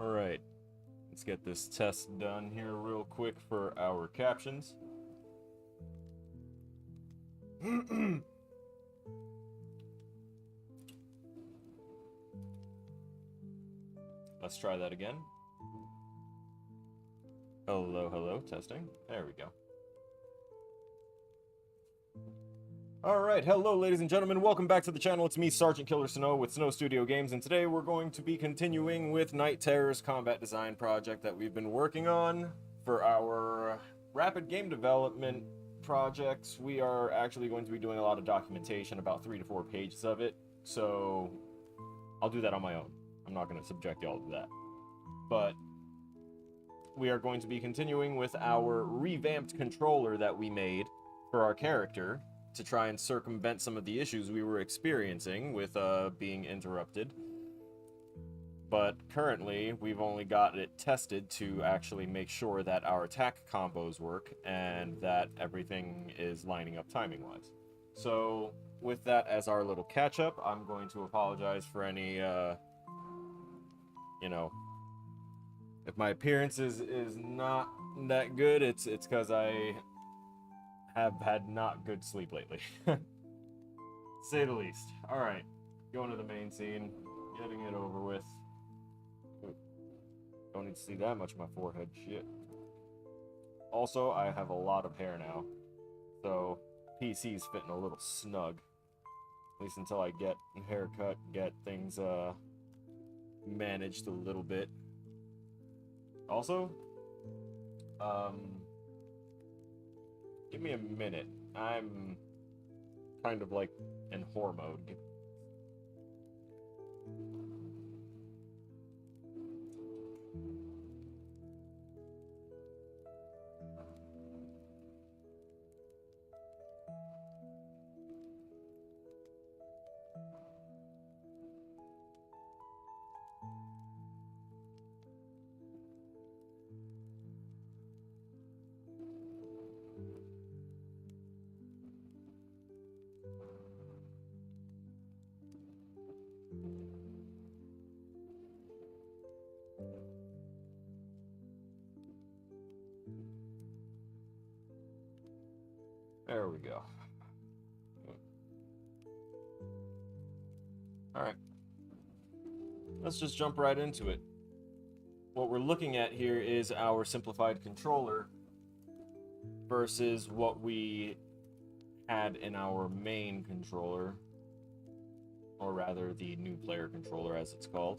Alright, let's get this test done here real quick for our captions. Let's try that again. Hello, hello, testing. There we go. Alright, hello ladies and gentlemen, welcome back to the channel. It's me, Sergeant Killer Snow with Snow Studio Games, and today we're going to be continuing with Night Terror's combat design project that we've been working on for our rapid game development projects. We are actually going to be doing a lot of documentation, about 3 to 4 pages of it, so I'll do that on my own. I'm not going to subject y'all to that. But we are going to be continuing with our revamped controller that we made for our character, to try and circumvent some of the issues we were experiencing with being interrupted. But currently, we've only got it tested to actually make sure that our attack combos work and that everything is lining up timing-wise. So, with that as our little catch-up, I'm going to apologize for any, you know, if my appearance is not that good, it's because I have had not good sleep lately. Say the least. Alright, going to the main scene, getting it over with. Ooh, don't need to see that much of my forehead, shit. Also, I have a lot of hair now, so PC's fitting a little snug. At least until I get a haircut, get things managed a little bit. Also, give me a minute. I'm kind of like in whore mode. There we go. Alright. Let's just jump right into it. What we're looking at here is our simplified controller versus what we had in our main controller, or rather the new player controller as it's called,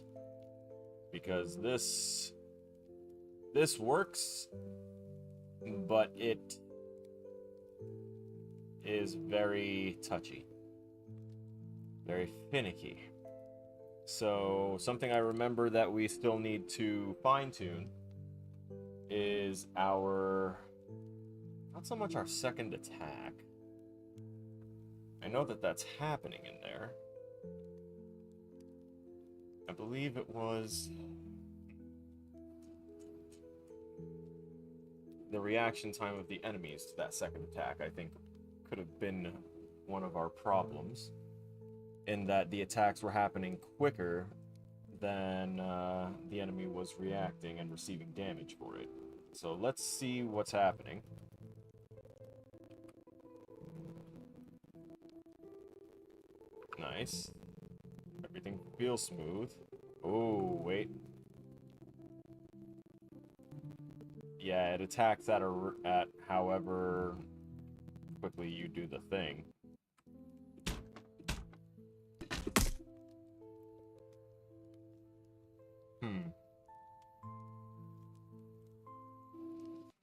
because this works, but it is very touchy, very finicky. So something I remember that we still need to fine-tune is our, not so much our second attack. I know that that's happening in there. I believe it was the reaction time of the enemies to that second attack, I think, could have been one of our problems, in that the attacks were happening quicker than the enemy was reacting and receiving damage for it. So let's see what's happening. Nice. Everything feels smooth. Oh, wait. Yeah, it attacks at however quickly you do the thing.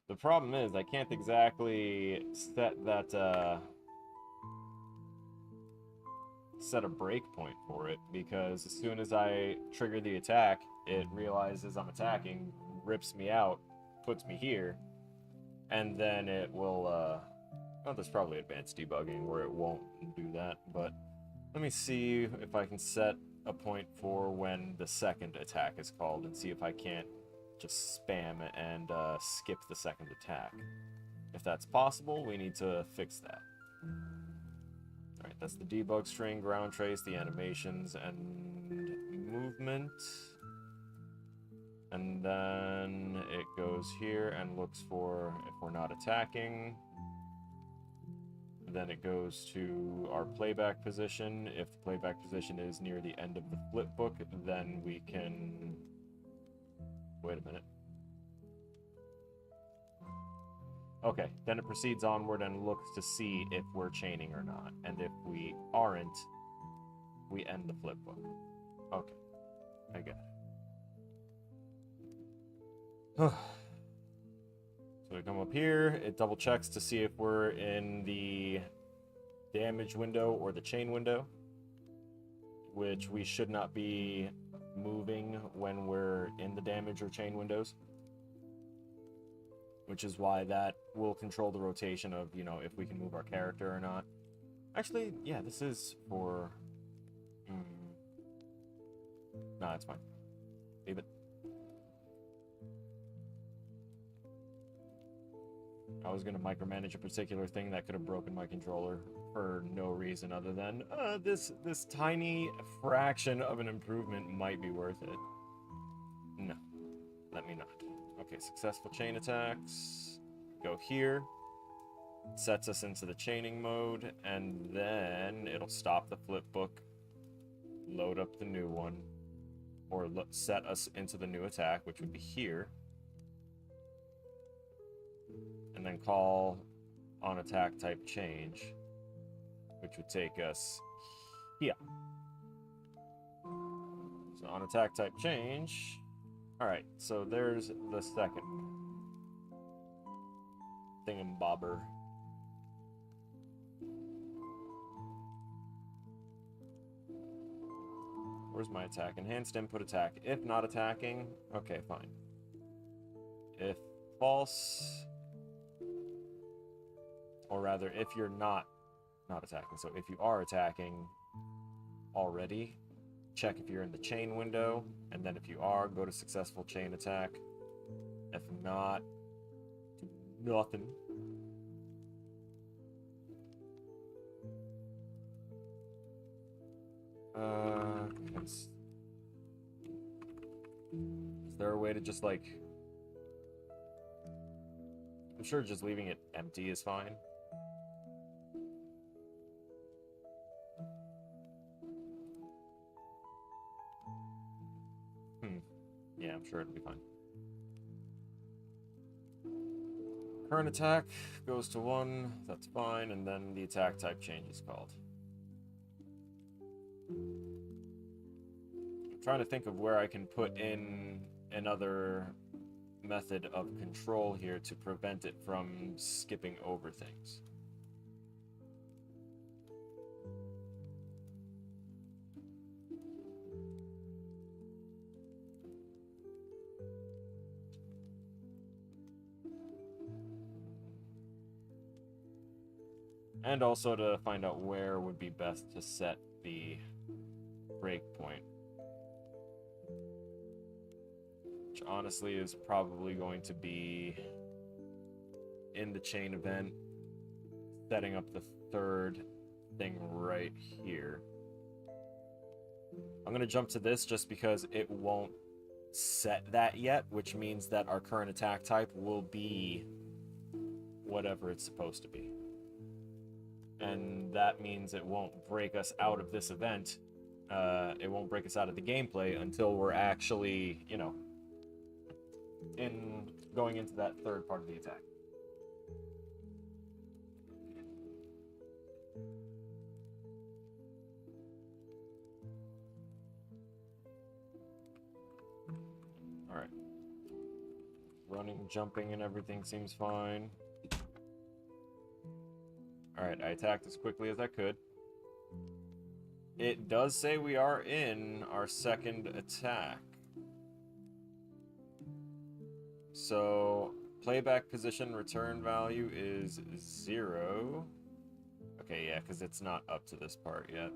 The problem is I can't exactly set that set a breakpoint for it, because as soon as I trigger the attack, it realizes I'm attacking, rips me out, puts me here, and then it will, oh, there's probably advanced debugging where it won't do that, but let me see if I can set a point for when the second attack is called and see if I can't just spam and skip the second attack. If that's possible, we need to fix that. Alright, that's the debug string, ground trace, the animations, and movement. And then it goes here and looks for if we're not attacking. Then it goes to our playback position. If the playback position is near the end of the flip book, then we can... Wait a minute. Okay, then it proceeds onward and looks to see if we're chaining or not. And if we aren't, we end the flip book. Okay, I get it. So we come up here, it double checks to see if we're in the damage window or the chain window, which we should not be moving when we're in the damage or chain windows. Which is why that will control the rotation of, you know, if we can move our character or not. Actually, yeah, this is for... Nah, it's fine. Leave it. I was going to micromanage a particular thing that could have broken my controller for no reason other than, this tiny fraction of an improvement might be worth it. No, let me not. Okay, successful chain attacks. Go here. Sets us into the chaining mode, and then it'll stop the flip book, load up the new one, or set us into the new attack, which would be here. And then call on attack type change, which would take us here. So on attack type change. Alright, so there's the second thingamabobber. Where's my attack? Enhanced input attack. If not attacking, okay, fine. If false, or rather, if you're not attacking, so if you are attacking already, check if you're in the chain window, and then if you are, go to successful chain attack. If not, do nothing. Is there a way to just, like... I'm sure just leaving it empty is fine. I'm sure it'll be fine. Current attack goes to 1, that's fine, and then the attack type change is called. I'm trying to think of where I can put in another method of control here to prevent it from skipping over things. And also to find out where would be best to set the breakpoint. Which honestly is probably going to be in the chain event, setting up the third thing right here. I'm going to jump to this just because it won't set that yet, which means that our current attack type will be whatever it's supposed to be. And that means it won't break us out of this event. It won't break us out of the gameplay until we're actually, you know, going into that third part of the attack. Alright. Running, jumping, and everything seems fine. Alright, I attacked as quickly as I could. It does say we are in our second attack. So, playback position return value is 0. Okay, yeah, because it's not up to this part yet.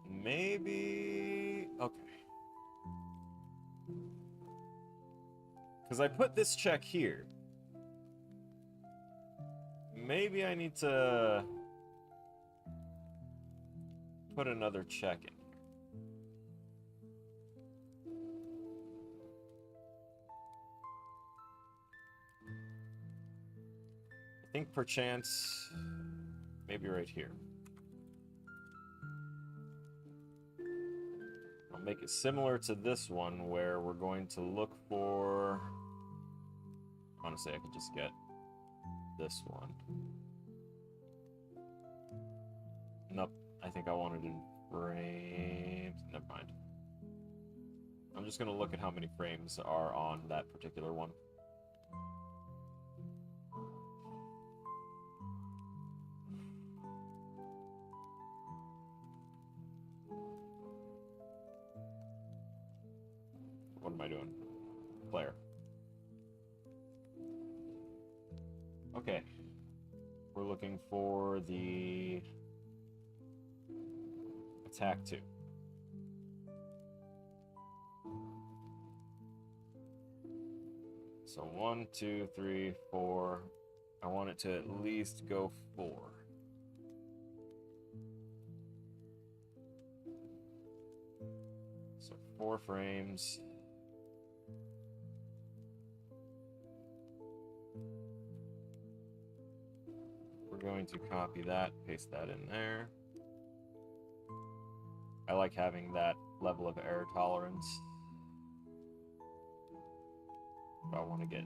Maybe... Okay. Because I put this check here. Maybe I need to put another check in. I think perchance, maybe right here. I'll make it similar to this one where we're going to look for... Honestly, I could just get this one. Nope, I think I wanted in frames. Never mind. I'm just going to look at how many frames are on that particular one. What am I doing? Player. Okay. We're looking for the attack 2. So 1, 2, 3, 4. I want it to at least go 4. So 4 frames. We're going to copy that, paste that in there. I like having that level of error tolerance. If I want to get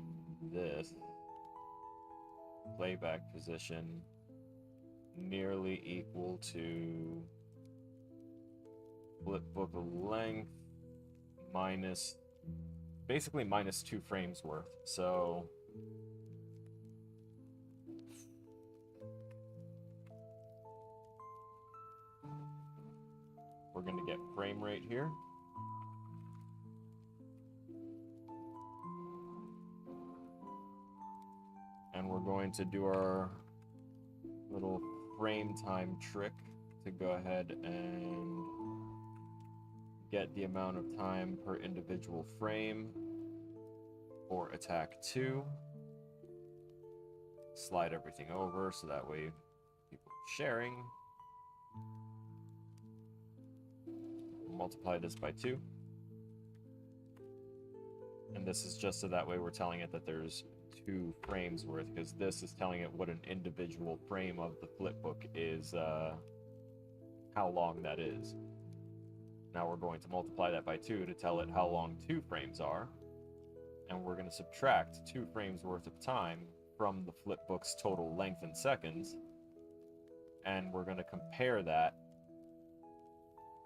this playback position nearly equal to flipbook length minus, basically minus 2 frames worth. So we're going to get frame rate here. And we're going to do our little frame time trick to go ahead and get the amount of time per individual frame for attack 2. Slide everything over so that way people are sharing. Multiply this by 2. And this is just so that way we're telling it that there's 2 frames worth, because this is telling it what an individual frame of the flipbook is, how long that is. Now we're going to multiply that by 2 to tell it how long 2 frames are, and we're going to subtract 2 frames worth of time from the flipbook's total length in seconds, and we're going to compare that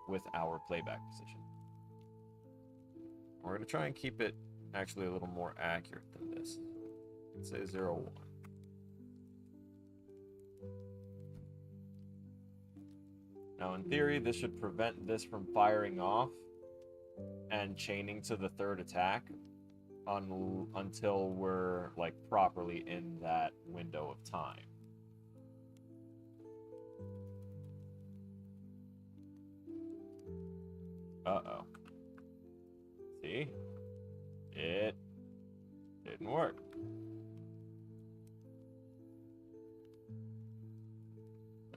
with our playback position. We're going to try and keep it actually a little more accurate than this. Let's say 0, 1. Now, in theory, this should prevent this from firing off and chaining to the 3rd attack until we're, like, properly in that window of time. Uh-oh. See? It didn't work.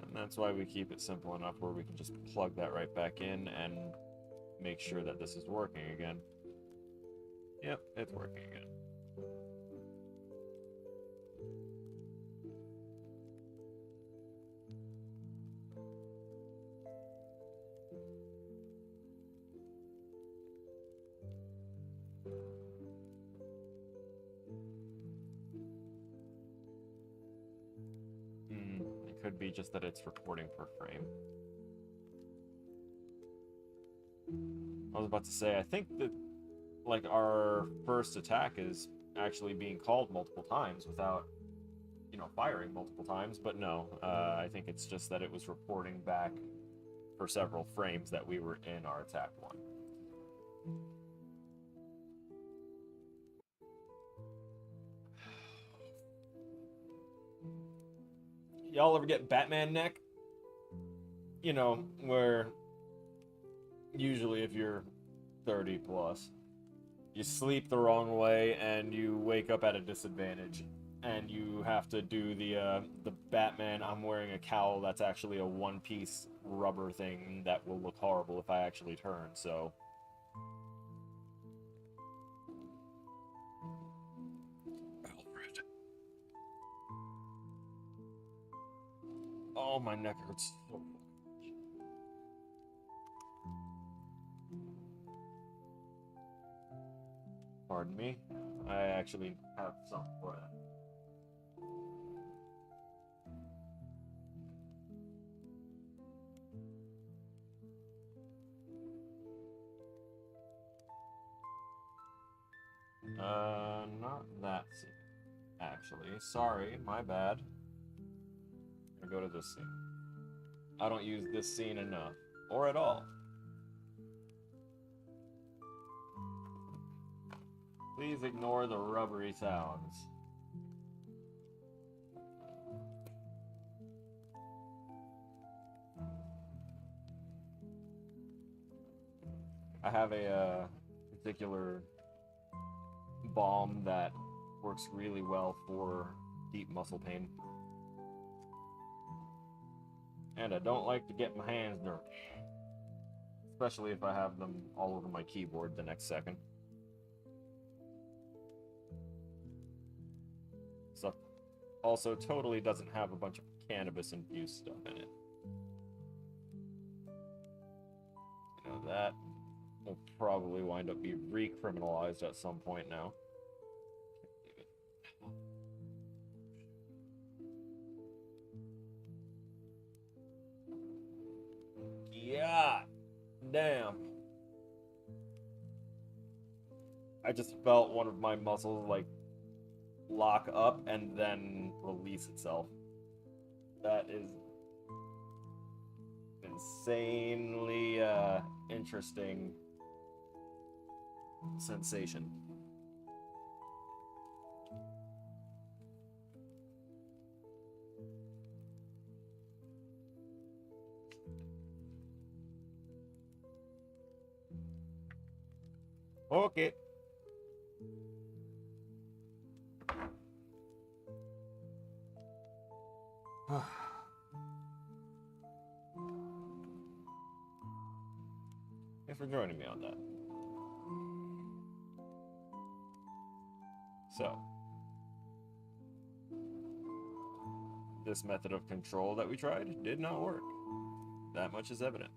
And that's why we keep it simple enough where we can just plug that right back in and make sure that this is working again. Yep, it's working again. It could be just that it's recording per frame. I was about to say, I think that, like, our first attack is actually being called multiple times without, you know, firing multiple times, but no, I think it's just that it was reporting back for several frames that we were in our attack 1. Y'all ever get Batman neck? You know, where usually if you're 30 plus, you sleep the wrong way and you wake up at a disadvantage, and you have to do the Batman, I'm wearing a cowl that's actually a one-piece rubber thing that will look horrible if I actually turn, so... Alfred. Oh, my neck hurts so much. Pardon me. I actually have something for that. Not that scene, actually. Sorry, my bad. I'm gonna go to this scene. I don't use this scene enough, or at all. Please ignore the rubbery sounds. I have a particular balm that works really well for deep muscle pain. And I don't like to get my hands dirty. Especially if I have them all over my keyboard the next second. Stuff also totally doesn't have a bunch of cannabis-infused stuff in it. You know, that will probably wind up being recriminalized at some point now. Yeah, damn. I just felt one of my muscles, like, lock up and then release itself. That is insanely interesting sensation. Okay. Thanks for joining me on that. So, this method of control that we tried did not work. That much is evident.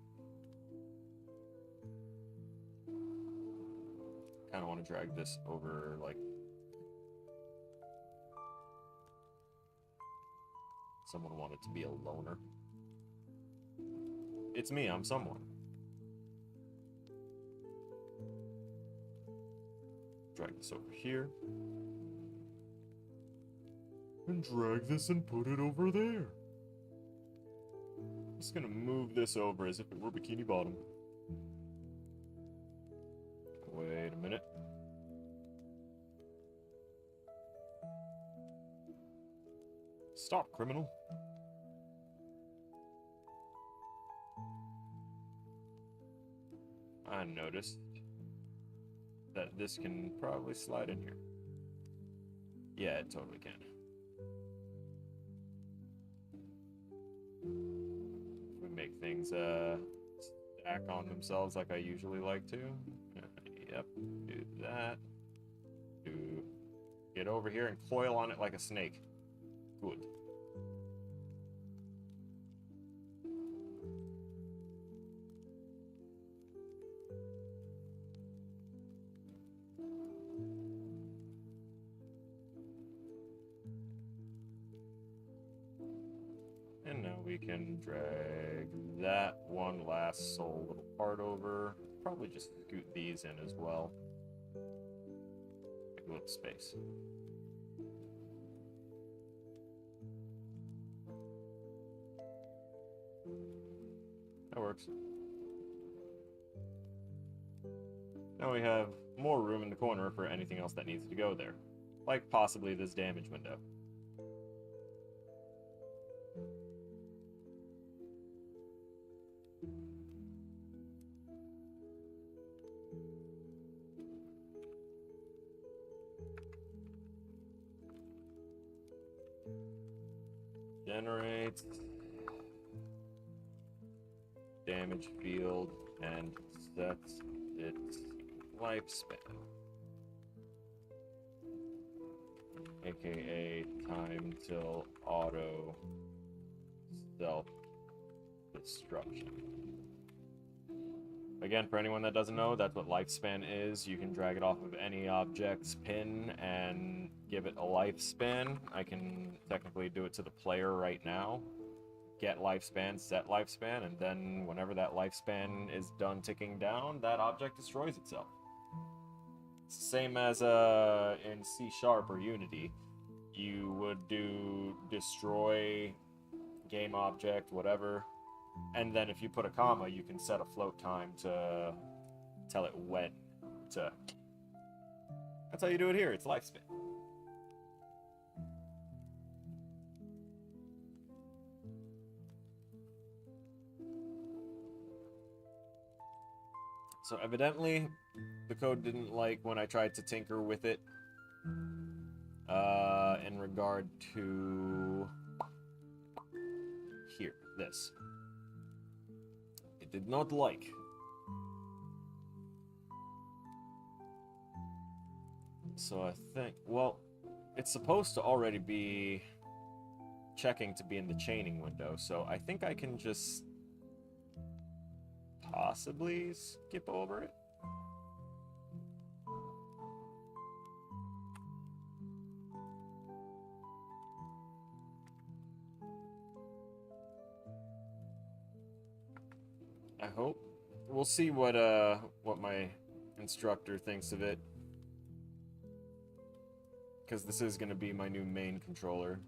Kind of want to drag this over, like, someone wanted to be a loner. It's me, I'm someone. Drag this over here. And drag this and put it over there. I'm just gonna move this over as if it were Bikini Bottom. Wait a minute. Stop, criminal. I noticed that this can probably slide in here. Yeah, it totally can. We make things stack on themselves like I usually like to. Yep, do that. Get over here and coil on it like a snake. Good. And now we can drag that one last sole little part over. Probably just scoot these in as well. Make a little space. That works. Now we have more room in the corner for anything else that needs to go there. Like possibly this damage window. Generate damage field and sets its lifespan, aka time till auto self-destruction. Again, for anyone that doesn't know, that's what lifespan is. You can drag it off of any object's pin and give it a lifespan. I can technically do it to the player right now. Get lifespan, set lifespan, and then whenever that lifespan is done ticking down, that object destroys itself. It's the same as in C# or Unity. You would do destroy game object, whatever, and then if you put a comma, you can set a float time to tell it when to. That's how you do it here. It's lifespan. So evidently, the code didn't like when I tried to tinker with it in regard to here, this. It did not like. So I think, well, it's supposed to already be checking to be in the chaining window, so I think I can just possibly skip over it. I hope. We'll see what my instructor thinks of it, because this is going to be my new main controller.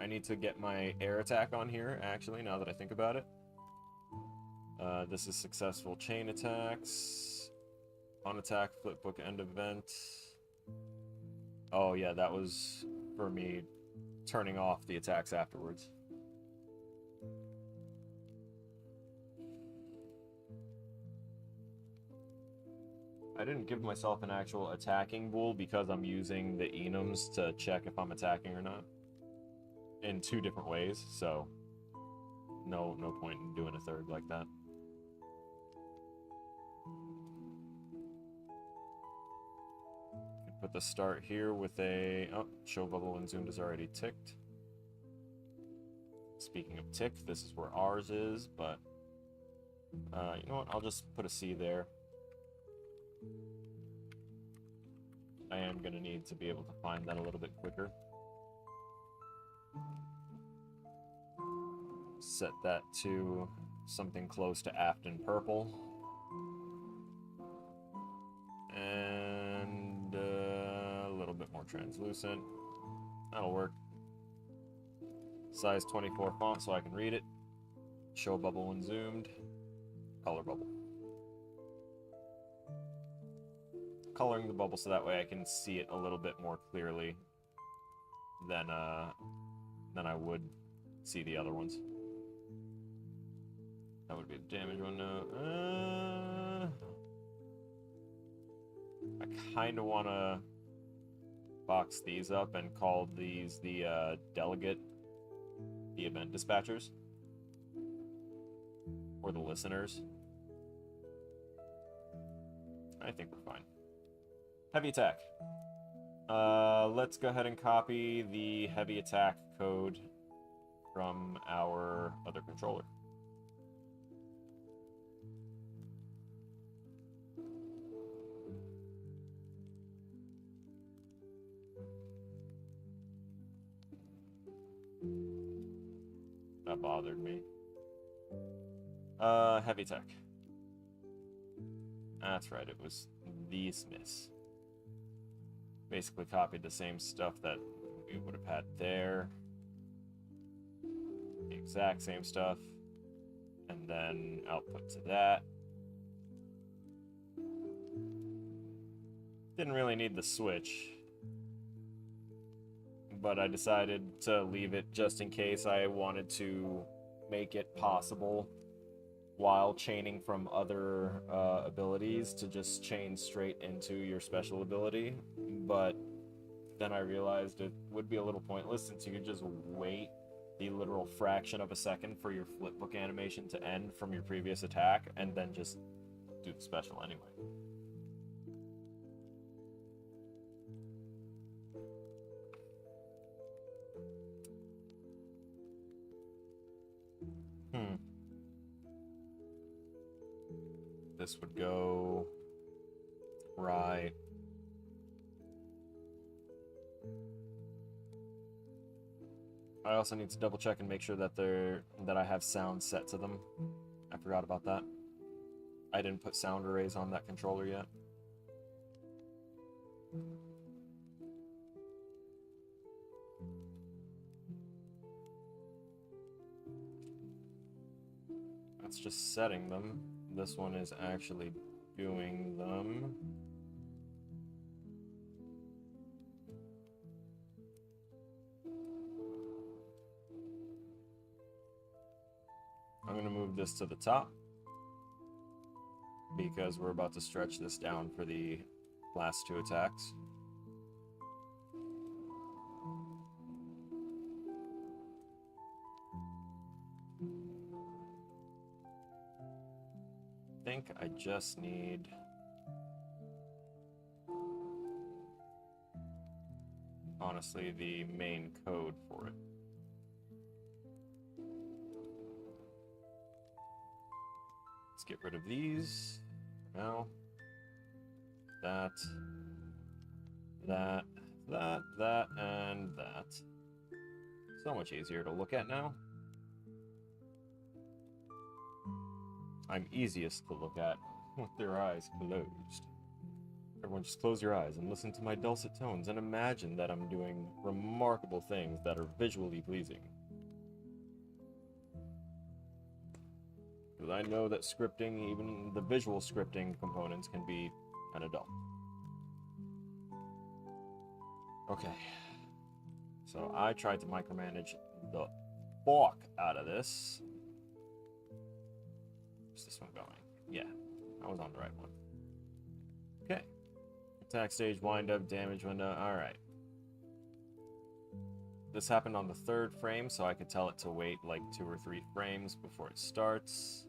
I need to get my air attack on here, actually, now that I think about it. This is successful chain attacks. On attack, flip book, end event. Oh yeah, that was for me turning off the attacks afterwards. I didn't give myself an actual attacking bool because I'm using the enums to check if I'm attacking or not. In two different ways, so no point in doing a third like that. put the start here with a... Oh, show bubble when zoomed is already ticked. Speaking of ticked, this is where ours is, but... you know what? I'll just put a C there. I am going to need to be able to find that a little bit quicker. Set that to something close to Afton purple. And a little bit more translucent. That'll work. Size 24 font so I can read it. Show bubble when zoomed. Color bubble. Coloring the bubble so that way I can see it a little bit more clearly than I would see the other ones. That would be the damage one. I kind of want to box these up and call these the delegate, the event dispatchers, or the listeners. I think we're fine. Heavy attack. Let's go ahead and copy the heavy attack code from our other controller. That bothered me. Heavy attack. That's right, it was the Smiths. Basically copied the same stuff that we would have had there. The exact same stuff. And then output to that. Didn't really need the switch. But I decided to leave it just in case I wanted to make it possible while chaining from other abilities to just chain straight into your special ability. But then I realized it would be a little pointless since you could just wait the literal fraction of a second for your flipbook animation to end from your previous attack and then just do the special anyway. This would go right. I also need to double check and make sure that I have sound set to them. I forgot about that. I didn't put sound arrays on that controller yet. That's just setting them. This one is actually doing them. I'm going to move this to the top because we're about to stretch this down for the last two attacks. I think I just need honestly the main code for it. Let's get rid of these now. That, and that. So much easier to look at now. I'm easiest to look at with their eyes closed. Everyone just close your eyes and listen to my dulcet tones and imagine that I'm doing remarkable things that are visually pleasing. Because I know that scripting, even the visual scripting components, can be kind of dull. Okay. So I tried to micromanage the fuck out of this. Where's this one going? Yeah, I was on the right one. Okay. Attack stage, wind up, damage window. Alright. This happened on the 3rd frame, so I could tell it to wait like 2 or 3 frames before it starts.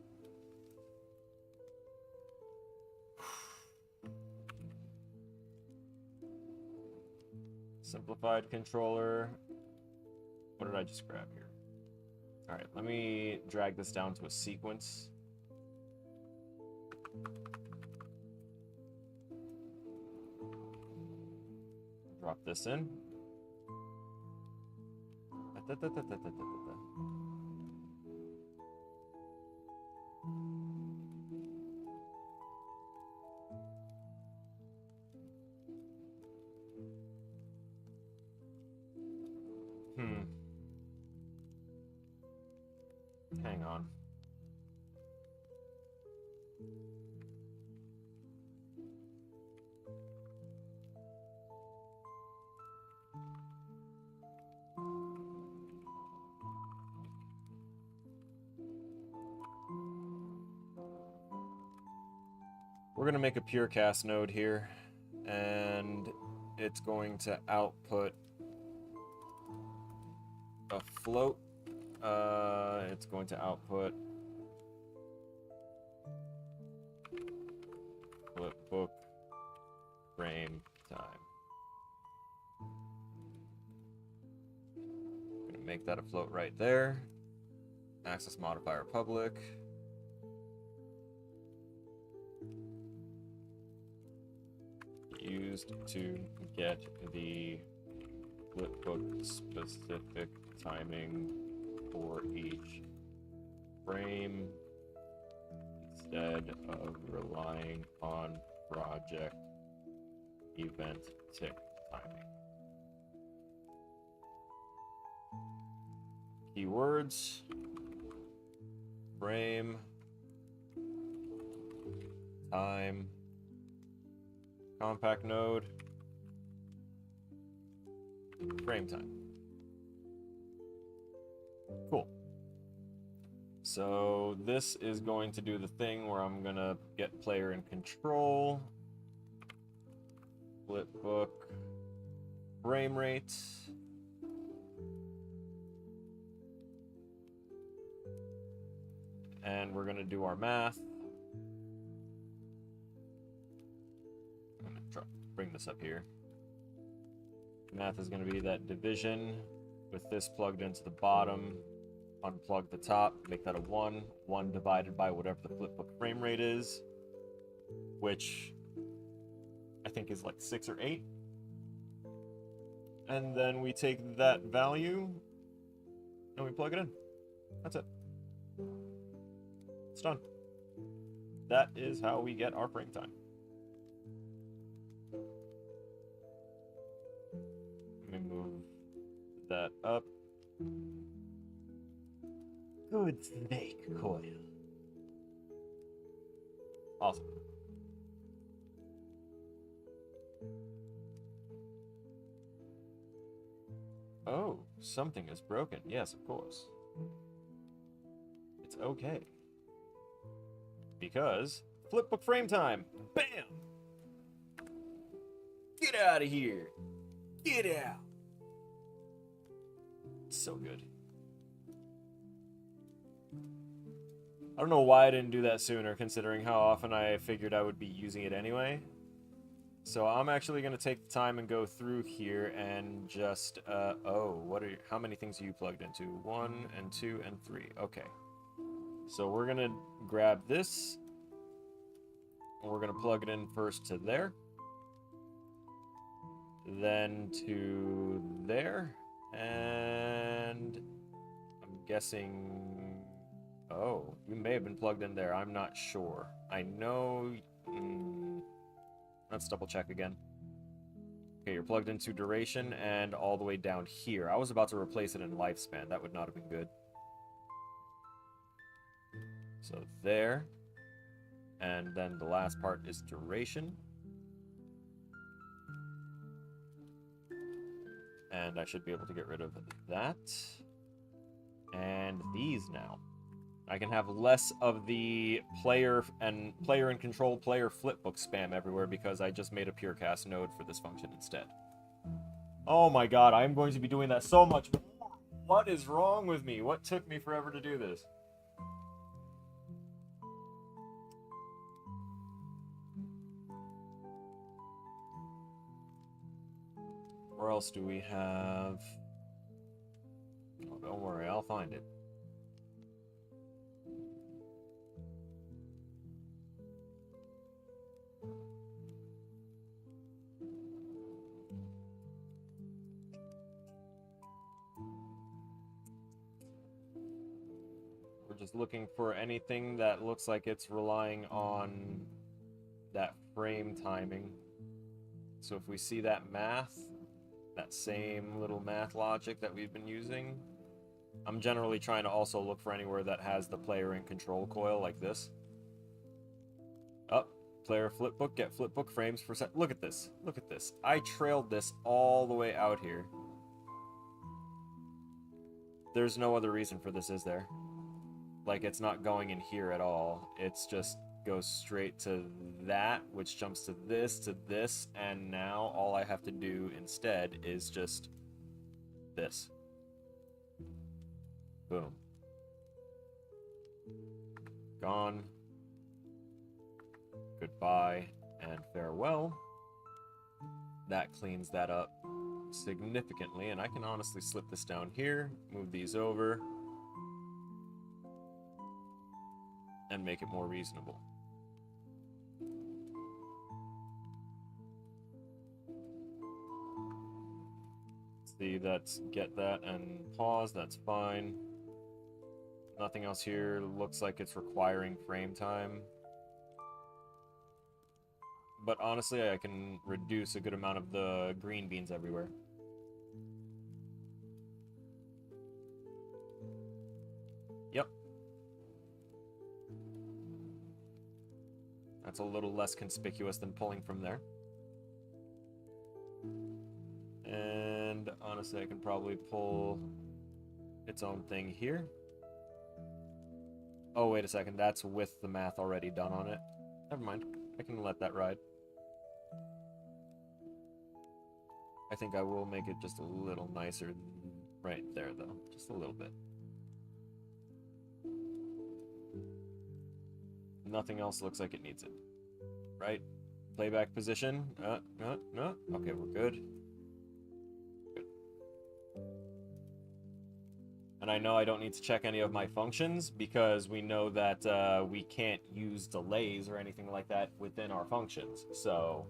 Simplified controller. What did I just grab here? All right, let me drag this down to a sequence. Drop this in. Hang on. We're going to make a pure cast node here, and it's going to output a float. It's going to output flipbook frame time. I'm going to make that a float right there. Access modifier public. Used to get the flipbook specific timing for each frame instead of relying on project event tick timing. Keywords, frame, time, compact node, frame time. Cool. So this is going to do the thing where I'm gonna get player in control, flipbook, frame rate, and we're gonna do our math. I'm gonna bring this up here. Math is going to be that division with this plugged into the bottom, unplug the top, make that a 1, 1 divided by whatever the flipbook frame rate is, which I think is like 6 or 8. And then we take that value and we plug it in. That's it. It's done. That is how we get our frame time. Let me move that up. Good snake coil. Awesome. Oh, something is broken. Yes, of course. It's okay. Because flipbook frame time. Bam! Get out of here. Get out. It's so good. I don't know why I didn't do that sooner, considering how often I figured I would be using it anyway. So I'm actually going to take the time and go through here and just, how many things are you plugged into? 1 and 2 and 3. Okay. So we're going to grab this. And we're going to plug it in first to there. Then to there. And I'm guessing... Oh, you may have been plugged in there. I'm not sure. I know... Let's double check again. Okay, you're plugged into duration and all the way down here. I was about to replace it in lifespan. That would not have been good. So there. And then the last part is duration. And I should be able to get rid of that. And these now. I can have less of the player and control player flipbook spam everywhere because I just made a pure cast node for this function instead. Oh my god, I'm going to be doing that so much more. What is wrong with me? What took me forever to do this? Where else do we have? Oh, don't worry, I'll find it. We're just looking for anything that looks like it's relying on that frame timing. So if we see that math, that same little math logic that we've been using, I'm generally trying to also look for anywhere that has the player in control coil like this. Up, player flipbook, get flipbook frames per second. Look at this. Look at this. I trailed this all the way out here. There's no other reason for this, is there? Like, it's not going in here at all. It's just goes straight to that, which jumps to this, and now all I have to do instead is just this. Boom. Gone. Goodbye and farewell. That cleans that up significantly, and I can honestly slip this down here, move these over, and make it more reasonable. See, that's get that and pause, that's fine. Nothing else here looks like it's requiring frame time. But honestly, I can reduce a good amount of the green beans everywhere. Yep. That's a little less conspicuous than pulling from there. And honestly, I can probably pull its own thing here. Oh, wait a second. That's with the math already done on it. Never mind. I can let that ride. I think I will make it just a little nicer right there, though. Just a little bit. Nothing else looks like it needs it. Right? Playback position. No. Okay, we're good. Good. And I know I don't need to check any of my functions because we know that we can't use delays or anything like that within our functions. So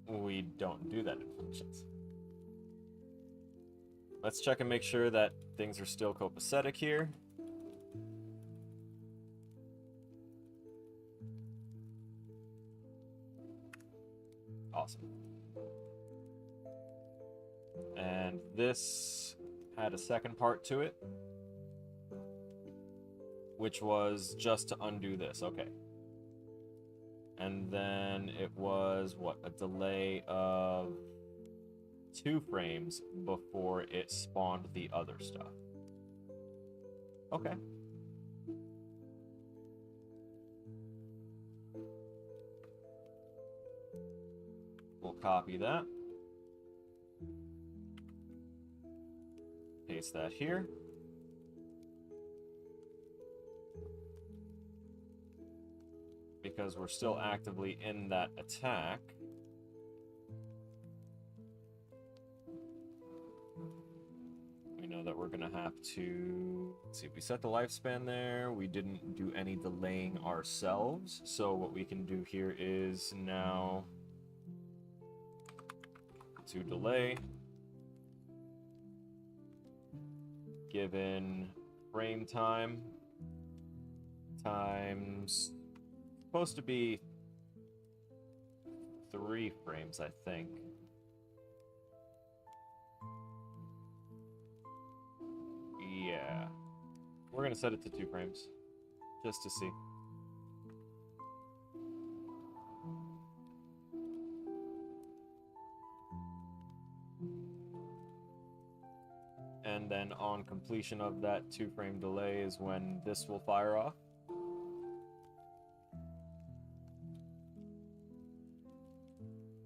we don't do that in functions. Let's check and make sure that things are still copacetic here. Awesome. And this had a second part to it, which was just to undo this. Okay. And then it was, what, a delay of 2 frames before it spawned the other stuff. Okay. We'll copy that. Paste that here. Because we're still actively in that attack. We know that we're gonna have to, let's see, we set the lifespan there. We didn't do any delaying ourselves. So what we can do here is now to delay given frame time times supposed to be 3 frames, I think. Yeah. We're gonna set it to 2 frames just to see. And then on completion of that 2-frame delay is when this will fire off.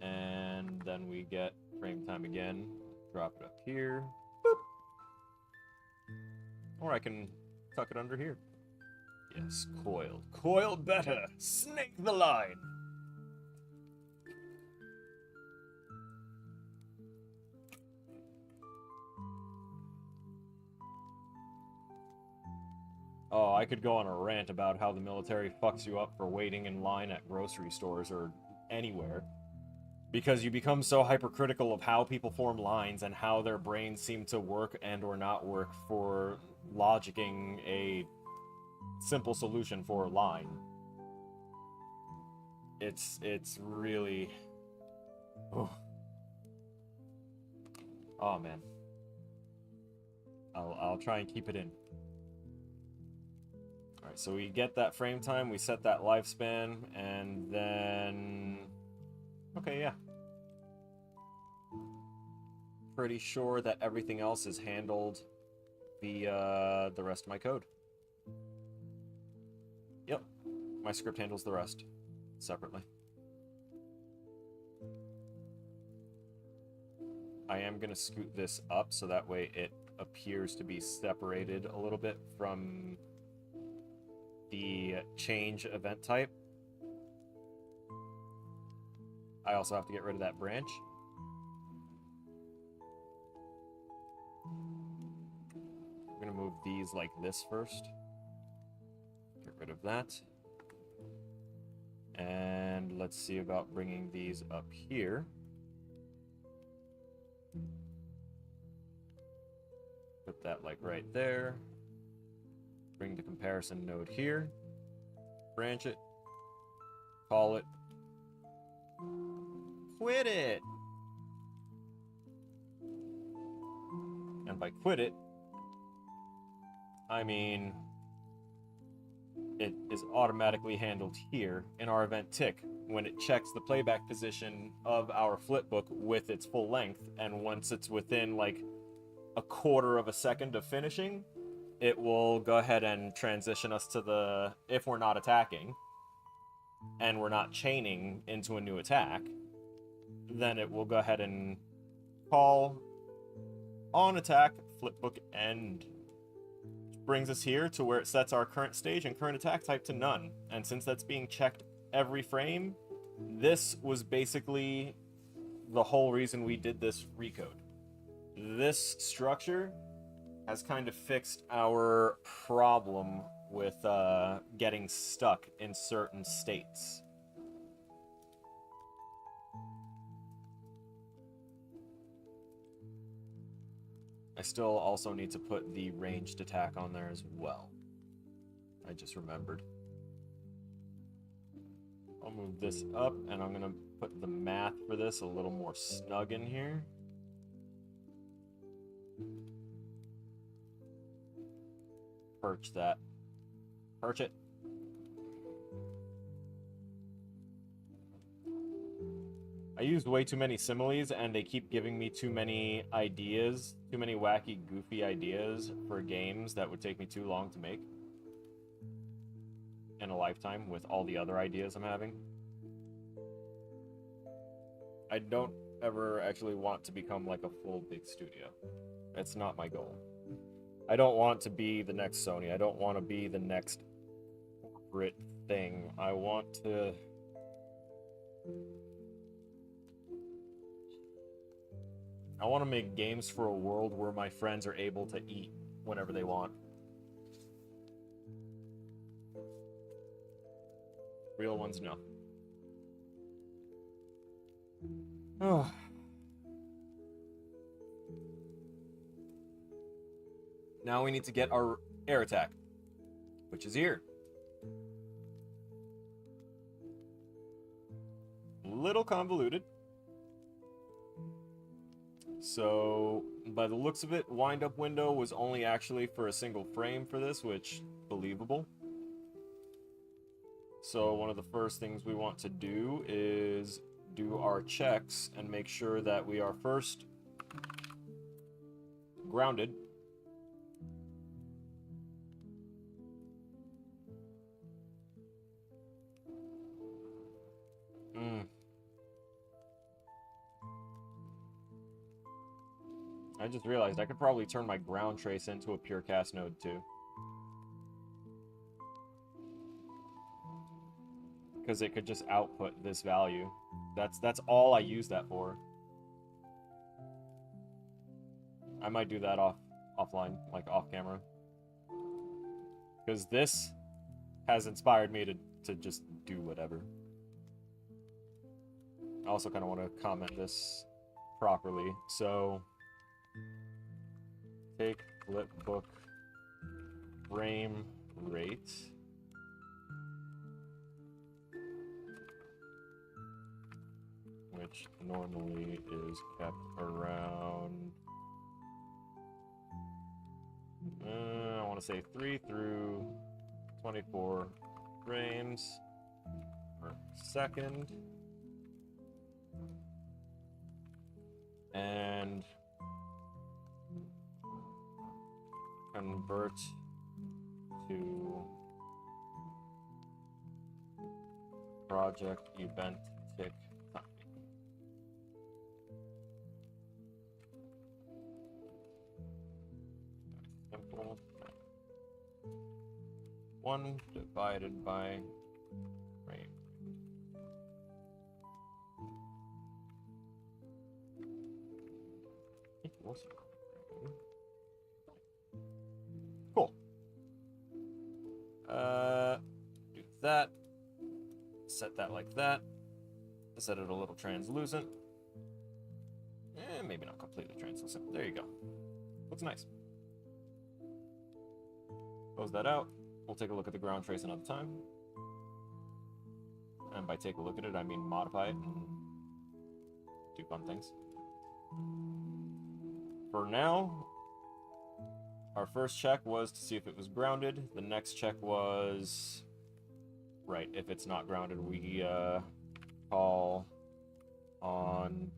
And then we get frame time again. Drop it up here. Boop. Or I can tuck it under here. Yes, coiled. Coiled better. Snake the line. Oh, I could go on a rant about how the military fucks you up for waiting in line at grocery stores or anywhere. Because you become so hypercritical of how people form lines and how their brains seem to work and or not work for logicking a simple solution for a line. It's really... Oh, oh man. I'll try and keep it in. Alright, so we get that frame time, we set that lifespan, and then... Okay, yeah. Pretty sure that everything else is handled via the rest of my code. Yep, my script handles the rest separately. I am going to scoot this up so that way it appears to be separated a little bit from the change event type. I also have to get rid of that branch. I'm going to move these like this first. Get rid of that. And let's see about bringing these up here. Put that like right there. Bring the comparison node here. Branch it. Call it. Quit it! And by quit it, I mean it is automatically handled here in our event tick when it checks the playback position of our flipbook with its full length, and once it's within like a quarter of a second of finishing, it will go ahead and transition us to the, if we're not attacking and we're not chaining into a new attack, then it will go ahead and call on attack flipbook end. Brings us here to where it sets our current stage and current attack type to none. And since that's being checked every frame, this was basically the whole reason we did this recode. This structure has kind of fixed our problem with getting stuck in certain states. I still also need to put the ranged attack on there as well. I just remembered. I'll move this up, and I'm going to put the math for this a little more snug in here. Perch that. Perch it. I used way too many similes, and they keep giving me too many ideas, too many wacky, goofy ideas for games that would take me too long to make in a lifetime with all the other ideas I'm having. I don't ever actually want to become like a full big studio. That's not my goal. I don't want to be the next Sony. I don't want to be the next corporate thing. I want to... I want to make games for a world where my friends are able to eat whenever they want. Real ones, no. Oh. Now we need to get our air attack, which is here. Little convoluted. So, by the looks of it, wind-up window was only actually for a single frame for this, which, believable. So, one of the first things we want to do is do our checks and make sure that we are first grounded. I just realized I could probably turn my ground trace into a pure cast node too. Because it could just output this value. That's all I use that for. I might do that offline, like off camera. because this has inspired me to just do whatever. I also kind of want to comment this properly. So, take flipbook frame rate. Which normally is kept around, I want to say 3 through 24 frames per second. And convert to project event tick time. Simple. 1 divided by frame. Equals. Cool. Do that. Set that like that. Set it a little translucent. Maybe not completely translucent. There you go. Looks nice. Close that out. We'll take a look at the ground trace another time. And by take a look at it, I mean modify it and do fun things. For now, our first check was to see if it was grounded. The next check was, right, if it's not grounded, we call on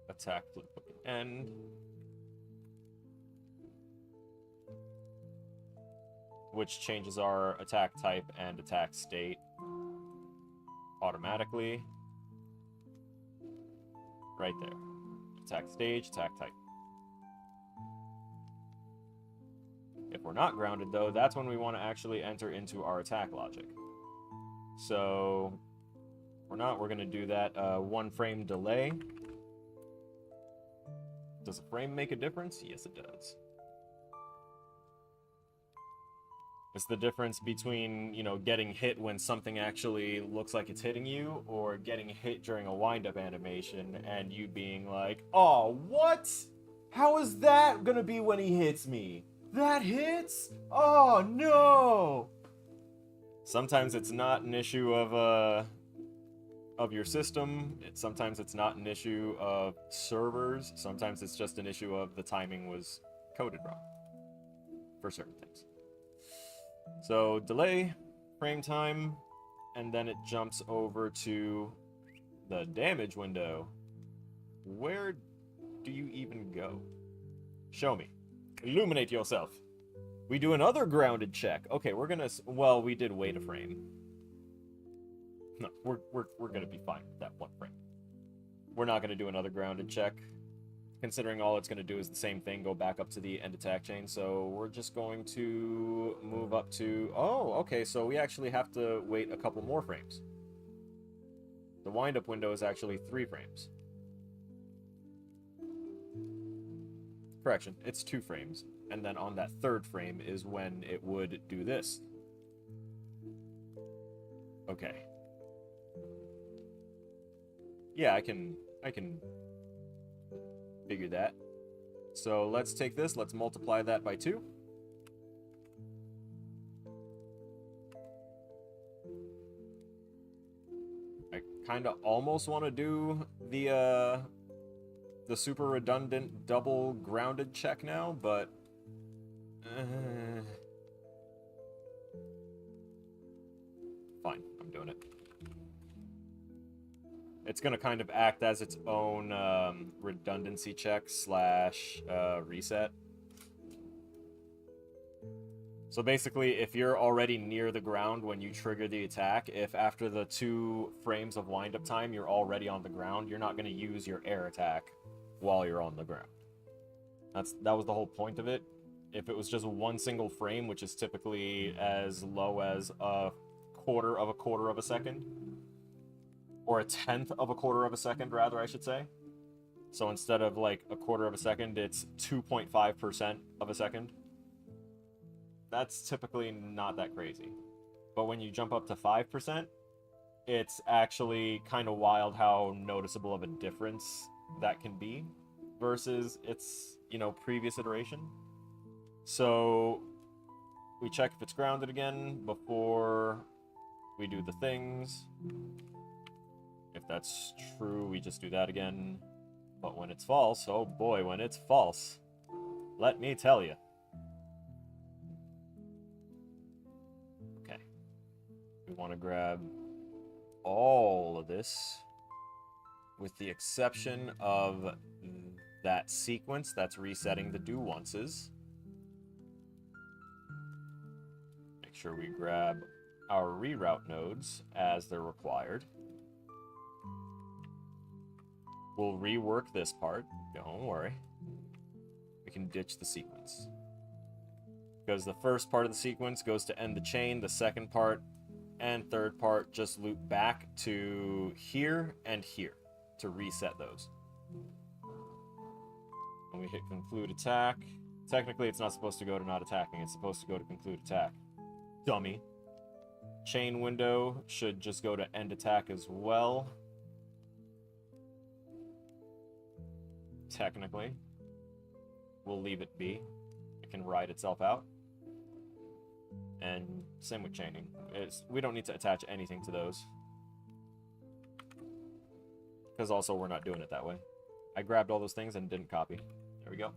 attack flipbook end. Which changes our attack type and attack state automatically. Right there. Attack stage, attack type. If we're not grounded, though, that's when we want to actually enter into our attack logic. So, if we're not, we're going to do that 1 frame delay. Does a frame make a difference? Yes, it does. It's the difference between, you know, getting hit when something actually looks like it's hitting you, or getting hit during a wind-up animation and you being like, oh, what? How is that gonna be when he hits me? That hits? Oh, no! Sometimes it's not an issue of your system. Sometimes it's not an issue of servers. Sometimes it's just an issue of the timing was coded wrong for certain things. So delay, frame time, and then it jumps over to the damage window. Where do you even go? Show me. Illuminate yourself. We do another grounded check. Okay, we're gonna, well, we did wait a frame. No, we're gonna be fine with that 1 frame. We're not gonna do another grounded check, considering all it's going to do is the same thing, go back up to the end attack chain. So we're just going to move up to... Oh, okay, so we actually have to wait a couple more frames. The wind-up window is actually 3 frames. Correction, it's 2 frames. And then on that 3rd frame is when it would do this. Okay. Yeah, I can figure that. So let's take this, let's multiply that by 2. I kind of almost want to do the super redundant double grounded check now, but fine, I'm doing it. It's going to kind of act as its own redundancy check slash reset. So basically, if you're already near the ground when you trigger the attack, if after the 2 frames of wind-up time you're already on the ground, you're not going to use your air attack while you're on the ground. That was the whole point of it. If it was just 1 single frame, which is typically as low as a quarter of a second, or a 1/10 of a quarter of a second, rather, I should say. So instead of like a quarter of a second, it's 2.5% of a second. that's typically not that crazy. But when you jump up to 5%, it's actually kind of wild how noticeable of a difference that can be versus its, previous iteration. So we check if it's grounded again before we do the things. If that's true, we just do that again. But when it's false, oh boy, when it's false, let me tell you. Okay. We want to grab all of this with the exception of that sequence that's resetting the do onces. Make sure we grab our reroute nodes as they're required. We'll rework this part, don't worry. We can ditch the sequence. Because the first part of the sequence goes to end the chain, the second part and third part just loop back to here and here to reset those. When we hit conclude attack, technically it's not supposed to go to not attacking, it's supposed to go to conclude attack. Dummy. Chain window should just go to end attack as well. Technically. We'll leave it be. It can ride itself out. And same with chaining. We don't need to attach anything to those. Because also we're not doing it that way. I grabbed all those things and didn't copy. There we go.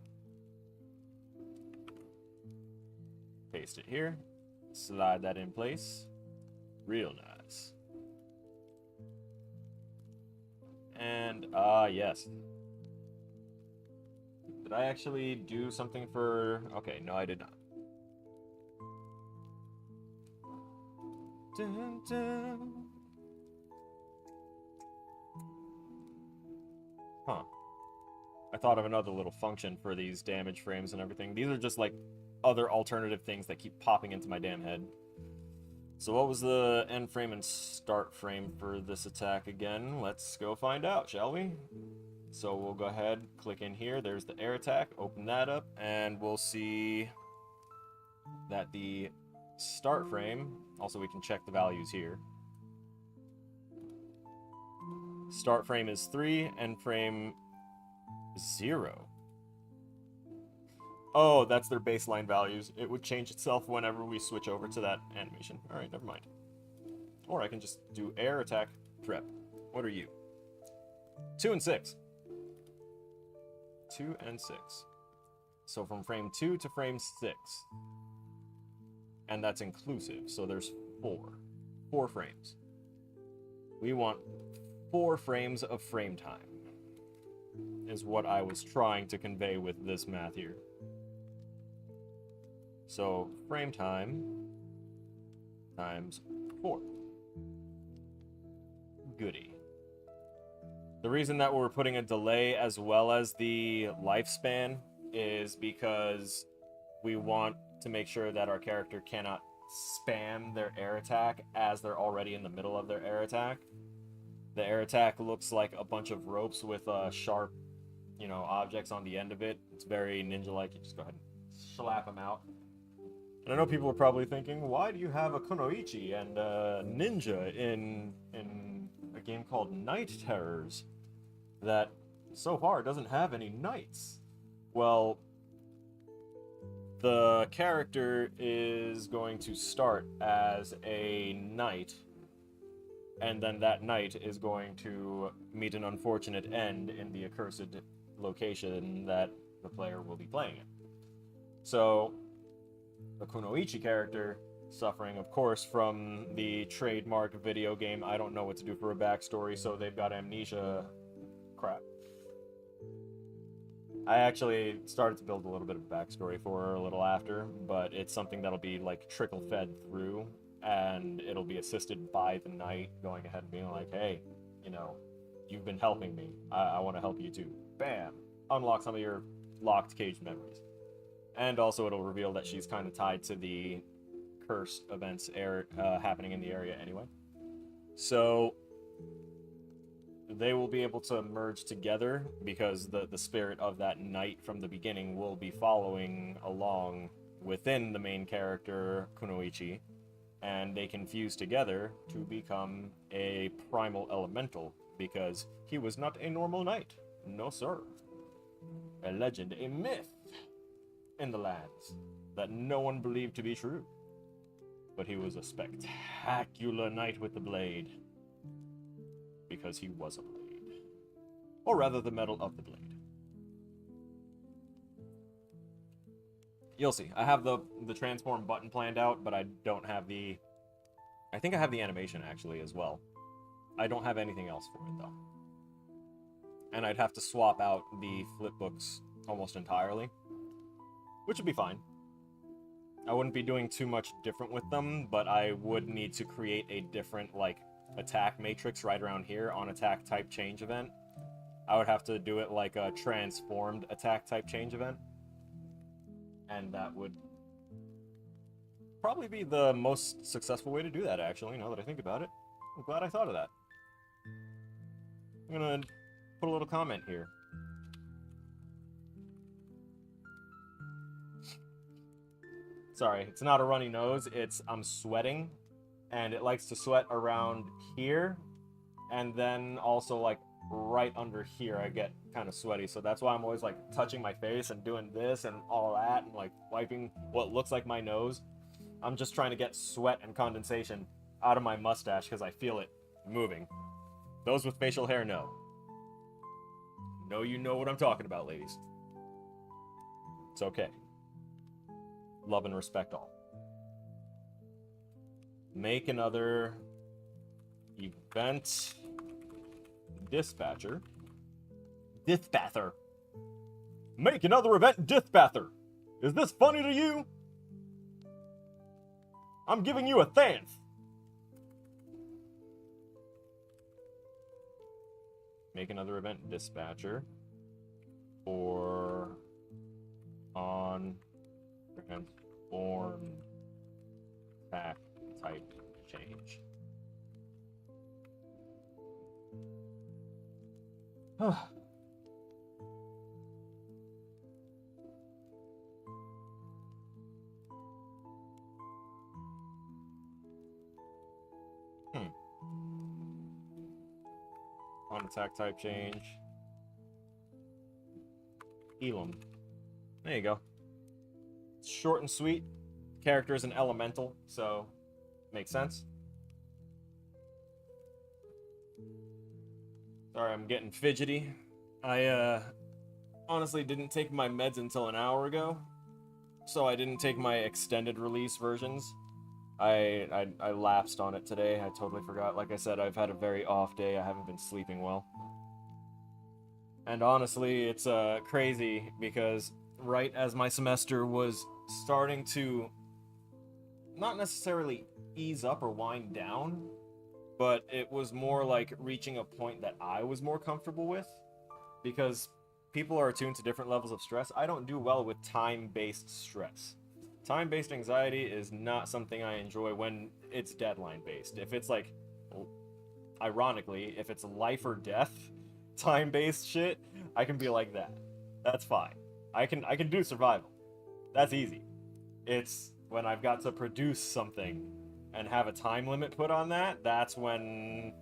Paste it here. Slide that in place. Real nice. And, yes. Did I actually do something for... Okay, no, I did not. Dun, dun. Huh. I thought of another little function for these damage frames and everything. These are just like other alternative things that keep popping into my damn head. So what was the end frame and start frame for this attack again? Let's go find out, shall we? So we'll go ahead, click in here. There's the air attack. Open that up, and we'll see that the start frame, also we can check the values here. Start frame is 3, end frame is 0. Oh, that's their baseline values. It would change itself whenever we switch over to that animation. Alright, never mind. Or I can just do air attack prep. What are you? 2 and 6. 2 and 6. So from frame 2 to frame 6. And that's inclusive, so there's 4. 4 frames. We want 4 frames of frame time. Is what I was trying to convey with this math here. So, frame time times 4. Goody. The reason that we're putting a delay as well as the lifespan is because we want to make sure that our character cannot spam their air attack as they're already in the middle of their air attack. The air attack looks like a bunch of ropes with sharp, objects on the end of it. It's very ninja-like. You just go ahead and slap them out. And I know people are probably thinking, why do you have a kunoichi and a ninja in a game called Night Terrors that so far doesn't have any knights? Well, the character is going to start as a knight, and then that knight is going to meet an unfortunate end in the accursed location that the player will be playing in. So, the kunoichi character, suffering, of course, from the trademark video game, I don't know what to do for a backstory, so they've got amnesia crap. I actually started to build a little bit of a backstory for her a little after, but it's something that'll be, like, trickle-fed through, and it'll be assisted by the knight going ahead and being like, hey, you've been helping me. I want to help you too. Bam! Unlock some of your locked caged memories. And also it'll reveal that she's kind of tied to the cursed events happening in the area anyway. So they will be able to merge together because the spirit of that knight from the beginning will be following along within the main character, Kunoichi, and they can fuse together to become a primal elemental, because he was not a normal knight. No, sir. A legend, a myth in the lands that no one believed to be true. But he was a spectacular knight with the blade, because he was a blade. Or rather, the metal of the blade. You'll see. I have the transform button planned out, but I don't have the... I think I have the animation, actually, as well. I don't have anything else for it, though. And I'd have to swap out the flipbooks almost entirely, which would be fine. I wouldn't be doing too much different with them, but I would need to create a different, like, attack matrix right around here on attack type change event. I would have to do it like a transformed attack type change event. And that would probably be the most successful way to do that, actually, now that I think about it. I'm glad I thought of that. I'm gonna put a little comment here. Sorry, it's not a runny nose, it's I'm sweating, and it likes to sweat around here, and then also, like, right under here I get kind of sweaty, so that's why I'm always, like, touching my face and doing this and all that, and, like, wiping what looks like my nose. I'm just trying to get sweat and condensation out of my mustache because I feel it moving. Those with facial hair know. Know you know what I'm talking about, ladies. It's okay. Love and respect all. Make another event dispatcher. Dispatcher. Make another event dispatcher. Is this funny to you? I'm giving you a chance. Make another event dispatcher for on transform attack type change. On attack type change. Elam. There you go. It's short and sweet. Character is an elemental, so makes sense. Sorry, I'm getting fidgety. I honestly didn't take my meds until an hour ago, so I didn't take my extended release versions. I lapsed on it today. I totally forgot. Like I said, I've had a very off day. I haven't been sleeping well. And honestly, it's crazy because right as my semester was starting to not necessarily ease up or wind down, but it was more like reaching a point that I was more comfortable with, because people are attuned to different levels of stress. I don't do well with time-based stress. Time-based anxiety is not something I enjoy when it's deadline-based. If it's like, ironically, if it's life or death, time-based shit, I can be like that. That's fine. I can do survival. That's easy. It's when I've got to produce something and have a time limit put on that, that's when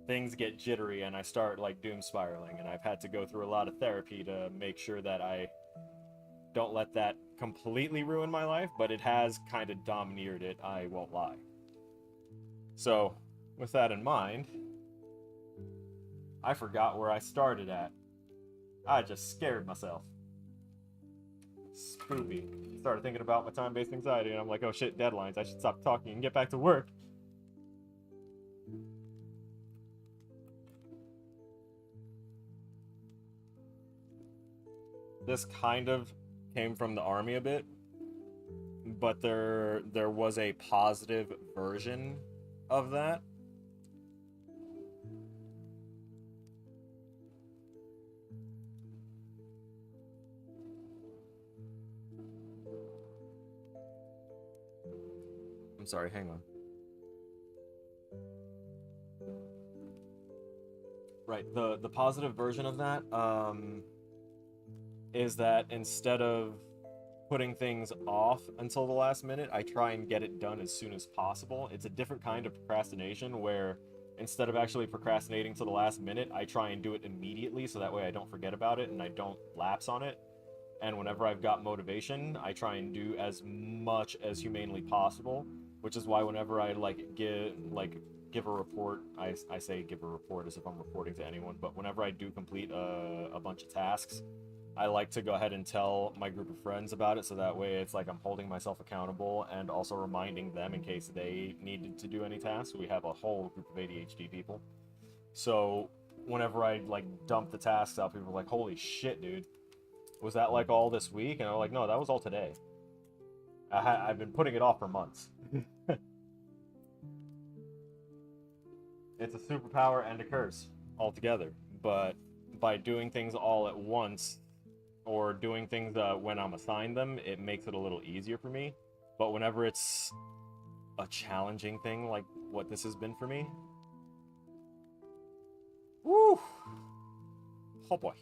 things get jittery and I start, like, doom spiraling, and I've had to go through a lot of therapy to make sure that I don't let that completely ruin my life, but it has kind of domineered it, I won't lie. So, with that in mind, I forgot where I started at. I just scared myself. Spoopy. Started thinking about my time-based anxiety, and I'm like, oh shit, deadlines. I should stop talking and get back to work. This kind of came from the army a bit, but there was a positive version of that. I'm sorry, hang on. Right, the positive version of that is that instead of putting things off until the last minute. I try and get it done as soon as possible. It's a different kind of procrastination where instead of actually procrastinating to the last minute, I try and do it immediately so that way I don't forget about it and I don't lapse on it. And whenever I've got motivation, I try and do as much as humanely possible, which is why whenever I give a report, I say give a report as if I'm reporting to anyone, but whenever I do complete a bunch of tasks, I like to go ahead and tell my group of friends about it, so that way it's like I'm holding myself accountable and also reminding them in case they needed to do any tasks. We have a whole group of ADHD people. So whenever I like dump the tasks out, people are like, holy shit, dude. Was that like all this week? And I'm like, no, that was all today. I've been putting it off for months. It's a superpower and a curse altogether. But by doing things all at once, or doing things when I'm assigned them, it makes it a little easier for me. But whenever it's a challenging thing like what this has been for me, woo! Oh boy.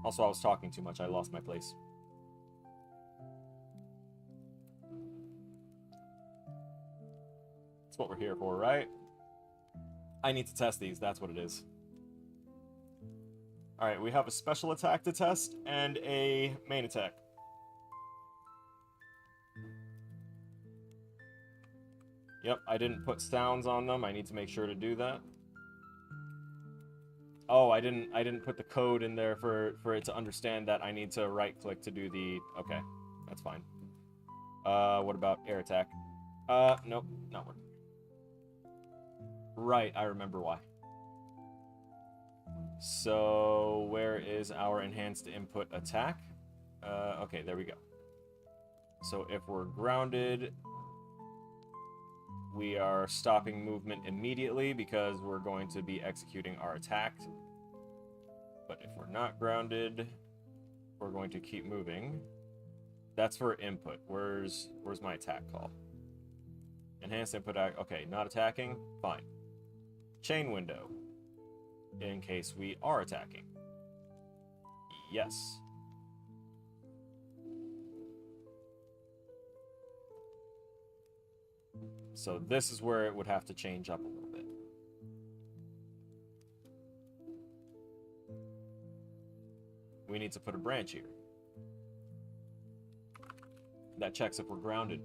Also, I was talking too much. I lost my place. That's what we're here for, right? I need to test these. That's what it is. Alright, we have a special attack to test and a main attack. Yep, I didn't put sounds on them. I need to make sure to do that. Oh, I didn't put the code in there for it to understand that I need to right-click to do the... Okay, that's fine. What about air attack? Nope, not working. Right, I remember why. So, where is our enhanced input attack? Okay, there we go. So if we're grounded, we are stopping movement immediately because we're going to be executing our attack. But if we're not grounded, we're going to keep moving. That's for input. Where's my attack call? Enhanced input, okay, not attacking, fine. Chain window, in case we are attacking. Yes. So this is where it would have to change up a little bit. We need to put a branch here. That checks if we're grounded.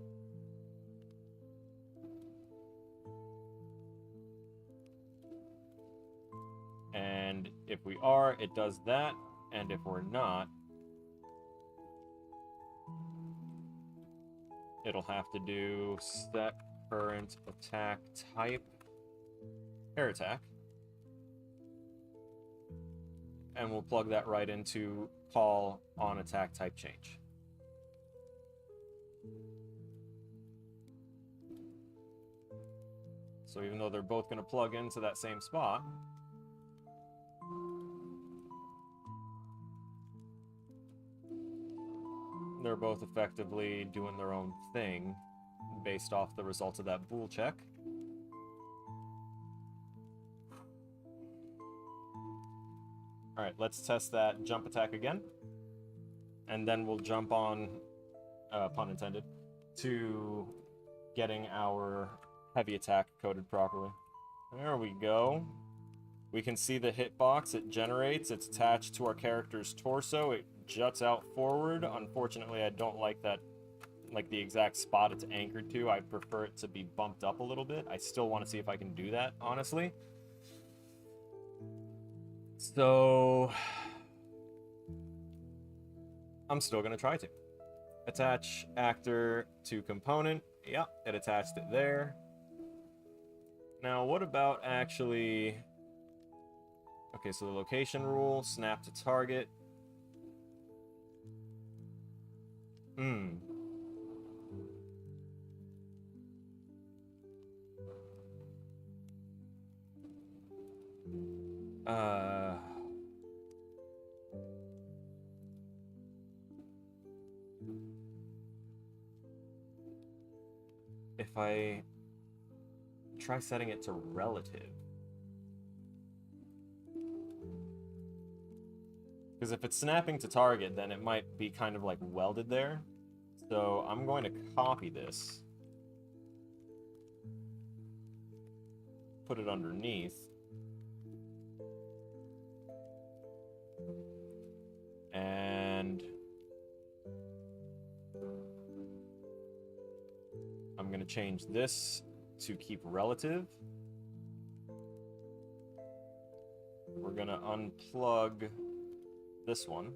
And if we are, it does that. And if we're not, it'll have to do set current attack type air attack. And we'll plug that right into call on attack type change. So even though they're both going to plug into that same spot, they're both effectively doing their own thing based off the results of that bool check. Alright, let's test that jump attack again. And then we'll jump on, pun intended, to getting our heavy attack coded properly. There we go. We can see the hitbox it generates. It's attached to our character's torso. It juts out forward. Unfortunately, I don't like that, like the exact spot it's anchored to. I prefer it to be bumped up a little bit. I still want to see if I can do that, honestly. So I'm still going to try to. Attach actor to component. Yeah, it attached it there. Now, what about actually... Okay, so the location rule, snap to target. If I try setting it to relative. Because if it's snapping to target, then it might be kind of like welded there. So I'm going to copy this. Put it underneath. And I'm going to change this to keep relative. We're going to unplug this one.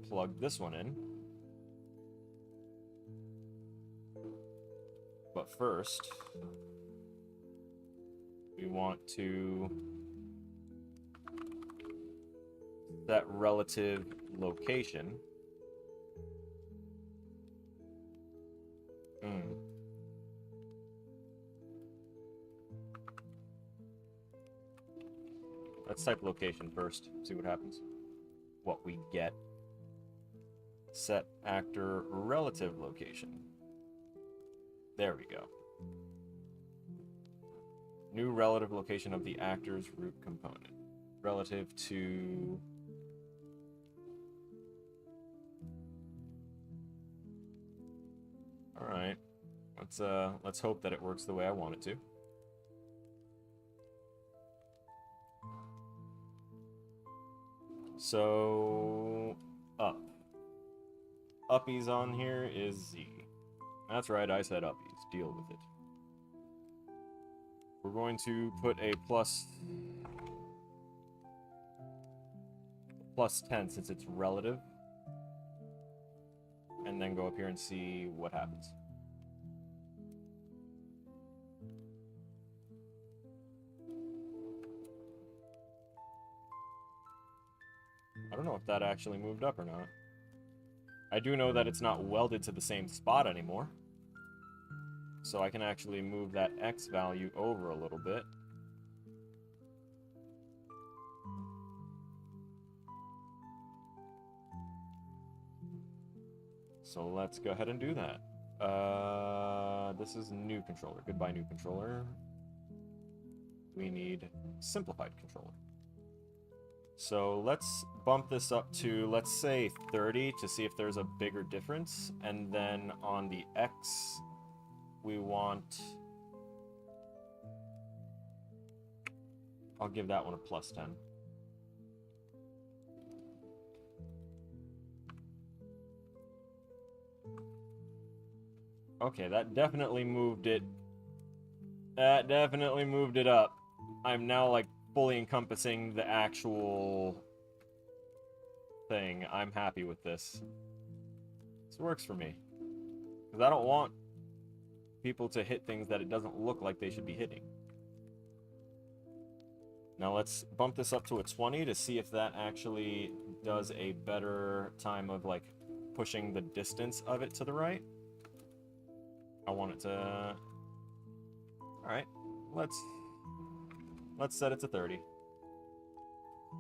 Plug this one in. But first, we want to set relative location. Let's type location first, see what happens. What we get. Set actor relative location. There we go. New relative location of the actor's root component. Relative to... Alright. Let's hope that it works the way I want it to. So, up. Uppies on here is Z. That's right, I said uppies. Deal with it. We're going to put a plus 10 since it's relative. And then go up here and see what happens. I don't know if that actually moved up or not. I do know that it's not welded to the same spot anymore. So I can actually move that X value over a little bit. So let's go ahead and do that. This is new controller. Goodbye, new controller. We need simplified controller. So let's bump this up to, let's say, 30 to see if there's a bigger difference. And then on the X, we want... I'll give that one a plus 10. Okay, that definitely moved it. That definitely moved it up. I'm now, like, fully encompassing the actual thing. I'm happy with this. This works for me. Because I don't want people to hit things that it doesn't look like they should be hitting. Now let's bump this up to a 20 to see if that actually does a better time of, like, pushing the distance of it to the right. I want it to... Alright, let's set it to 30.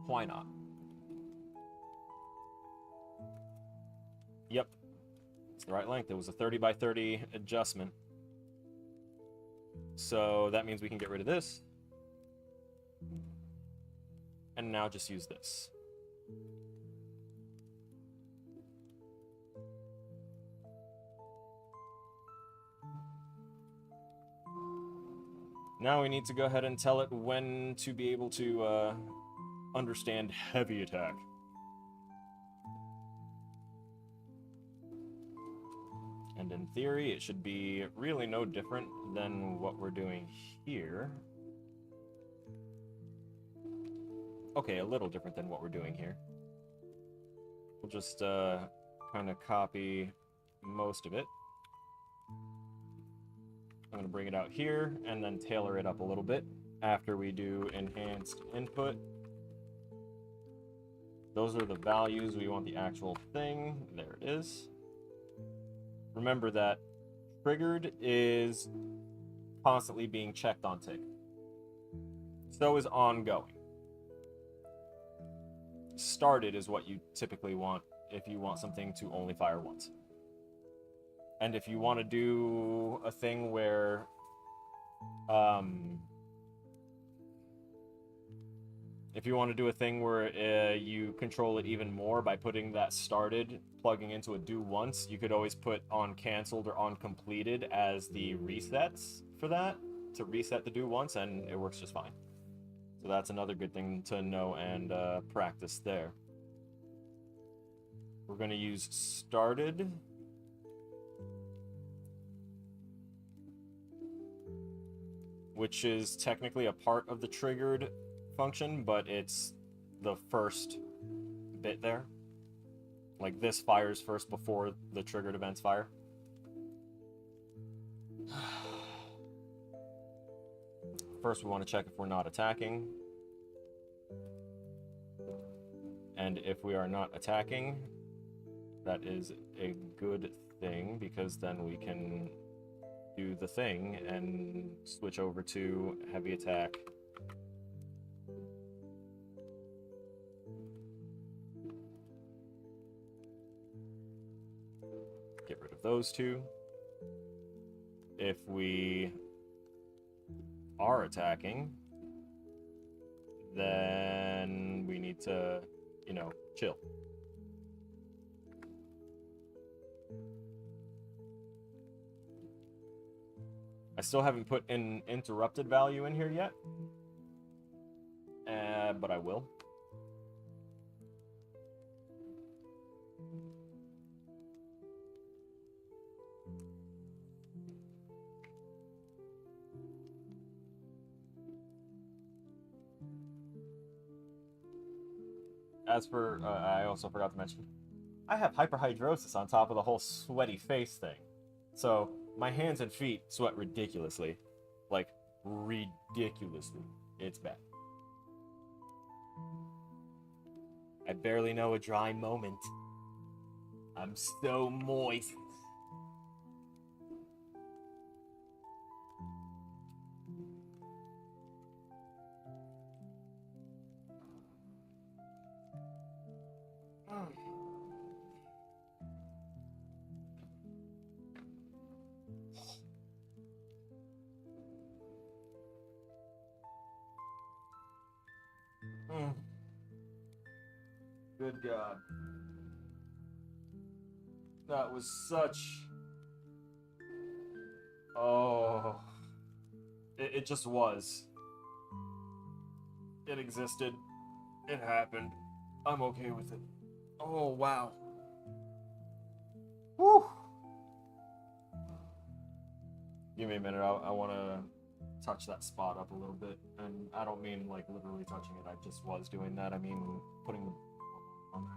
Why not? Yep. It's the right length. It was a 30 by 30 adjustment. So that means we can get rid of this. And now just use this. Now we need to go ahead and tell it when to be able to understand heavy attack. And in theory, it should be really no different than what we're doing here. Okay, a little different than what we're doing here. We'll just kind of copy most of it. I'm going to bring it out here and then tailor it up a little bit after we do enhanced input. Those are the values. We want the actual thing. There it is. Remember that triggered is constantly being checked on tick. So is ongoing. Started is what you typically want if you want something to only fire once. And if you want to do a thing where If you want to do a thing where you control it even more by putting that started, plugging into a do once, you could always put on canceled or on completed as the resets for that, to reset the do once, and it works just fine. So that's another good thing to know and practice there. We're going to use started. Which is technically a part of the triggered function, but it's the first bit there. Like this fires first before the triggered events fire. First we want to check if we're not attacking. And if we are not attacking, that is a good thing, because then we can do the thing and switch over to heavy attack. Get rid of those two. If we are attacking, then we need to, you know, chill. I still haven't put an interrupted value in here yet, but I will. As for, I also forgot to mention, I have hyperhidrosis on top of the whole sweaty face thing. So my hands and feet sweat ridiculously. Like, ridiculously. It's bad. I barely know a dry moment. I'm so moist. Good God. That was such... Oh. It just was. It existed. It happened. I'm okay with it. Oh, wow. Whew. Give me a minute. I want to touch that spot up a little bit. And I don't mean, like, literally touching it. I just was doing that. I mean putting the on there.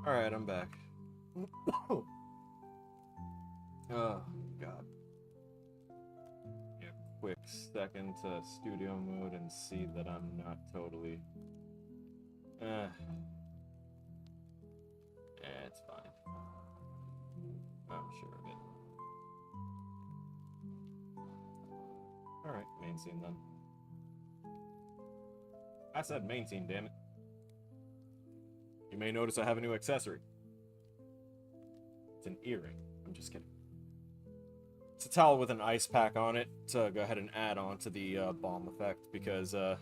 Alright, I'm back. Oh, God. Yeah, quick second to studio mode and see that I'm not totally... it's fine. I'm sure of it. Alright, main scene then. I said main scene, damn it. You may notice I have a new accessory. It's an earring. I'm just kidding. It's a towel with an ice pack on it to go ahead and add on to the bomb effect, because the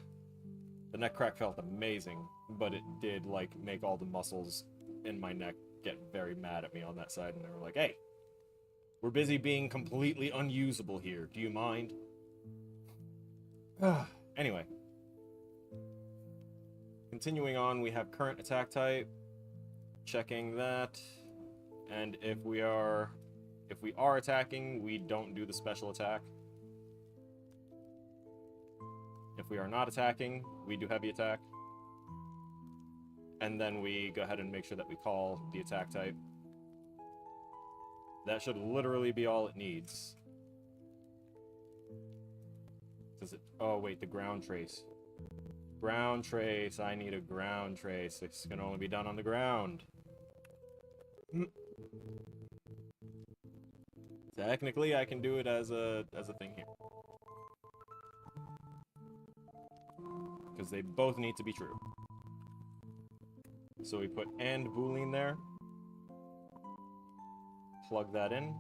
neck crack felt amazing, but it did, like, make all the muscles in my neck get very mad at me on that side, and they were like, hey, we're busy being completely unusable here. Do you mind? Anyway. Continuing on, we have current attack type. Checking that. And if we are attacking, we don't do the special attack. If we are not attacking, we do heavy attack. And then we go ahead and make sure that we call the attack type. That should literally be all it needs. Does it? Oh, wait, the ground trace. Ground trace. I need a ground trace. This can only be done on the ground. Technically, I can do it as a thing here. Because they both need to be true. So we put and boolean there. Plug that in.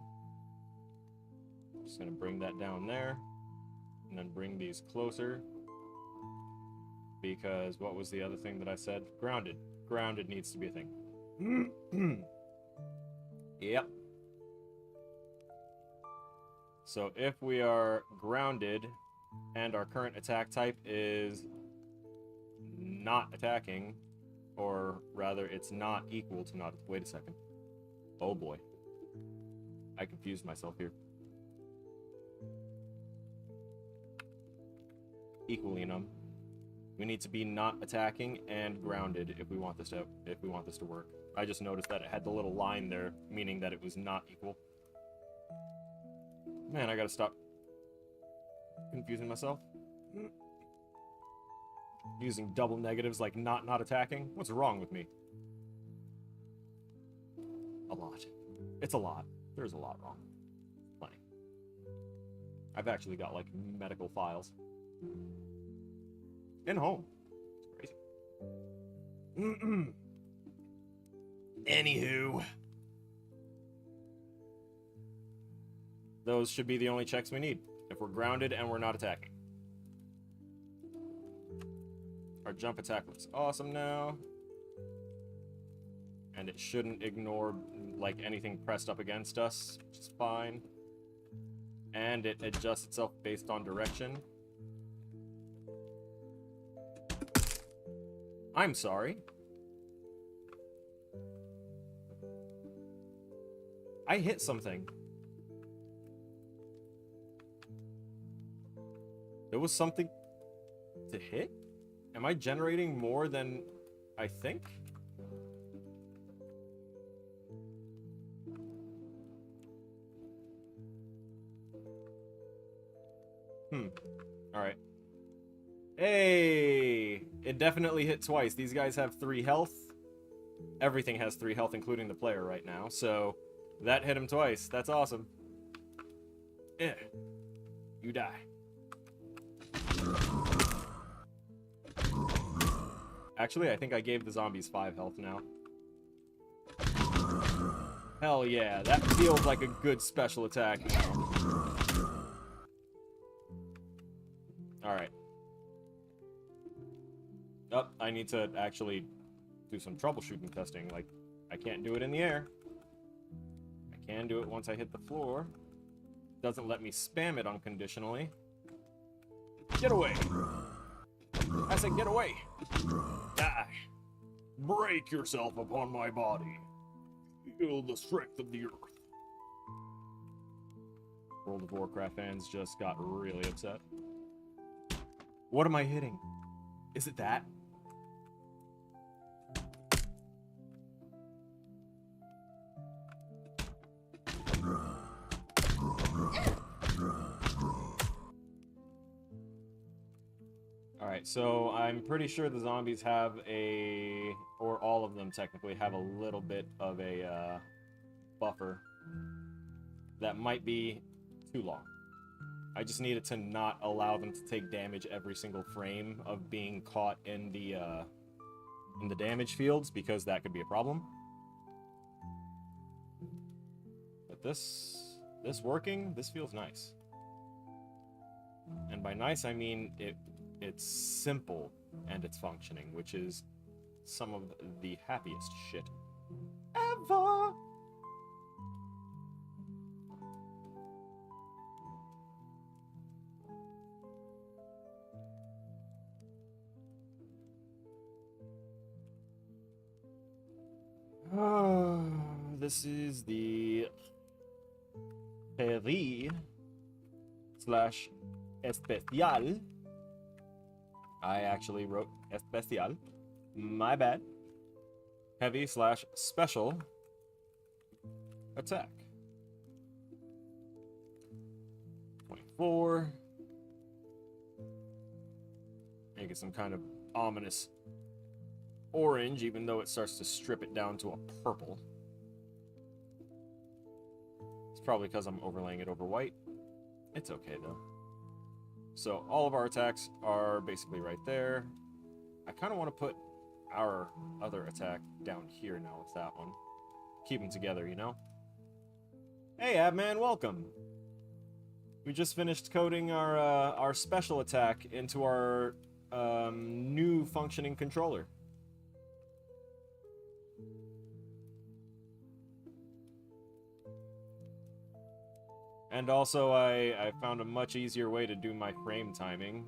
Just gonna bring that down there. And then bring these closer. Because what was the other thing that I said? Grounded. Grounded needs to be a thing. Yep. So if we are grounded and our current attack type is not attacking, or rather it's not equal to not... Wait a second. Oh boy. I confused myself here. Equally numb. We need to be not attacking and grounded if we want this to work. I just noticed that it had the little line there, meaning that it was not equal. Man, I gotta stop confusing myself. Using double negatives like not attacking? What's wrong with me? A lot. It's a lot. There's a lot wrong. Plenty. I've actually got, like, medical files. In home. It's crazy. Anywho. Those should be the only checks we need. If we're grounded and we're not attacking. Our jump attack looks awesome now. And it shouldn't ignore, like, anything pressed up against us, which is fine. And it adjusts itself based on direction. I'm sorry. I hit something. There was something to hit? Am I generating more than I think? Alright. Hey! It definitely hit twice. These guys have 3 health. Everything has 3 health, including the player right now. So, that hit him twice. That's awesome. Eh. You die. Actually, I think I gave the zombies 5 health now. Hell yeah, that feels like a good special attack now. Alright. Oh, I need to actually do some troubleshooting testing. Like, I can't do it in the air. I can do it once I hit the floor. Doesn't let me spam it unconditionally. Get away! I said get away! Die! Break yourself upon my body. Feel the strength of the earth. World of Warcraft fans just got really upset. What am I hitting? Is it that? Alright, so I'm pretty sure the zombies have a... or all of them technically have a little bit of a buffer that might be too long. I just needed to not allow them to take damage every single frame of being caught in the damage fields, because that could be a problem. But this working, this feels nice. And by nice, I mean it's simple and it's functioning, which is some of the happiest shit ever. This is the Peri / Especial. I actually wrote Especial. My bad. Heavy / special attack. 24. Make it some kind of ominous orange, even though it starts to strip it down to a purple. It's probably because I'm overlaying it over white. It's okay, though. So all of our attacks are basically right there. I kind of want to put our other attack down here now with that one. Keep them together, you know? Hey, Abman, welcome! We just finished coding our special attack into our new functioning controller. And also, I found a much easier way to do my frame timing.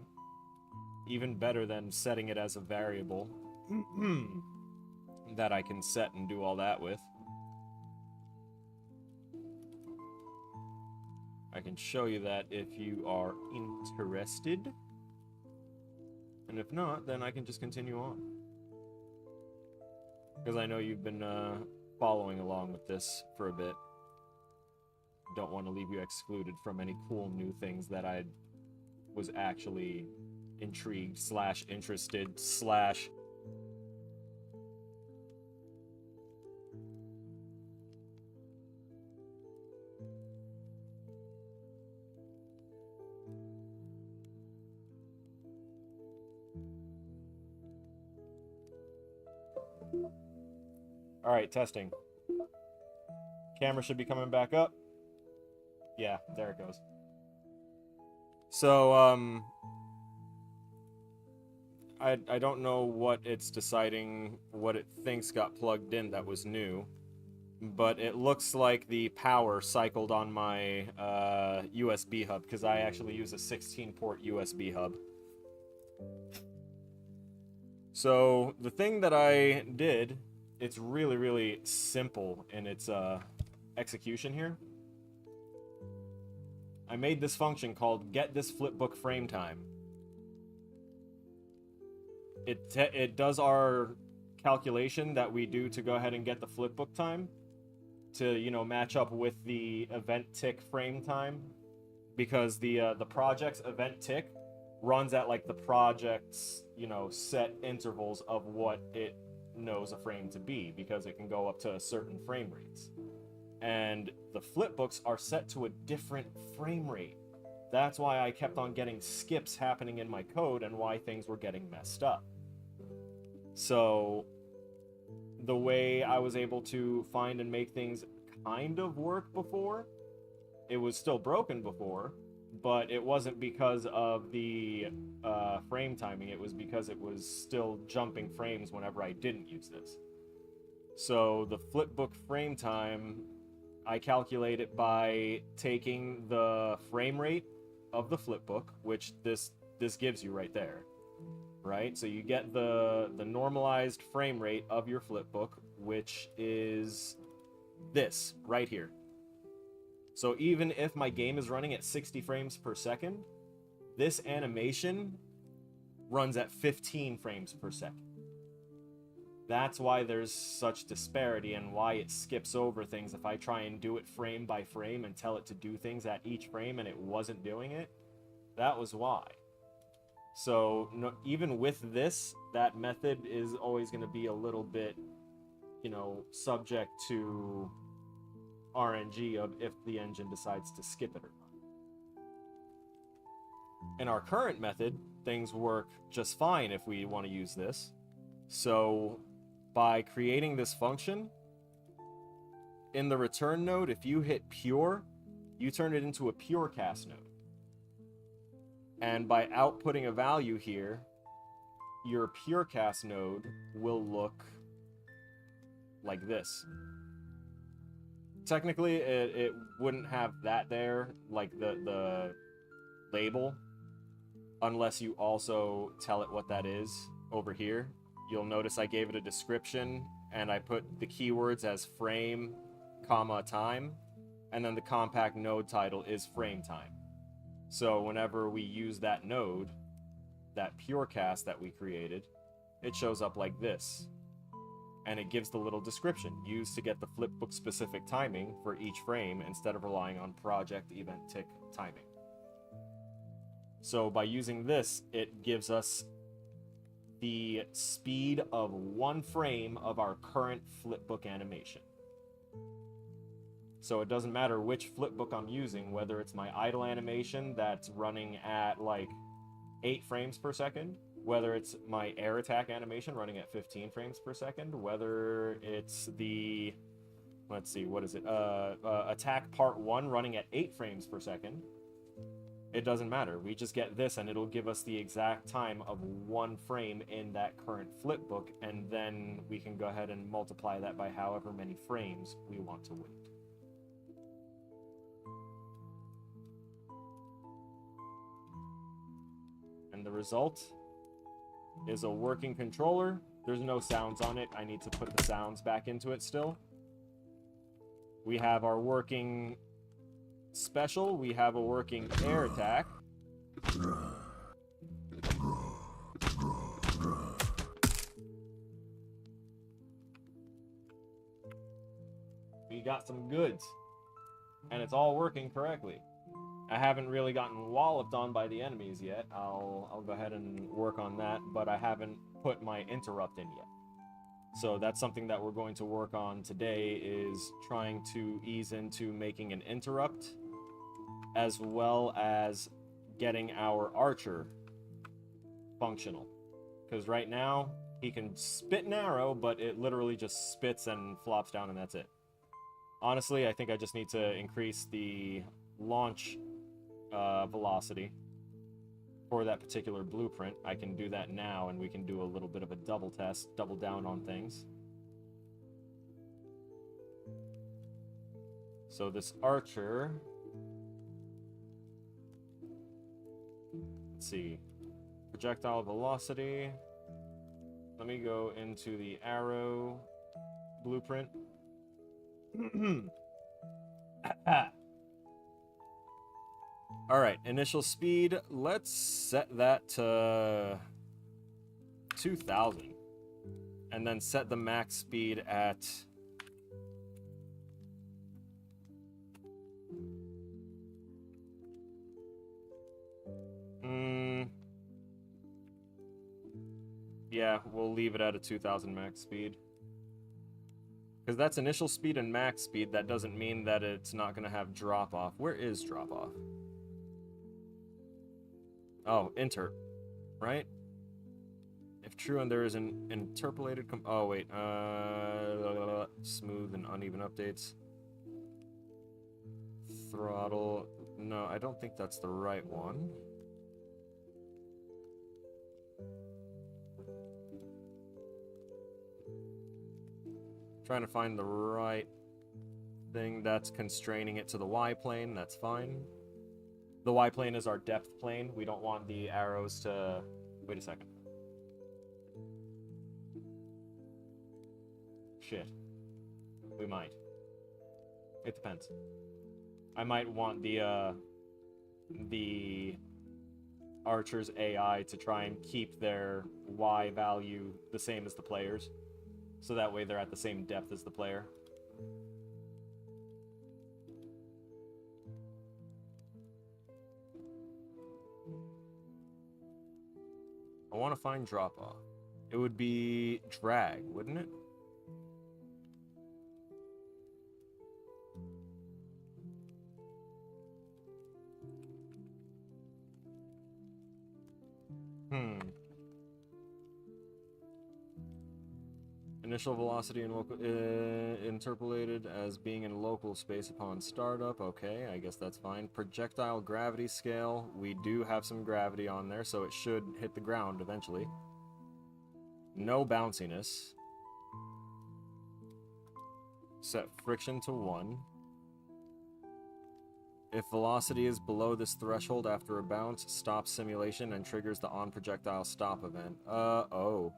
Even better than setting it as a variable that I can set and do all that with. I can show you that if you are interested. And if not, then I can just continue on. Because I know you've been following along with this for a bit. Don't want to leave you excluded from any cool new things that I was actually intrigued / interested / Alright, testing. Camera should be coming back up. Yeah, there it goes. So, I don't know what it's deciding, what it thinks got plugged in that was new, but it looks like the power cycled on my USB hub, because I actually use a 16-port USB hub. So, the thing that I did, it's really, really simple in its execution here. I made this function called get this flipbook frame time. It does our calculation that we do to go ahead and get the flipbook time to, you know, match up with the event tick frame time, because the project's event tick runs at like the project's, you know, set intervals of what it knows a frame to be, because it can go up to certain frame rates. And the flipbooks are set to a different frame rate. That's why I kept on getting skips happening in my code and why things were getting messed up. So the way I was able to find and make things kind of work before, it was still broken before, but it wasn't because of the frame timing. It was because it was still jumping frames whenever I didn't use this. So the flipbook frame time, I calculate it by taking the frame rate of the flipbook, which this gives you right there, right? So you get the normalized frame rate of your flipbook, which is this right here. So even if my game is running at 60 frames per second, this animation runs at 15 frames per second. That's why there's such disparity and why it skips over things if I try and do it frame by frame and tell it to do things at each frame and it wasn't doing it. That was why. So no, even with this, that method is always going to be a little bit, you know, subject to RNG of if the engine decides to skip it or not. In our current method, things work just fine if we want to use this. So by creating this function, in the return node, if you hit pure, you turn it into a pure cast node. And by outputting a value here, your pure cast node will look like this. Technically, it wouldn't have that there, like the label, unless you also tell it what that is over here. You'll notice I gave it a description, and I put the keywords as frame, comma, time, and then the compact node title is frame time. So whenever we use that node, that pure cast that we created, it shows up like this. And it gives the little description used to get the flipbook specific timing for each frame instead of relying on project event tick timing. So by using this, it gives us the speed of one frame of our current flipbook animation. So it doesn't matter which flipbook I'm using, whether it's my idle animation that's running at like 8 frames per second, whether it's my air attack animation running at 15 frames per second, whether it's the, let's see, what is it, attack part 1 running at 8 frames per second. It doesn't matter. We just get this and it'll give us the exact time of one frame in that current flipbook, and then we can go ahead and multiply that by however many frames we want to wait. And the result is a working controller. There's no sounds on it. I need to put the sounds back into it still. We have our working special. We have a working air attack. We got some goods. And it's all working correctly. I haven't really gotten walloped on by the enemies yet. I'll go ahead and work on that, but I haven't put my interrupt in yet. So that's something that we're going to work on today, is trying to ease into making an interrupt, as well as getting our archer functional. Because right now, he can spit an arrow, but it literally just spits and flops down and that's it. Honestly, I think I just need to increase the launch velocity for that particular blueprint. I can do that now, and we can do a little bit of a double test, double down on things. So this archer, let's see, projectile velocity. Let me go into the arrow blueprint. All right, initial speed, let's set that to 2,000. And then set the max speed at... yeah, we'll leave it at a 2,000 max speed. Because that's initial speed and max speed. That doesn't mean that it's not going to have drop-off. Where is drop-off? Oh, inter, right? If true and there is an interpolated oh wait, smooth and uneven updates. Throttle, no, I don't think that's the right one. Trying to find the right thing that's constraining it to the Y plane, that's fine. The Y plane is our depth plane. We don't want the arrows to... Wait a second. Shit. We might. It depends. I might want the archer's AI to try and keep their Y value the same as the player's. So that way they're at the same depth as the player. I want to find drop-off. It would be drag, wouldn't it? Initial velocity and local, interpolated as being in local space upon startup. Okay, I guess that's fine. Projectile gravity scale. We do have some gravity on there, so it should hit the ground eventually. No bounciness. Set friction to 1. If velocity is below this threshold after a bounce, stops simulation and triggers the on-projectile stop event. Oh.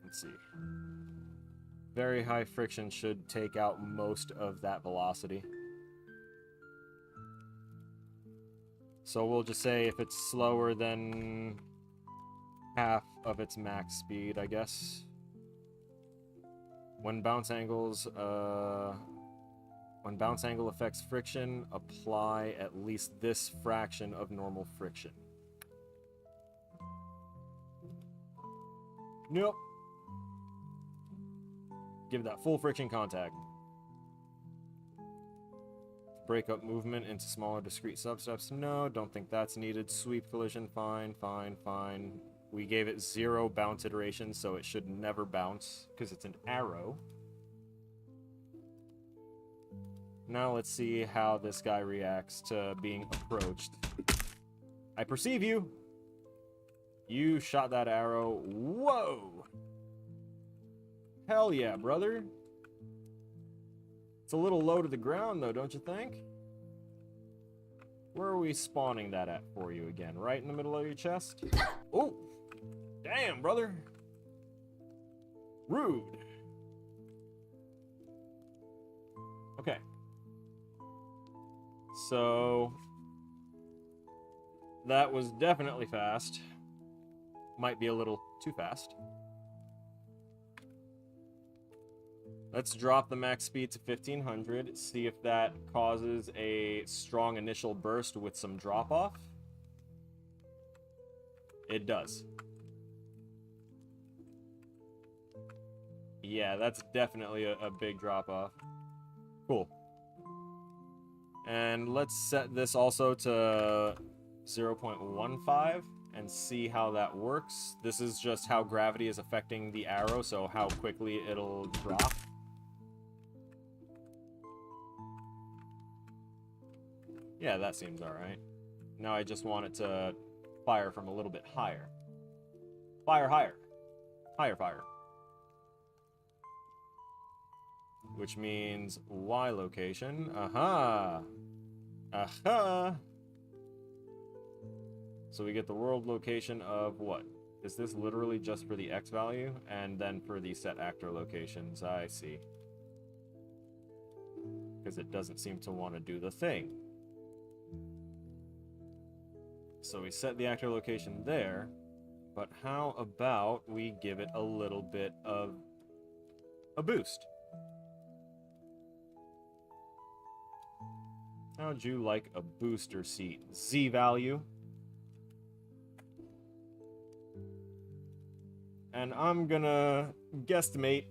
Let's see. Very high friction should take out most of that velocity. So we'll just say if it's slower than half of its max speed, I guess. When bounce angle affects friction, apply at least this fraction of normal friction. Nope. Give that full friction contact. Break up movement into smaller discrete substeps. No, don't think that's needed. Sweep collision, fine. We gave it 0 bounce iterations, so it should never bounce, because it's an arrow. Now let's see how this guy reacts to being approached. I perceive you! You shot that arrow. Whoa! Hell yeah, brother. It's a little low to the ground, though, don't you think? Where are we spawning that at for you again? Right in the middle of your chest? Oh! Damn, brother! Rude. Okay. So... that was definitely fast. Might be a little too fast. Let's drop the max speed to 1500, see if that causes a strong initial burst with some drop-off. It does. Yeah, that's definitely a big drop-off. Cool. And let's set this also to 0.15 and see how that works. This is just how gravity is affecting the arrow, so how quickly it'll drop. Yeah, that seems alright. Now I just want it to fire from a little bit higher. Fire higher. Higher fire. Which means Y location. Aha! Aha! So we get the world location of what? Is this literally just for the X value? And then for the set actor locations, I see. Because it doesn't seem to want to do the thing. So we set the actor location there, but how about we give it a little bit of a boost? How'd you like a booster seat? Z value. And I'm gonna guesstimate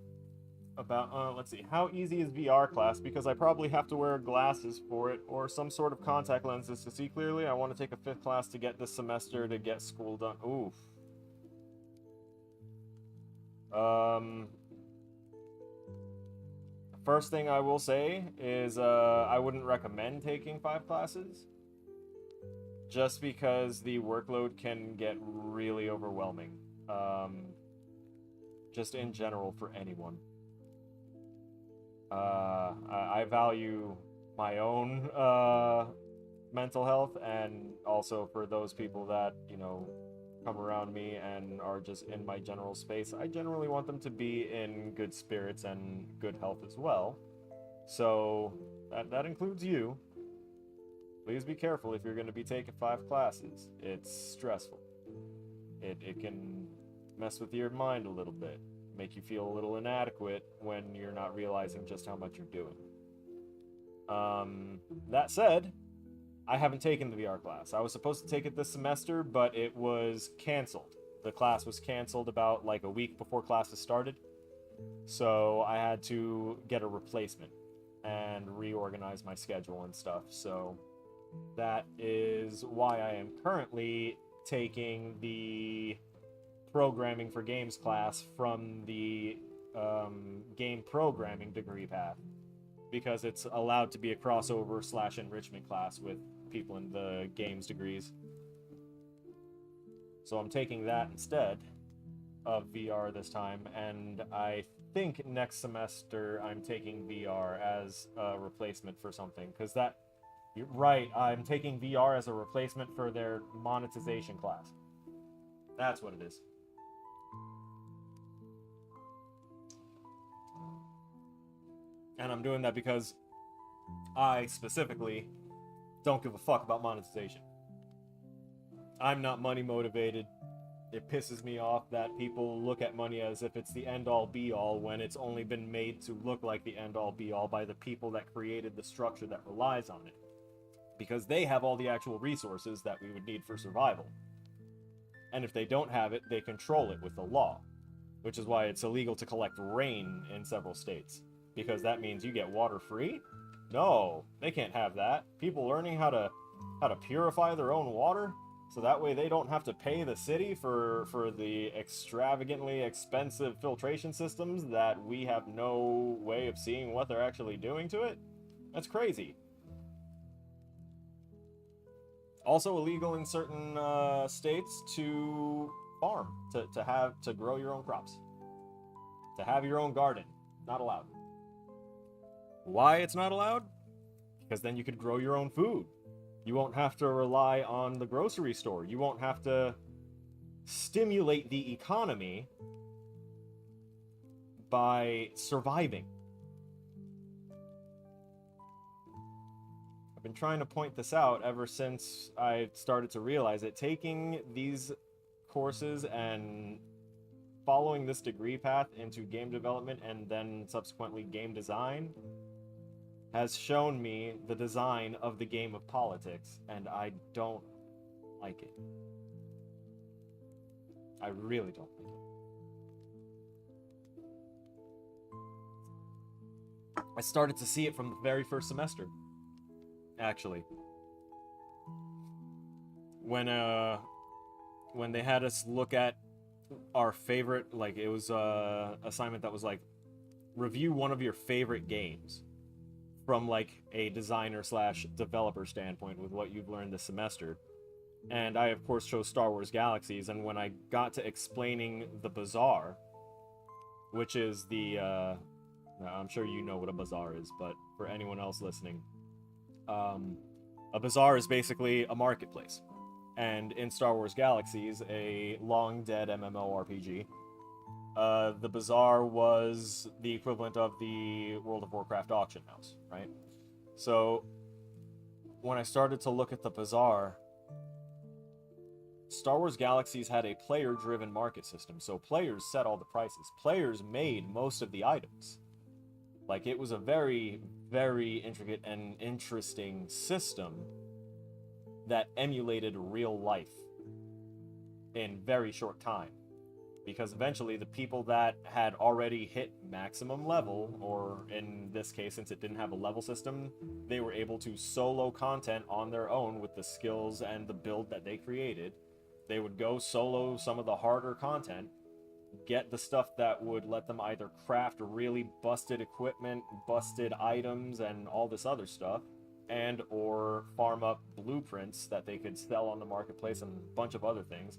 about, let's see, how easy is VR class? Because I probably have to wear glasses for it, or some sort of contact lenses to see clearly. I want to take a 5th class to get this semester to get school done. Oof. First thing I will say is, I wouldn't recommend taking 5 classes. Just because the workload can get really overwhelming. Just in general for anyone. I value my own mental health, and also for those people that, you know, come around me and are just in my general space. I generally want them to be in good spirits and good health as well. So that includes you. Please be careful if you're going to be taking 5 classes. It's stressful. It can mess with your mind a little bit, make you feel a little inadequate when you're not realizing just how much you're doing. That said, I haven't taken the VR class. I was supposed to take it this semester, but it was canceled. The class was canceled about like a week before classes started. So I had to get a replacement and reorganize my schedule and stuff. So that is why I am currently taking the programming for games class from the game programming degree path, because it's allowed to be a crossover / enrichment class with people in the games degrees. So I'm taking that instead of VR this time, and I think next semester I'm taking VR as a replacement for something, because that, you're right, I'm taking VR as a replacement for their monetization class. That's what it is. And I'm doing that because I specifically don't give a fuck about monetization. I'm not money motivated. It pisses me off that people look at money as if it's the end-all be-all when it's only been made to look like the end-all be-all by the people that created the structure that relies on it. Because they have all the actual resources that we would need for survival. And if they don't have it, they control it with the law. Which is why it's illegal to collect rain in several states. Because that means you get water free? No, they can't have that. People learning how to purify their own water, so that way they don't have to pay the city for the extravagantly expensive filtration systems that we have no way of seeing what they're actually doing to it? That's crazy. Also illegal in certain states to farm, to grow your own crops. To have your own garden. Not allowed. Why it's not allowed? Because then you could grow your own food. You won't have to rely on the grocery store. You won't have to stimulate the economy by surviving. I've been trying to point this out ever since I started to realize it. Taking these courses and following this degree path into game development and then subsequently game design has shown me the design of the game of politics, and I don't like it. I really don't like it. I started to see it from the very first semester, actually. When they had us look at our favorite, like, it was a assignment that was like, review one of your favorite games from like a designer / developer standpoint with what you've learned this semester. And I of course chose Star Wars Galaxies, and when I got to explaining the bazaar, which is the I'm sure you know what a bazaar is, but for anyone else listening, a bazaar is basically a marketplace. And in Star Wars Galaxies, a long dead MMORPG, the bazaar was the equivalent of the World of Warcraft auction house, right? So when I started to look at the bazaar, Star Wars Galaxies had a player-driven market system, so players set all the prices. Players made most of the items. Like, it was a very, very intricate and interesting system that emulated real life in very short time. Because eventually the people that had already hit maximum level, or in this case, since it didn't have a level system, they were able to solo content on their own with the skills and the build that they created. They would go solo some of the harder content, get the stuff that would let them either craft really busted equipment, busted items, and all this other stuff, and or farm up blueprints that they could sell on the marketplace and a bunch of other things.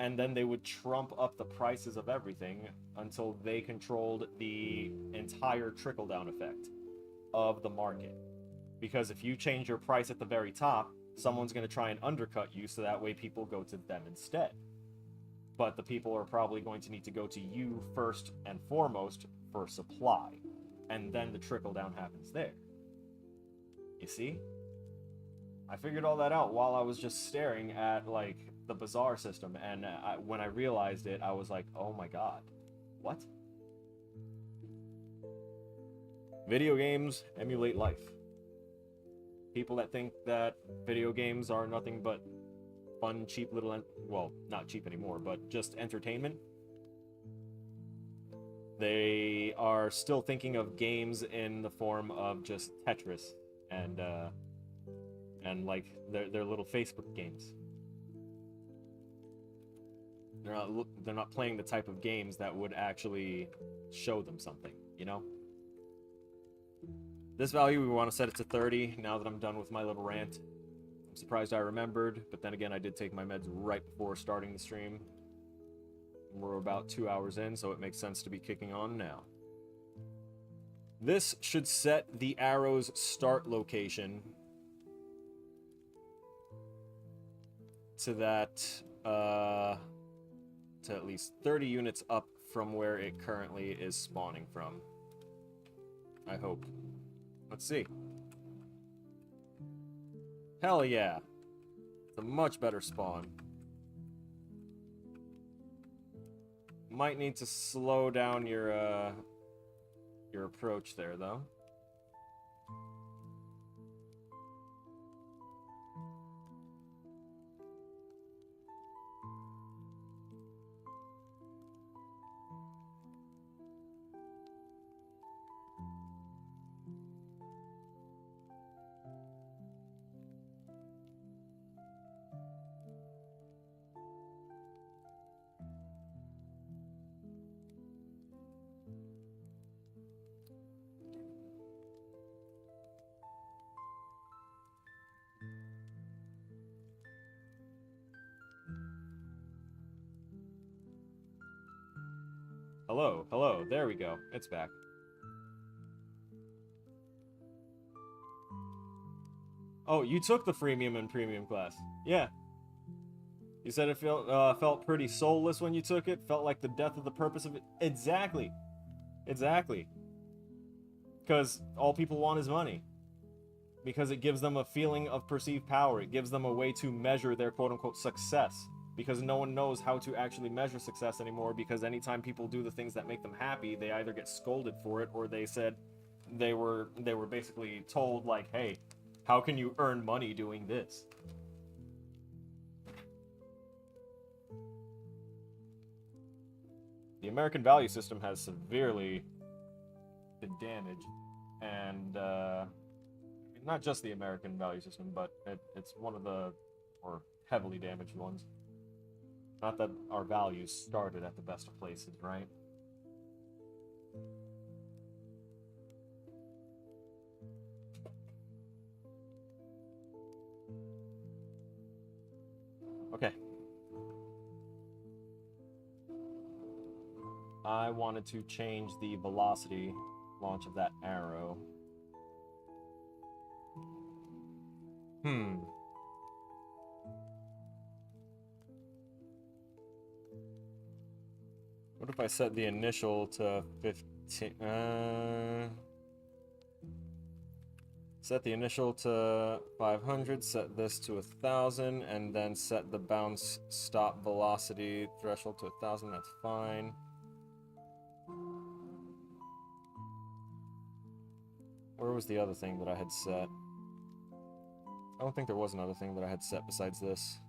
And then they would trump up the prices of everything until they controlled the entire trickle-down effect of the market. Because if you change your price at the very top, someone's going to try and undercut you, so that way people go to them instead. But the people are probably going to need to go to you first and foremost for supply. And then the trickle-down happens there. You see? I figured all that out while I was just staring at, like, the bazaar system, and when I realized it, I was like, oh my god, what? Video games emulate life. People that think that video games are nothing but fun, cheap little, well, not cheap anymore, but just entertainment, they are still thinking of games in the form of just Tetris and like their little Facebook games. They're not playing the type of games that would actually show them something, you know? This value, we want to set it to 30 now that I'm done with my little rant. I'm surprised I remembered, but then again, I did take my meds right before starting the stream. We're about 2 hours in, so it makes sense to be kicking on now. This should set the arrow's start location to that, to at least 30 units up from where it currently is spawning from. I hope. Let's see. Hell yeah. It's a much better spawn. Might need to slow down your approach there, though. Hello, hello, there we go. It's back. Oh, you took the freemium and premium class. Yeah. You said it felt pretty soulless when you took it. Felt like the death of the purpose of it. Exactly. Exactly. Because all people want is money. Because it gives them a feeling of perceived power. It gives them a way to measure their quote-unquote success. Because no one knows how to actually measure success anymore, because anytime people do the things that make them happy, they either get scolded for it, or they said they were basically told, like, hey, how can you earn money doing this? The American value system has severely been damaged, and not just the American value system, but it's one of the more heavily damaged ones. Not that our values started at the best of places, right? Okay. I wanted to change the velocity launch of that arrow. What if I set the initial to 15? Set the initial to 500, set this to 1,000, and then set the bounce stop velocity threshold to 1,000. That's fine. Where was the other thing that I had set? I don't think there was another thing that I had set besides this.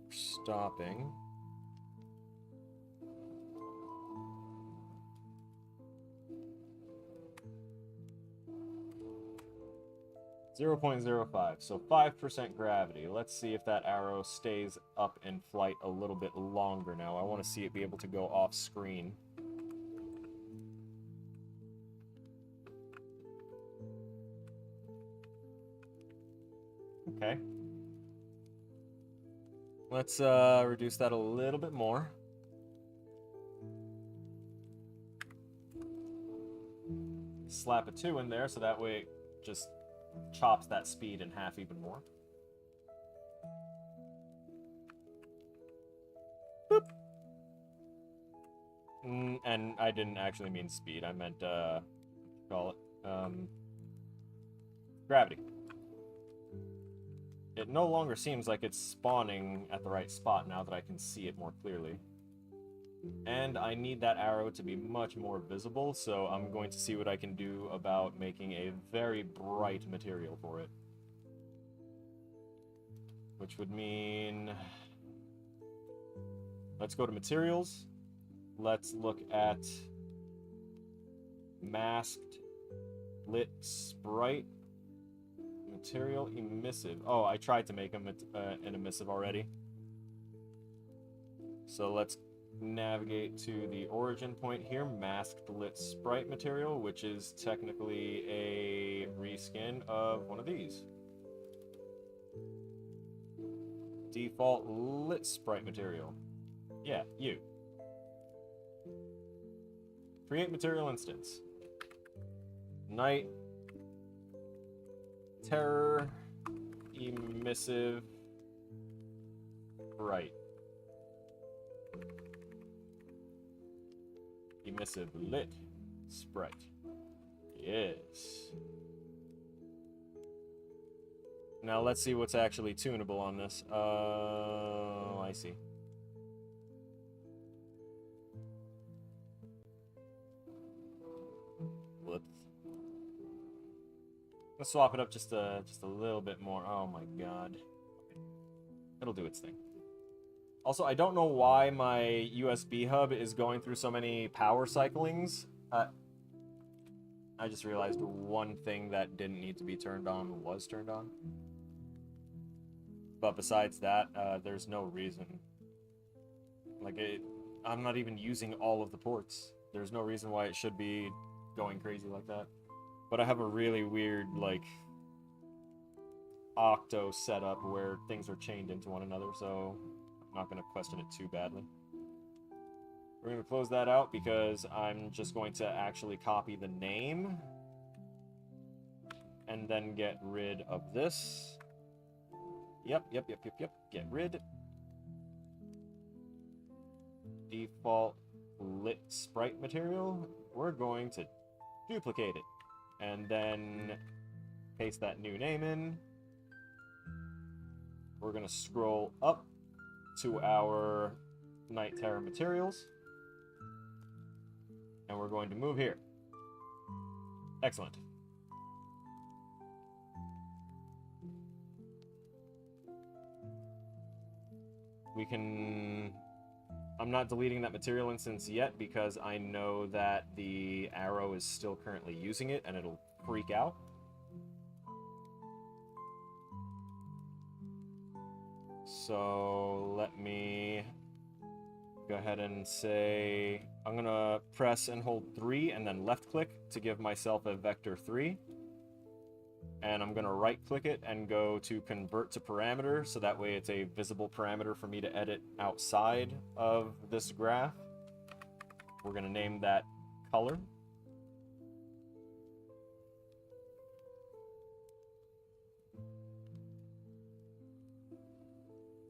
Stopping. 0.05, so 5% gravity. Let's see if that arrow stays up in flight a little bit longer now. I want to see it be able to go off screen. Okay. Let's reduce that a little bit more. Slap a 2 in there so that way it just chops that speed in half even more. Boop. And I didn't actually mean speed. I meant, call it, gravity. it no longer seems like it's spawning at the right spot now that I can see it more clearly. And I need that arrow to be much more visible, so I'm going to see what I can do about making a very bright material for it. Which would mean... let's go to materials. Let's look at masked lit sprite material emissive. Oh, I tried to make an emissive already. So let's navigate to the origin point here, masked lit sprite material, which is technically a reskin of one of these. Default lit sprite material. Yeah, you. Create material instance. Night terror emissive bright. Emissive lit sprite. Yes. Now let's see what's actually tunable on this. I see. Let's swap it up just a little bit more. Oh my god. It'll do its thing. Also, I don't know why my USB hub is going through so many power cyclings. I just realized one thing that didn't need to be turned on was turned on. But besides that, there's no reason. Like, I'm not even using all of the ports. There's no reason why it should be going crazy like that. But I have a really weird, like, octo setup where things are chained into one another, so I'm not going to question it too badly. We're going to close that out because I'm just going to actually copy the name and then get rid of this. Yep. Get rid. Default lit sprite material. We're going to duplicate it and then paste that new name in. We're going to scroll up to our Night Terror materials. And we're going to move here. Excellent. We can... I'm not deleting that material instance yet because I know that the arrow is still currently using it and it'll freak out. So let me go ahead and say, I'm going to press and hold 3 and then left click to give myself a vector 3. And I'm going to right click it and go to convert to parameter, so that way it's a visible parameter for me to edit outside of this graph. We're going to name that color.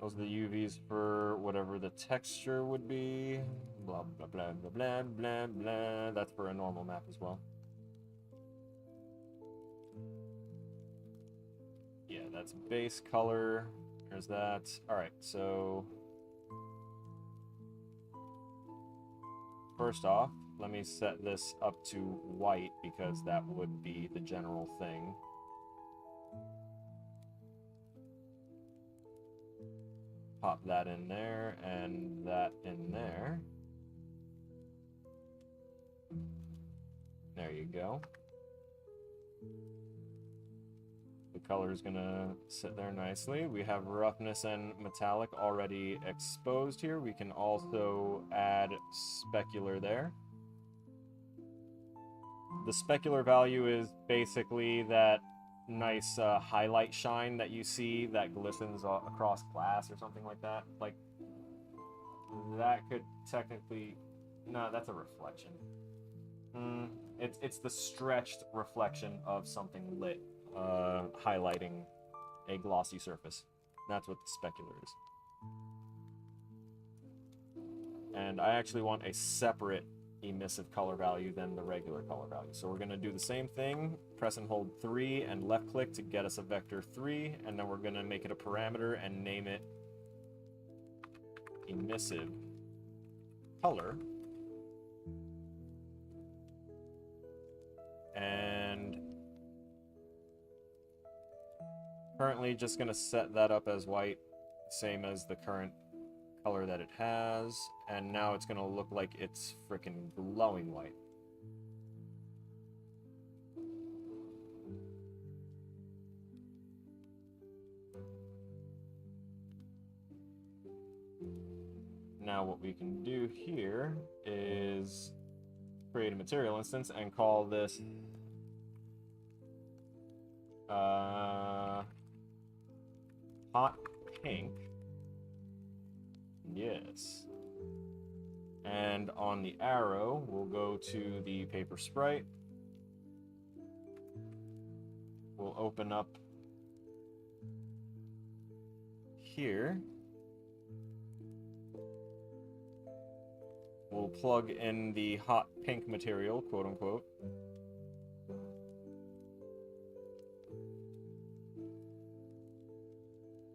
Those are the UVs for whatever the texture would be. Blah, blah, blah, blah, blah, blah, blah. That's for a normal map as well. Yeah, that's base color. There's that. Alright, so... first off, let me set this up to white, because that would be the general thing. Pop that in there, and that in there. There you go. The color is going to sit there nicely. We have roughness and metallic already exposed here. We can also add specular there. The specular value is basically that nice highlight shine that you see that glistens across glass or something like that. Like, that could technically... no, that's a reflection. It's the stretched reflection of something lit. Highlighting a glossy surface. That's what the specular is. And I actually want a separate emissive color value than the regular color value. So we're going to do the same thing, press and hold 3 and left click to get us a vector 3, and then we're going to make it a parameter and name it emissive color. And currently just going to set that up as white, same as the current color that it has, and now it's going to look like it's freaking glowing white. Now what we can do here is create a material instance and call this hot pink. Yes. And on the arrow, we'll go to the paper sprite. We'll open up here. We'll plug in the hot pink material, quote unquote.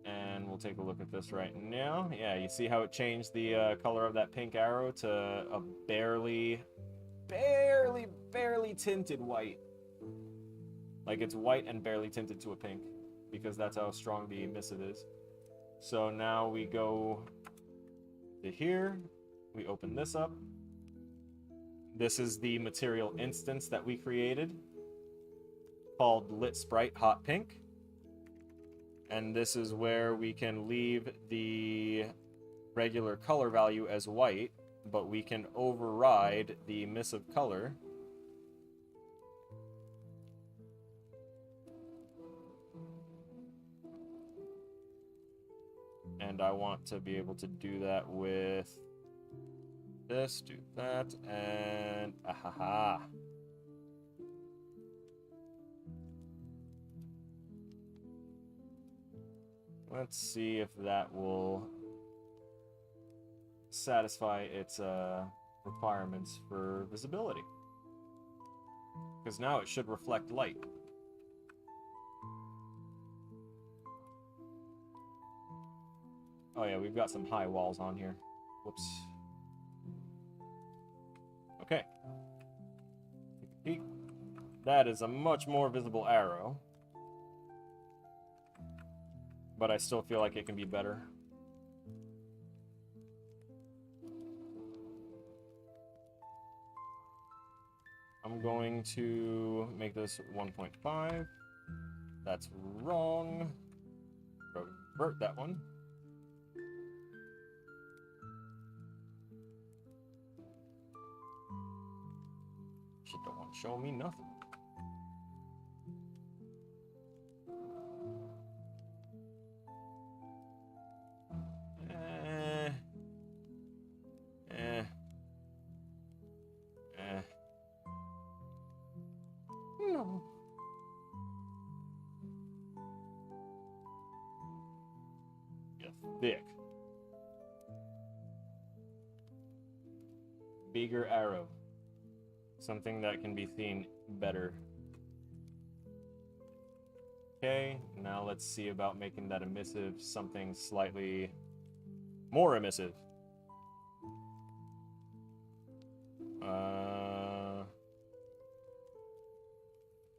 And we'll take a look at this right now. Yeah, you see how it changed the color of that pink arrow to a barely tinted white. Like it's white and barely tinted to a pink, because that's how strong the emissive is. So now we go to here, we open this up. This is the material instance that we created called lit sprite hot pink. And this is where we can leave the regular color value as white, but we can override the emissive color. And I want to be able to do that with this, do that, and ahaha. Let's see if that will satisfy its requirements for visibility. Because now it should reflect light. Oh yeah, we've got some high walls on here. Whoops. Okay. Take a peek. That is a much more visible arrow. But I still feel like it can be better. I'm going to make this 1.5. That's wrong. Revert that one. Shit don't want to show me nothing. No. You're thick. Bigger arrow. Something that can be seen better. Okay, now let's see about making that emissive something slightly more emissive.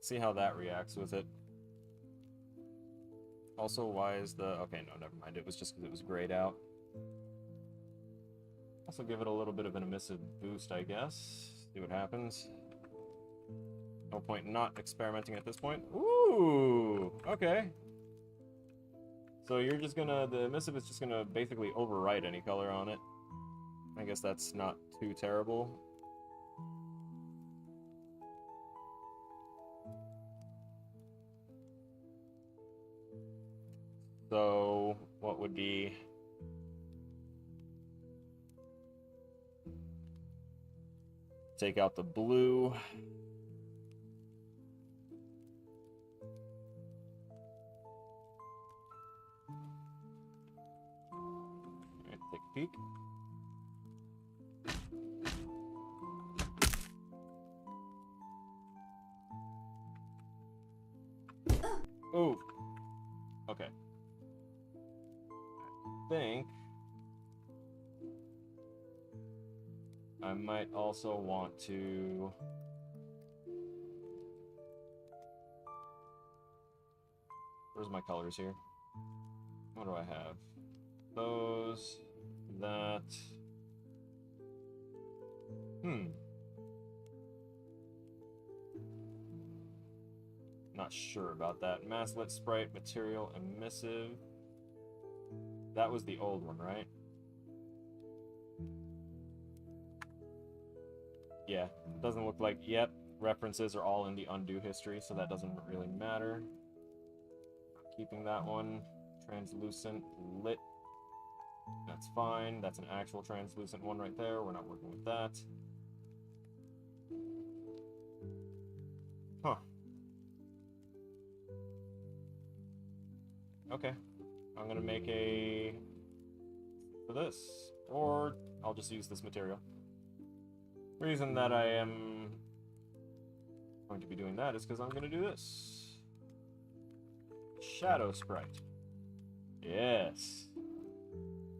See how that reacts with it. Also, why is the... Okay, no, never mind. It was just because it was grayed out. Also give it a little bit of an emissive boost, I guess. See what happens. No point not experimenting at this point. Ooh! Okay. So you're just gonna... The emissive is just gonna basically overwrite any color on it. I guess that's not too terrible. So, what would be... Take out the blue. Alright, take a peek. think I might also want to... Where's my colors here? What do I have? Those, that... Not sure about that. Masklet, sprite, material, emissive. That was the old one, right? Yeah, doesn't look like... Yep, references are all in the undo history, so that doesn't really matter. Keeping that one. Translucent, lit. That's fine. That's an actual translucent one right there. We're not working with that. Huh. Okay. I'm gonna make a... for this. Or I'll just use this material. The reason that I am going to be doing that is because I'm going to do this. Shadow sprite. Yes.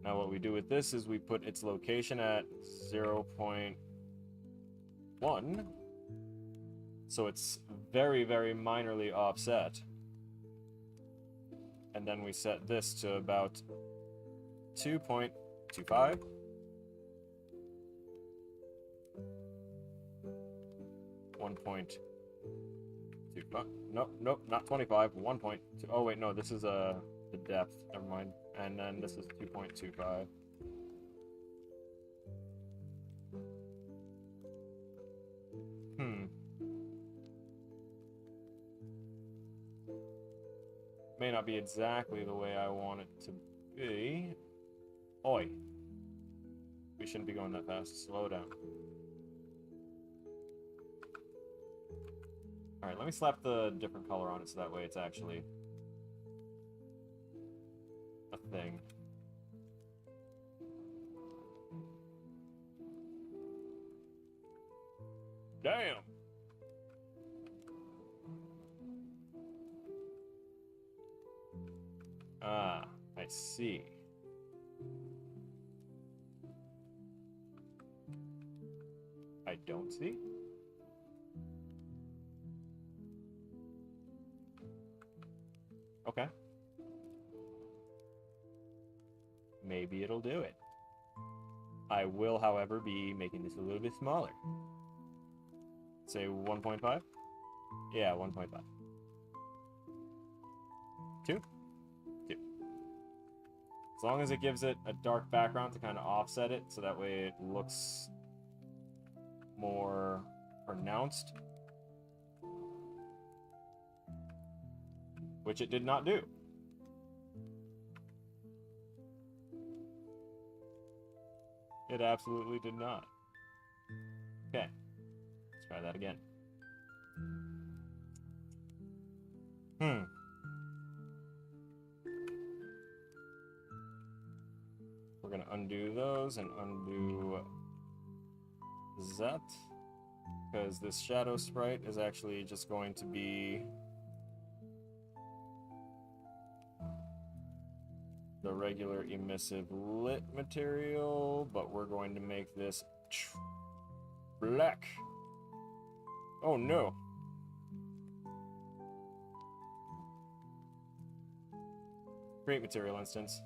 Now what we do with this is we put its location at 0.1. So it's very, very minorly offset. And then we set this to about 2.25. Nope, not 25. 1.2. Oh wait, no, this is the depth. Never mind. And then this is 2.25. May not be exactly the way I want it to be. Oi. We shouldn't be going that fast. Slow down. Alright, let me slap the different color on it so that way it's actually a thing. Damn! Ah, I see. I don't see. Okay. Maybe it'll do it. I will, however, be making this a little bit smaller. Say 1.5? Yeah, 1.5. 2? 2. As long as it gives it a dark background to kind of offset it, so that way it looks more pronounced. Which it did not do. It absolutely did not. Okay. Let's try that again. We're going to undo those and undo that. Because this shadow sprite is actually just going to be the regular emissive lit material, but we're going to make this black. Oh no. Create material instance.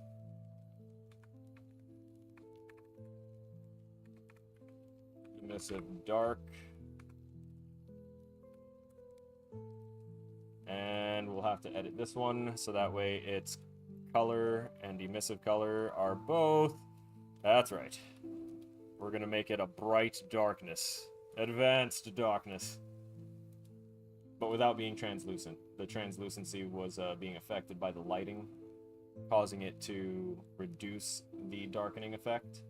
Emissive dark. And we'll have to edit this one so that way it's color and emissive color are both. That's right. We're gonna make it a bright darkness. Advanced darkness. But without being translucent. The translucency was being affected by the lighting, causing it to reduce the darkening effect.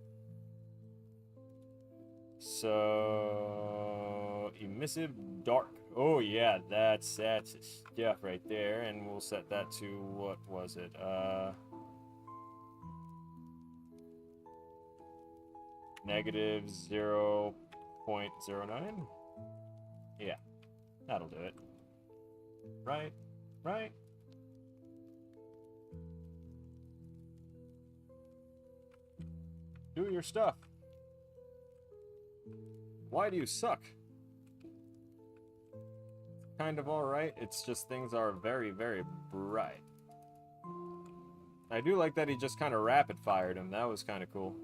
So emissive dark. Oh yeah, that's stuff right there, and we'll set that to, what was it? Negative 0.09? Yeah, that'll do it. Right? Right? your stuff. Why do you suck? Kind of alright, it's just things are very, very bright. I do like that he just kind of rapid-fired him. That was kind of cool.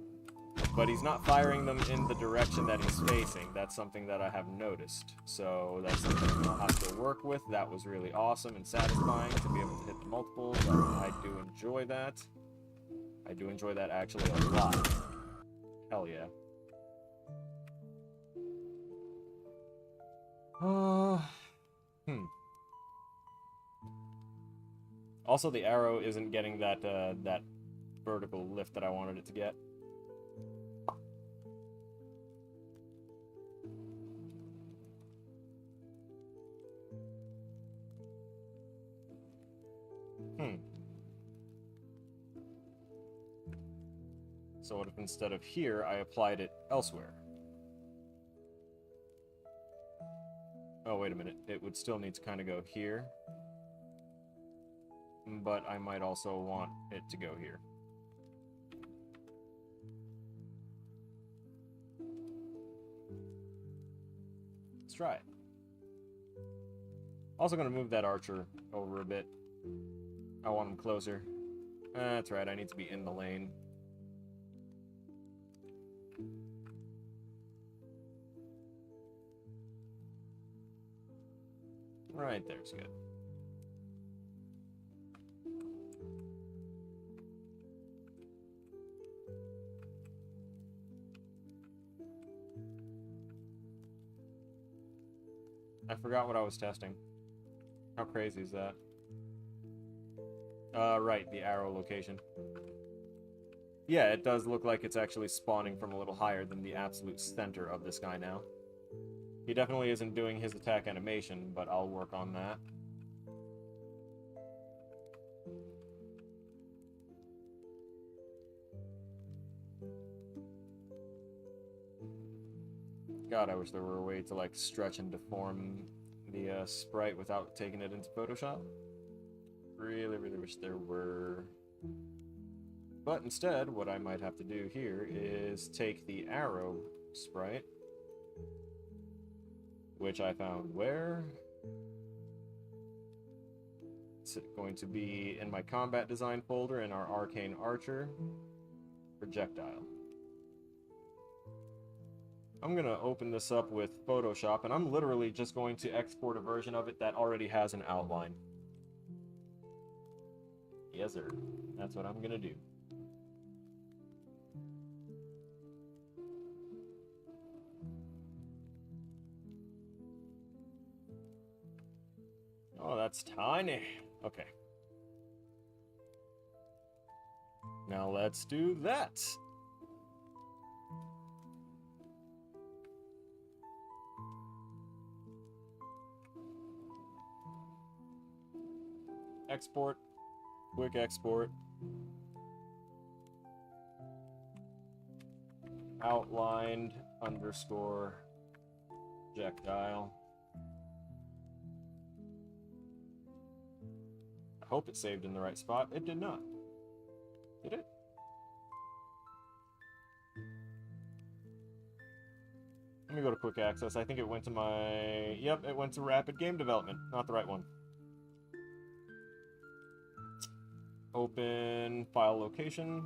But he's not firing them in the direction that he's facing. That's something that I have noticed. So that's something I'll have to work with. That was really awesome and satisfying to be able to hit the multiples. I do enjoy that. I do enjoy that actually a lot. Hell yeah. Also, the arrow isn't getting that that vertical lift that I wanted it to get. So what if instead of here, I applied it elsewhere? Oh, wait a minute. It would still need to kind of go here. But I might also want it to go here. Let's try it. Also going to move that archer over a bit. I want him closer. That's right, I need to be in the lane. Right there's good. I forgot what I was testing. How crazy is that? Right, the arrow location. Yeah, it does look like it's actually spawning from a little higher than the absolute center of this guy now. He definitely isn't doing his attack animation, but I'll work on that. God, I wish there were a way to, like, stretch and deform the sprite without taking it into Photoshop. Really, really wish there were. But instead, what I might have to do here is take the arrow sprite, which I found where? It's going to be in my combat design folder in our arcane archer projectile. I'm going to open this up with Photoshop, and I'm literally just going to export a version of it that already has an outline. Yes, sir. That's what I'm going to do. Oh, that's tiny. Okay. Now let's do that. Export. Quick export. Outlined underscore projectile. I hope it saved in the right spot. It did not. Did it? Let me go to quick access. I think it went to my... Yep, it went to rapid game development. Not the right one. Open file location.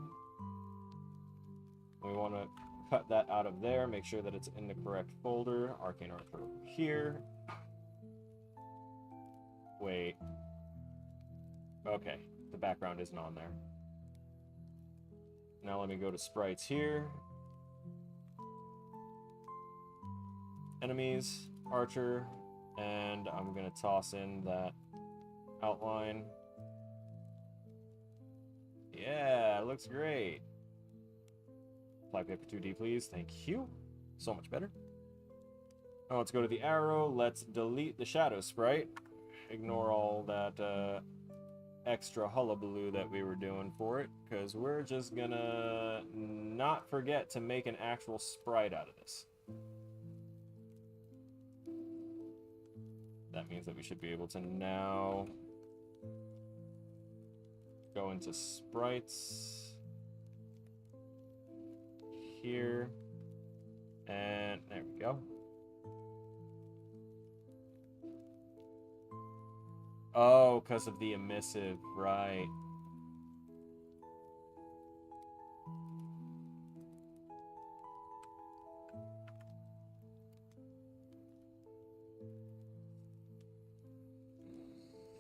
We want to cut that out of there. Make sure that it's in the correct folder. Arcane Archer over here. Wait. Okay, the background isn't on there. Now let me go to sprites here. Enemies, archer, and I'm gonna toss in that outline. Yeah, it looks great. Apply paper 2D, please. Thank you. So much better. Oh, let's go to the arrow. Let's delete the shadow sprite. Ignore all that extra hullabaloo that we were doing for it, because we're just gonna not forget to make an actual sprite out of this. That means that we should be able to now go into sprites here. And there we go. Oh, because of the emissive, right.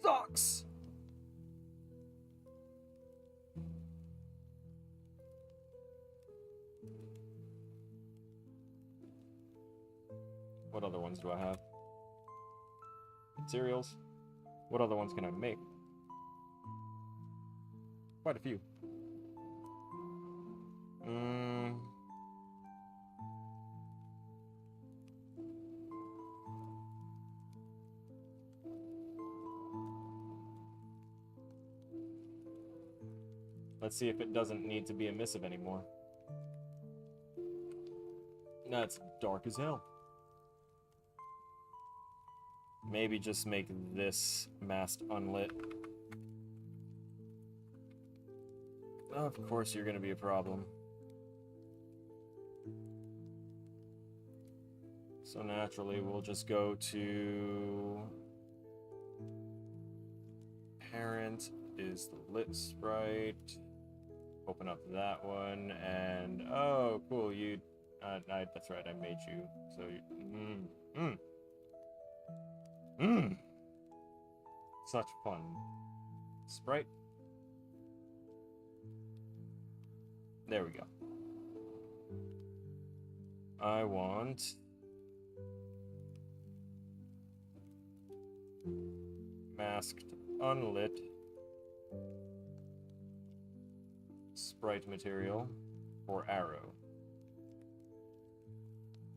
Sucks! What other ones do I have? Materials. What other ones can I make? Quite a few. Let's see if it doesn't need to be emissive anymore. That's dark as hell. Maybe just make this mast unlit. Of course you're gonna be a problem. So naturally we'll just go to parent is the lit sprite. Open up that one and oh cool, you that's right, I made you. So such fun. Sprite. There we go. I want masked unlit sprite material for arrow.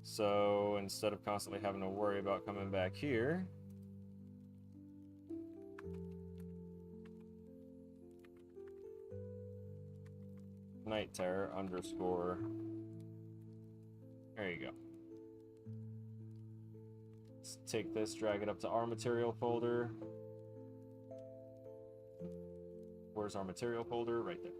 So instead of constantly having to worry about coming back here, Night Terror underscore, there you go. Let's take this, drag it up to our material folder. Where's our material folder? Right there.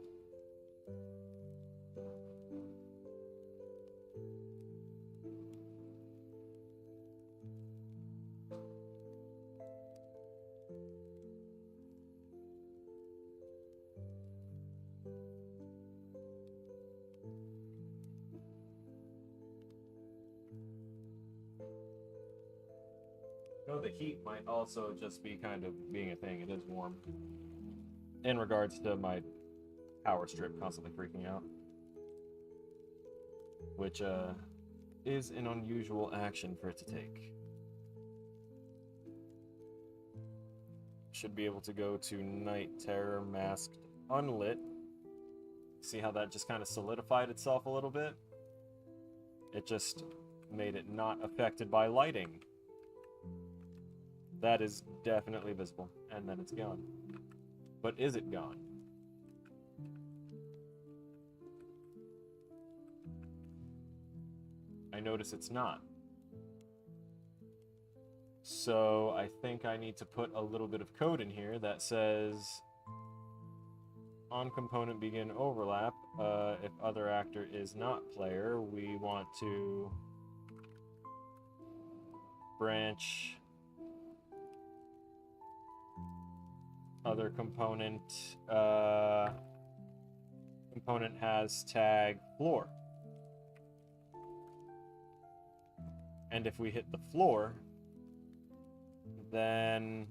No, the heat might also just be kind of being a thing. It is warm. In regards to my power strip constantly freaking out. Which, is an unusual action for it to take. Should be able to go to Night Terror Masked Unlit. See how that just kind of solidified itself a little bit? It just made it not affected by lighting. That is definitely visible, and then it's gone. But is it gone? I notice it's not. So I think I need to put a little bit of code in here that says on component begin overlap, if other actor is not player, we want to branch other component, component has tag floor. And if we hit the floor, then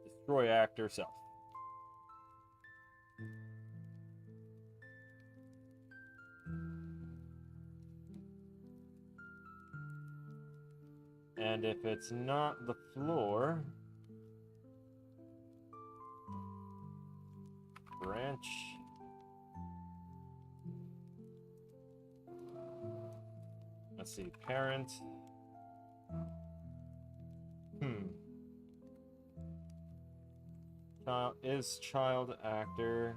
destroy actor self. And if it's not the floor, branch let's see, parent child is child actor.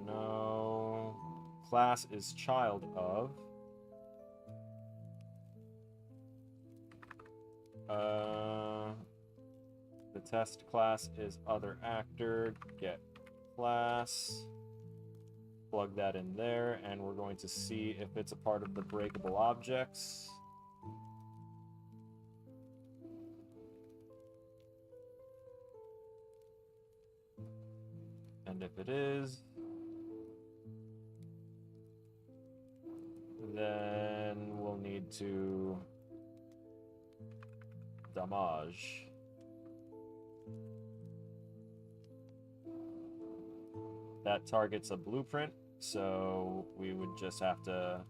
No, class is child of. The test class is other actor. Get class. Plug that in there, and we're going to see if it's a part of the breakable objects. And if it is, then we'll need to damage. That targets a blueprint, so we would just have to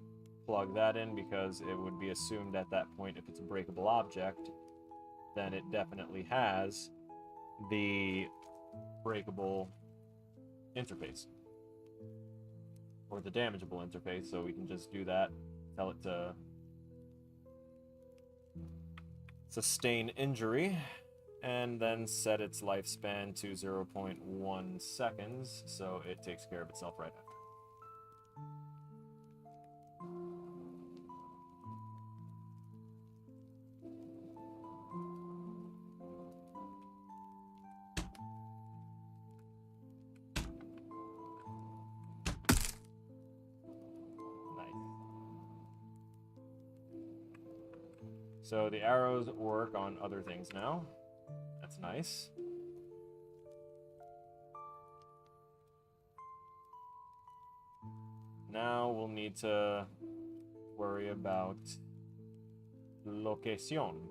plug that in because it would be assumed at that point if it's a breakable object, then it definitely has the breakable interface or the damageable interface, so we can just do that, tell it to sustain injury, and then set its lifespan to 0.1 seconds, so it takes care of itself right after. So the arrows work on other things now. That's nice. Now we'll need to worry about location.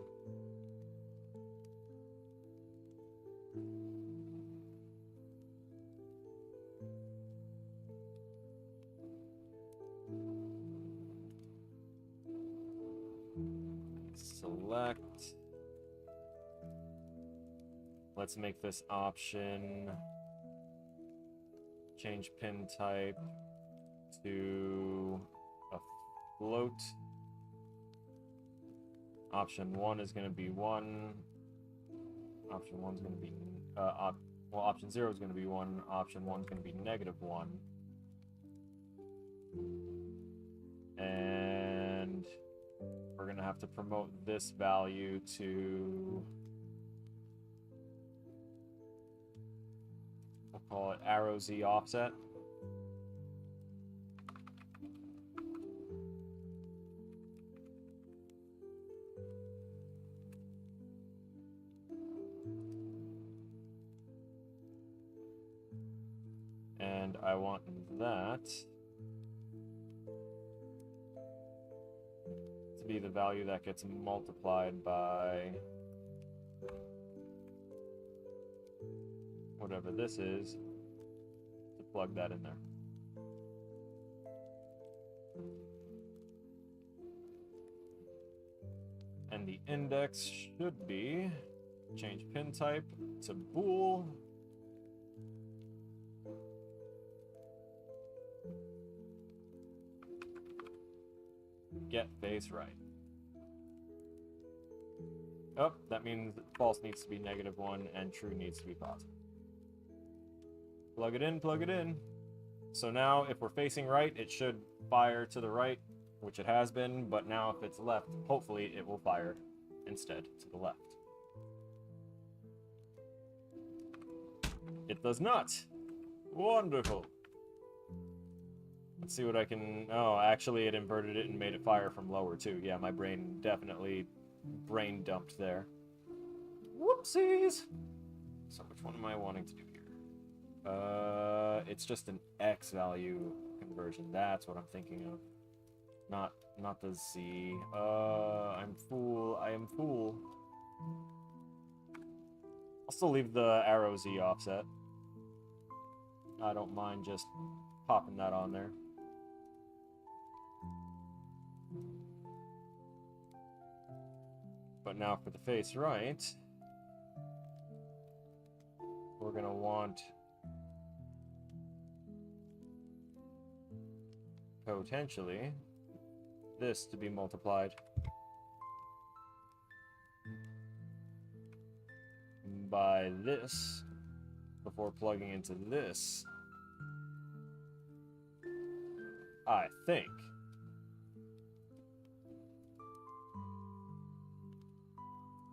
Select. Let's make this option. Change pin type to a float. Option 1 is going to be 1. Option 1 is going to be well, option 0 is going to be 1. Option 1 is going to be -1. And we're going to have to promote this value to, we'll call it arrow Z offset. And I want that to be the value that gets multiplied by whatever this is, to plug that in there. And the index should be, change pin type to bool. Get face right. Oh, that means false needs to be -1 and true needs to be positive. Plug it in, plug it in. So now if we're facing right, it should fire to the right, which it has been, but now if it's left, hopefully it will fire instead to the left. It does not. Wonderful. Let's see what I can... Oh, actually it inverted it and made it fire from lower too. Yeah, my brain definitely brain dumped there. Whoopsies! So which one am I wanting to do here? It's just an X value conversion. That's what I'm thinking of. Not the Z. I'm fool. I am fool. I'll still leave the arrow Z offset. I don't mind just popping that on there. But now for the face right, we're gonna want potentially this to be multiplied by this before plugging into this. I think.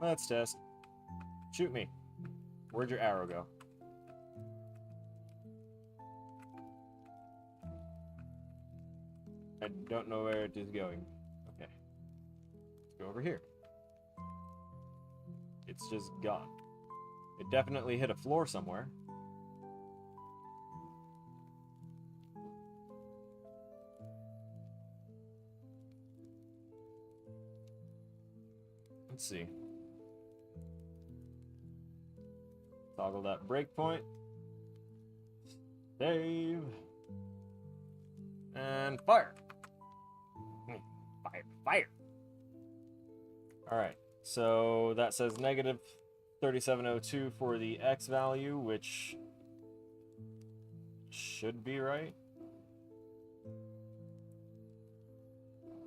Let's test. Shoot me. Where'd your arrow go? I don't know where it is going. Okay. Let's go over here. It's just gone. It definitely hit a floor somewhere. Let's see. Toggle that breakpoint. Save. And fire. Fire, fire. Alright, so that says negative 3702 for the X value, which should be right.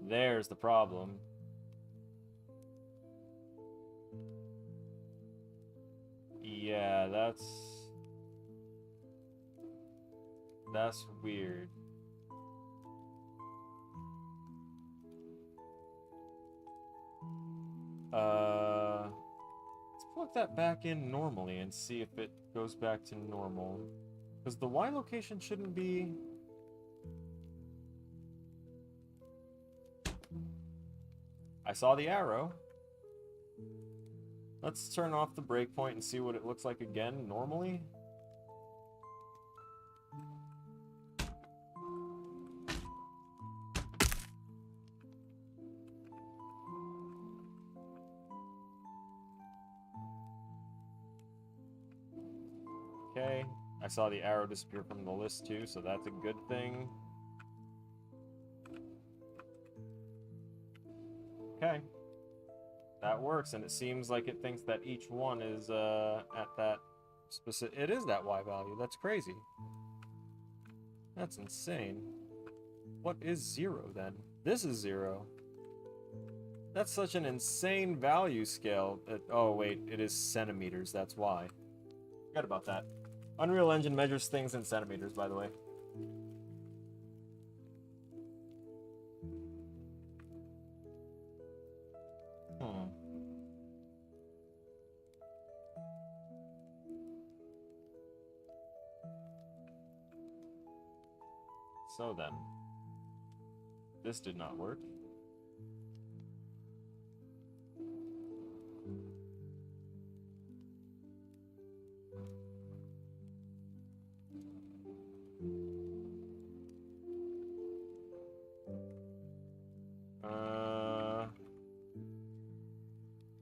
There's the problem. Yeah, that's weird. Let's plug that back in normally and see if it goes back to normal. Because the Y location shouldn't be... I saw the arrow. Let's turn off the breakpoint and see what it looks like again normally. Okay, I saw the arrow disappear from the list too, so that's a good thing. Okay. That works, and it seems like it thinks that each one is at that specific... It is that Y value. That's crazy. That's insane. What is 0 then? This is 0. That's such an insane value scale. Oh wait, it is centimeters, that's why. Forgot about that. Unreal Engine measures things in centimeters, by the way. So then, this did not work.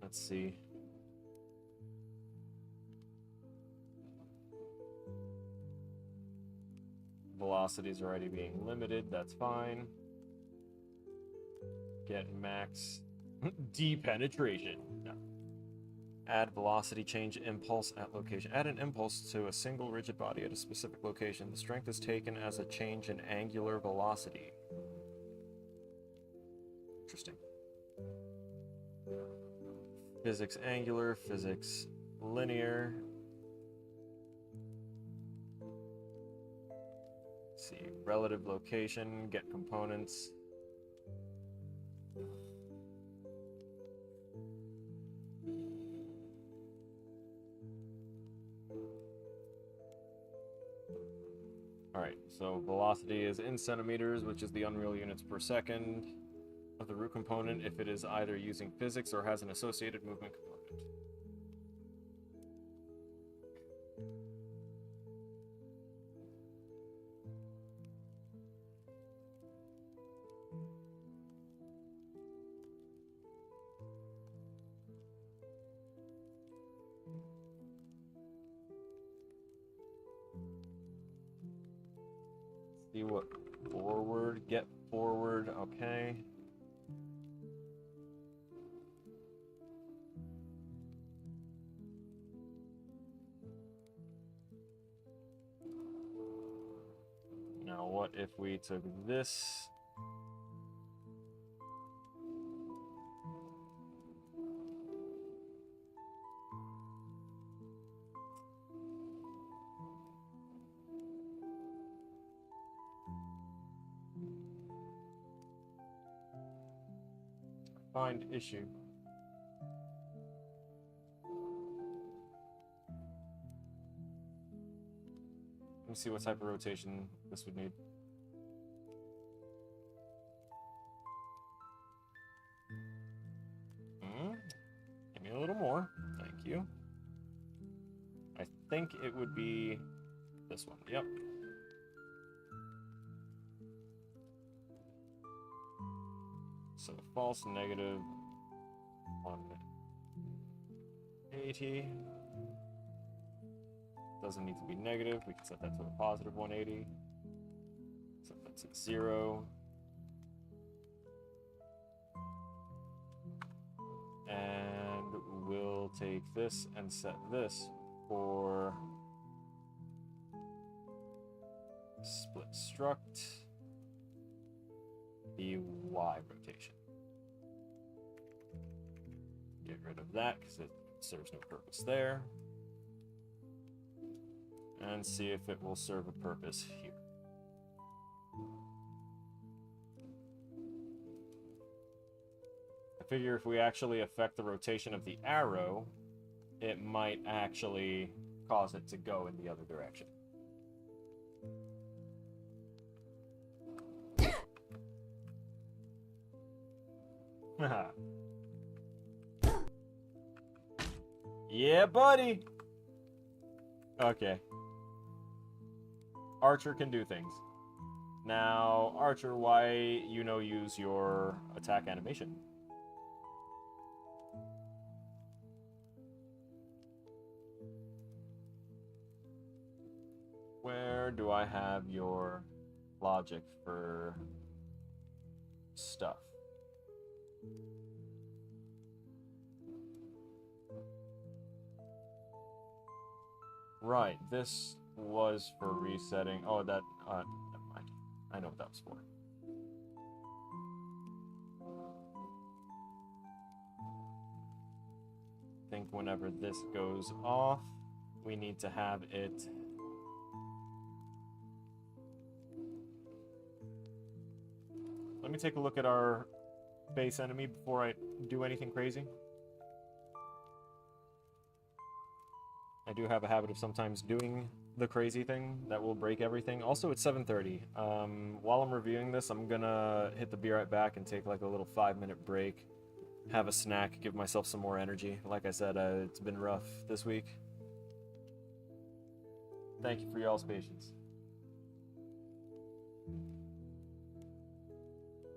Let's see. Velocity is already being limited, that's fine. Get max depenetration. No. Add velocity, change impulse at location. Add an impulse to a single rigid body at a specific location. The strength is taken as a change in angular velocity. Interesting. Physics angular, physics linear. Let's see, relative location, get components. Alright, so velocity is in centimeters, which is the unreal units per second of the root component if it is either using physics or has an associated movement component. See what forward, get forward, okay. Now what if we took this? Find issue. me see what type of rotation this would need. Give me a little more. Thank you. I think it would be this one. Yep. So false negative 180. Doesn't need to be negative. We can set that to a positive 180. Set that to 0. And we'll take this and set this for split struct the Y rotation. Get rid of that because it serves no purpose there. And see if it will serve a purpose here. I figure if we actually affect the rotation of the arrow, it might actually cause it to go in the other direction. Yeah, buddy! Okay. Archer can do things. Now, Archer, why use your attack animation? Where do I have your logic for stuff? Right, this was for resetting. Oh, that, never mind. I know what that was for. I think whenever this goes off, we need to have it let me take a look at our base enemy before I do anything crazy. I do have a habit of sometimes doing the crazy thing that will break everything. Also, it's 7:30. While I'm reviewing this, I'm gonna hit the be right back and take like a little 5-minute break, have a snack, give myself some more energy. Like I said, it's been rough this week. Thank you for y'all's patience.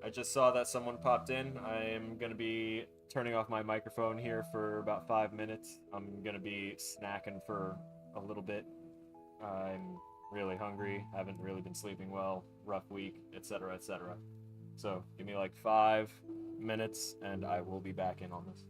I just saw that someone popped in. I am going to be turning off my microphone here for about 5 minutes. I'm going to be snacking for a little bit. I'm really hungry, haven't really been sleeping well, rough week, etc., etc. So give me like 5 minutes and I will be back in on this.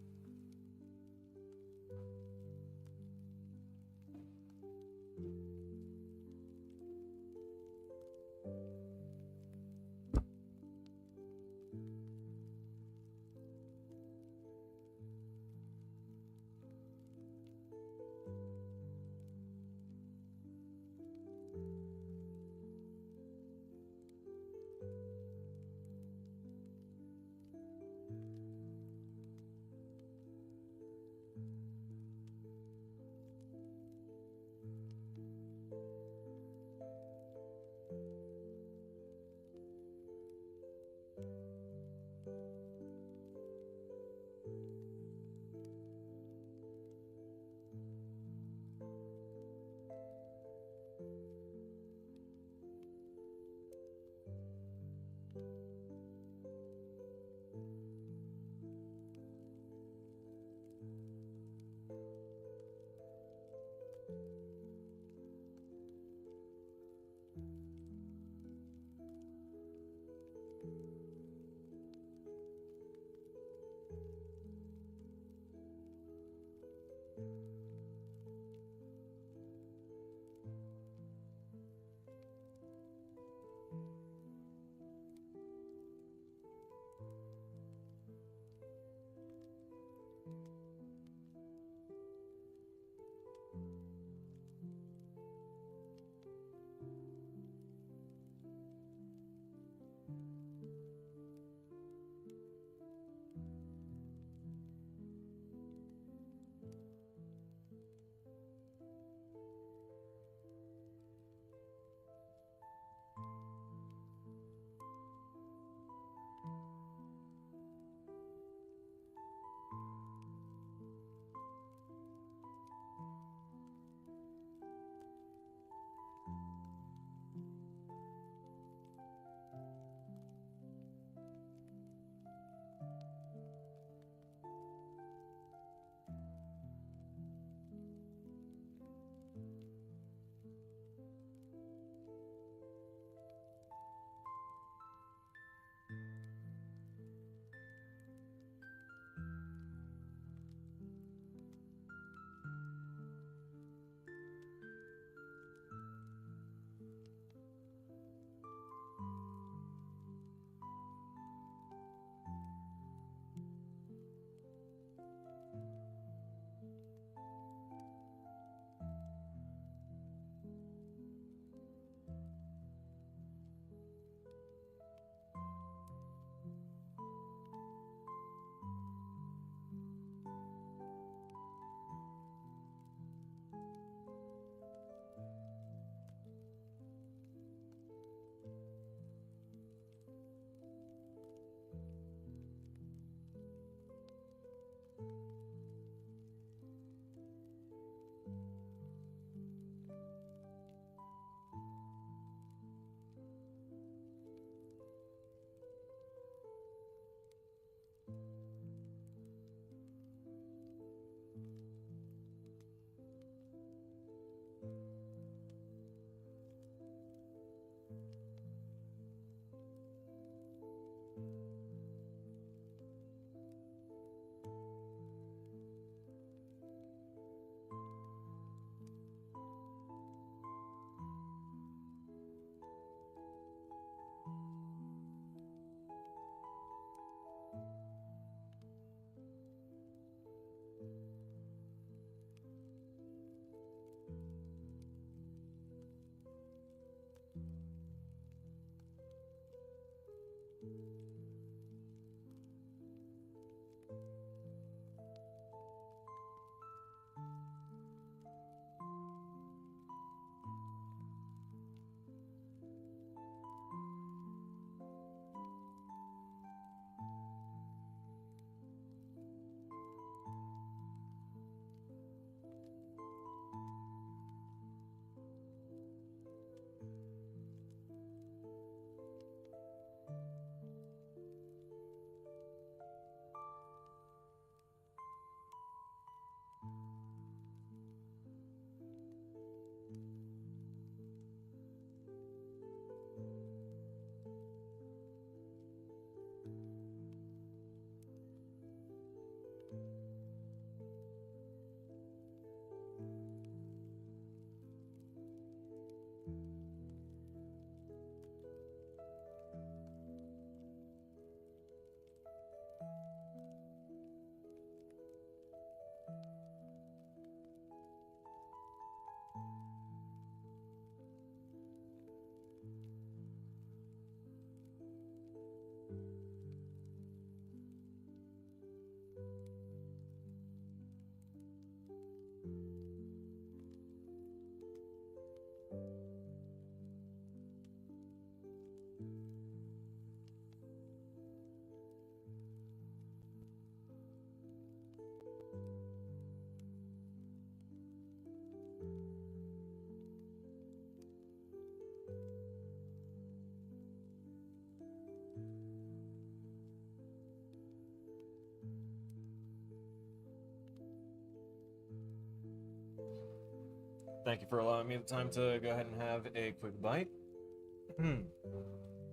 Thank you for allowing me the time to go ahead and have a quick bite.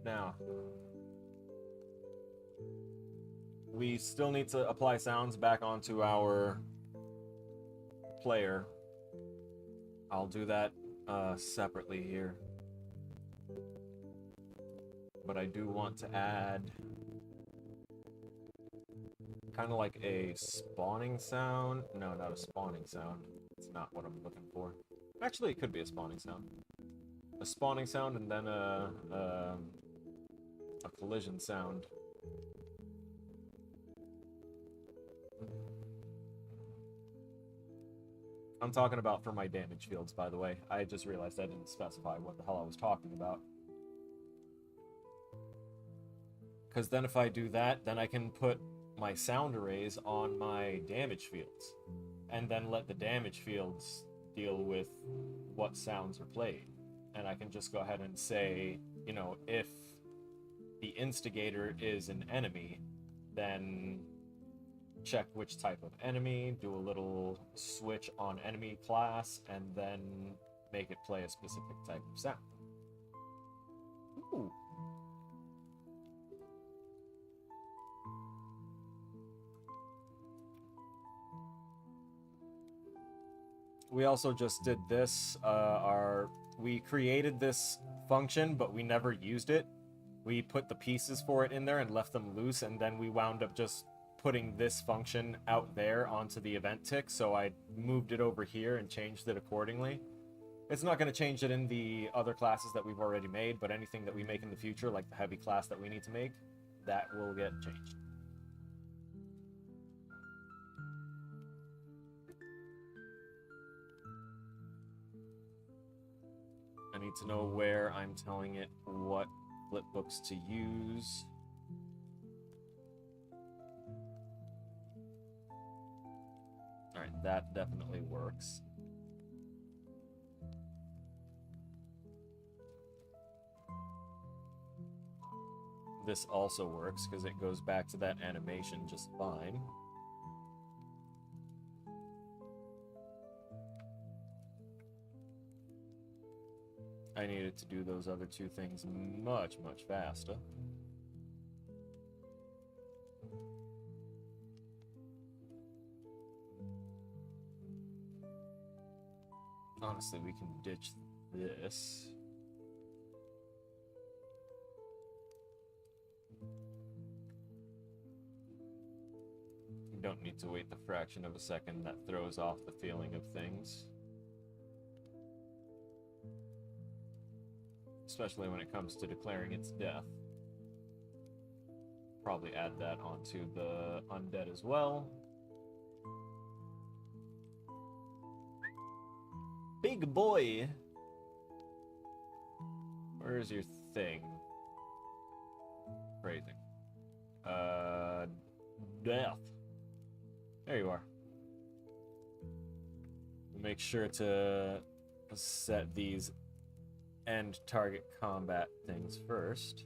Now, we still need to apply sounds back onto our player. I'll do that separately here. But I do want to add kind of like a spawning sound. No, not a spawning sound. It's not what I'm looking for. Actually, it could be a spawning sound. A spawning sound and then a collision sound. I'm talking about for my damage fields, by the way. I just realized I didn't specify what the hell I was talking about. Because then if I do that, then I can put my sound arrays on my damage fields. And then let the damage fields deal with what sounds are played. And I can just go ahead and say, you know, if the instigator is an enemy, then check which type of enemy, do a little switch on enemy class, and then make it play a specific type of sound. Ooh. We also just did this, we created this function, but we never used it. We put the pieces for it in there and left them loose, and then we wound up just putting this function out there onto the event tick, so I moved it over here and changed it accordingly. It's not going to change it in the other classes that we've already made, but anything that we make in the future, like the heavy class that we need to make, that will get changed. I need to know where I'm telling it what flipbooks to use. Alright, that definitely works. This also works because it goes back to that animation just fine. I needed to do those other two things much, much faster. Honestly, we can ditch this. You don't need to wait the fraction of a second. That throws off the feeling of things. Especially when it comes to declaring its death. Probably add that onto the undead as well. Big boy! Where's your thing? Phrasing. Death. There you are. Make sure to set these end target combat things first.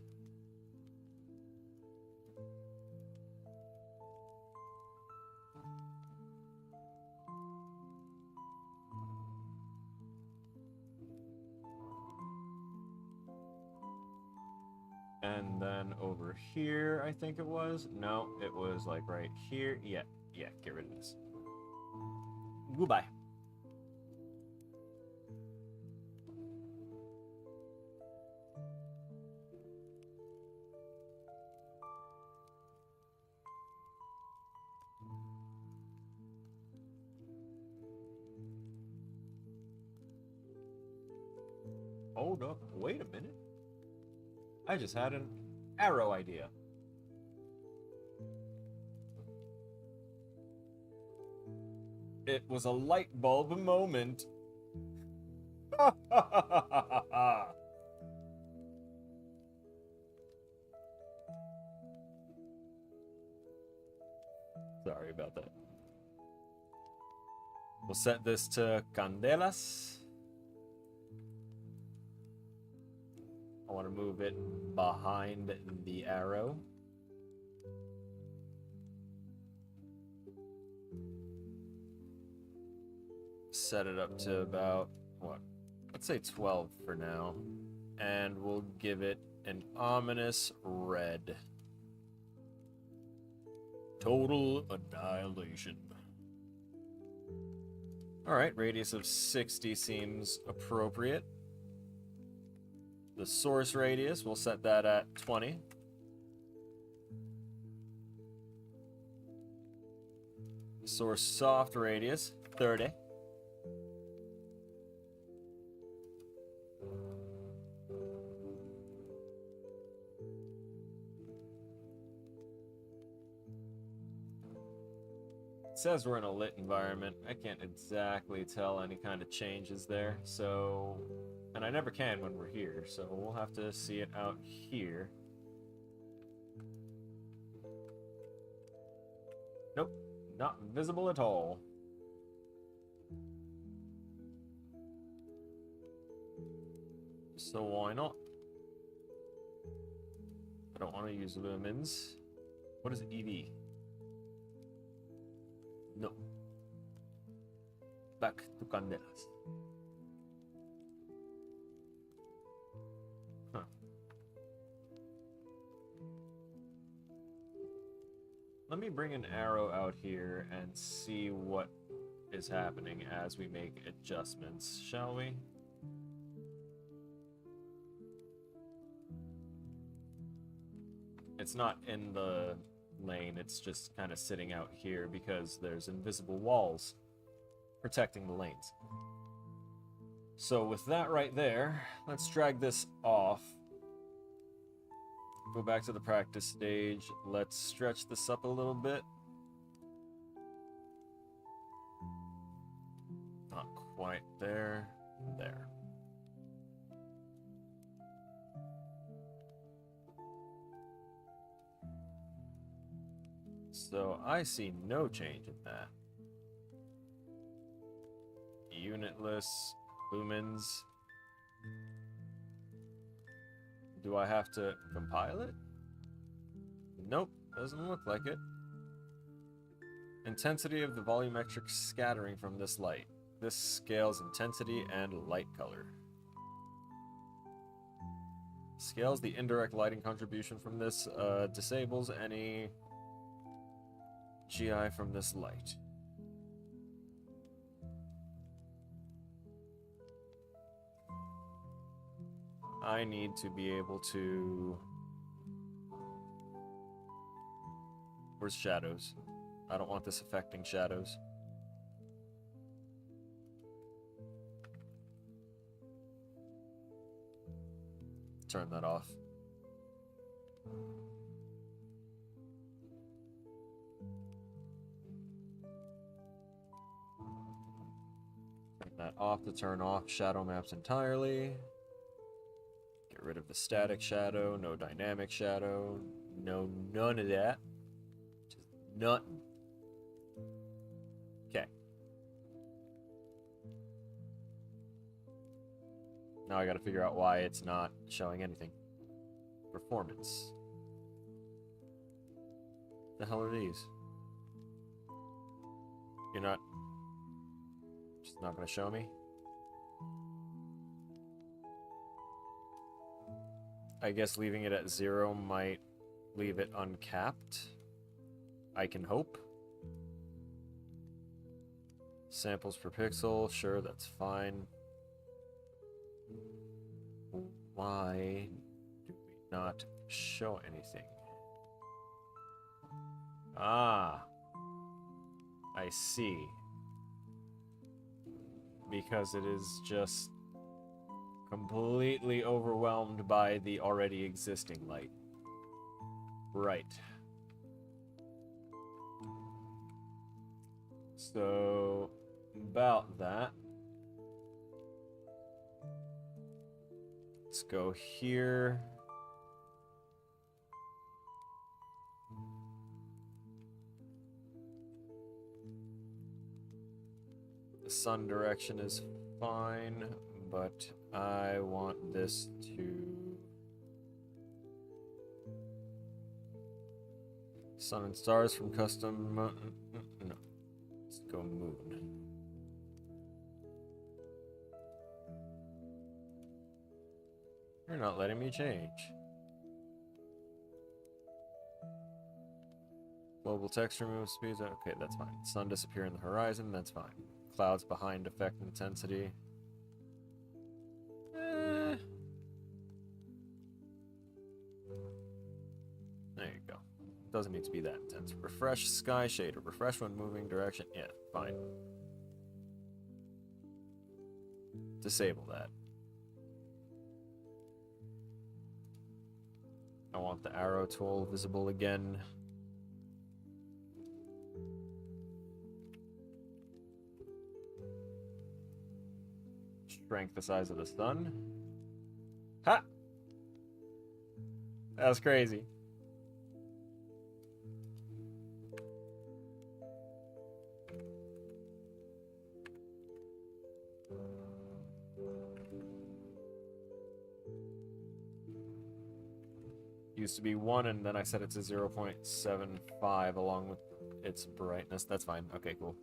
And then over here, I think it was. No, it was like right here. Yeah, get rid of this. Goodbye. Hold up, wait a minute. I just had an arrow idea. It was a light bulb moment. Sorry about that. We'll set this to Candelas. I want to move it behind the arrow. Set it up to about what? Let's say 12 for now. And we'll give it an ominous red. Total annihilation. Alright, radius of 60 seems appropriate. The source radius, we'll set that at 20. Source soft radius, 30. It says we're in a lit environment. I can't exactly tell any kind of changes there, so... And I never can when we're here, so we'll have to see it out here. Nope, not visible at all. So why not? I don't want to use lumens. What is EV? No. Back to candelas. Huh. Let me bring an arrow out here and see what is happening as we make adjustments, shall we? It's not in the lane, it's just kind of sitting out here because there's invisible walls protecting the lanes. So with that right there, let's drag this off. Go back to the practice stage. Let's stretch this up a little bit. Not quite there. There. So I see no change in that. Unitless, lumens. Do I have to compile it? Nope, doesn't look like it. Intensity of the volumetric scattering from this light. This scales intensity and light color. Scales the indirect lighting contribution from this, disables any GI from this light. I need to be able to... Where's shadows? I don't want this affecting shadows. Turn that off. Turn that off to turn off shadow maps entirely. Get rid of the static shadow, no dynamic shadow, no none of that. Just nothing. Okay. Now I gotta figure out why it's not showing anything. Performance. The hell are these? You're not... Just not gonna show me? I guess leaving it at 0 might leave it uncapped. I can hope. Samples per pixel, sure, that's fine. Why do we not show anything? Ah, I see. Because it is just completely overwhelmed by the already existing light. Right. So, about that. Let's go here. The sun direction is fine, but I want this to... Sun and stars from custom... No. Let's go moon. You're not letting me change. Global text remove speeds. Okay, that's fine. Sun disappear in the horizon. That's fine. Clouds behind effect intensity. There you go. Doesn't need to be that intense. Refresh sky shader. Refresh when moving direction. Yeah, fine. Disable that. I want the arrow tool visible again. Shrink the size of the sun. Ha! That's crazy. Used to be 1, and then I set it to 0.75 along with its brightness. That's fine. Okay, cool.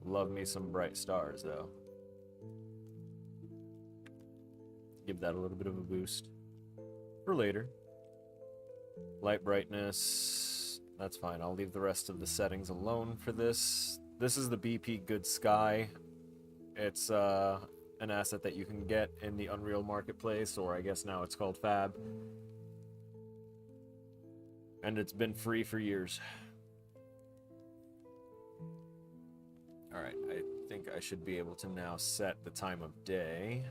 Love me some bright stars, though. Give that a little bit of a boost for later. Light brightness. That's fine. I'll leave the rest of the settings alone for this. This is the BP Good Sky. It's an asset that you can get in the Unreal Marketplace, or I guess now it's called Fab. And it's been free for years. Alright, I think I should be able to now set the time of day.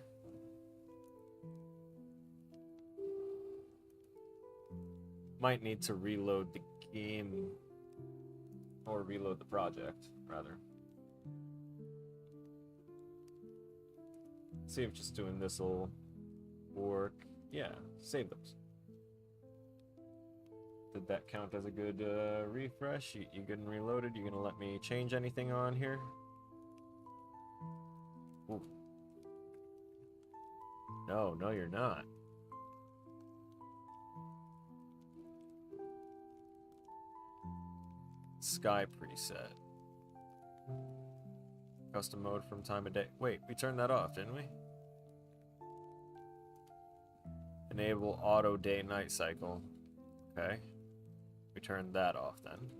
Might need to reload the game, or reload the project, rather. See if just doing this will work. Yeah, save those. Did that count as a good refresh? You good and reloaded? You gonna let me change anything on here? Ooh. No, you're not. Sky preset. Custom mode from time of day. Wait, we turned that off, didn't we? Enable auto day-night cycle. Okay. We turned that off then.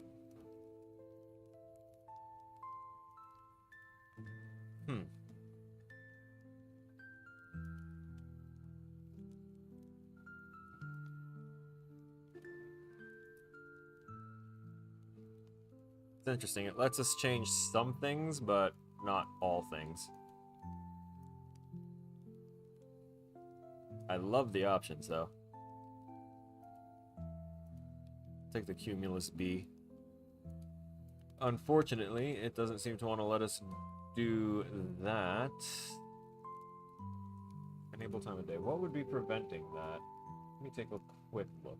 It's interesting. It lets us change some things, but not all things. I love the options, though. Take the Cumulus B. Unfortunately, it doesn't seem to want to let us do that. Enable time of day. What would be preventing that? Let me take a quick look.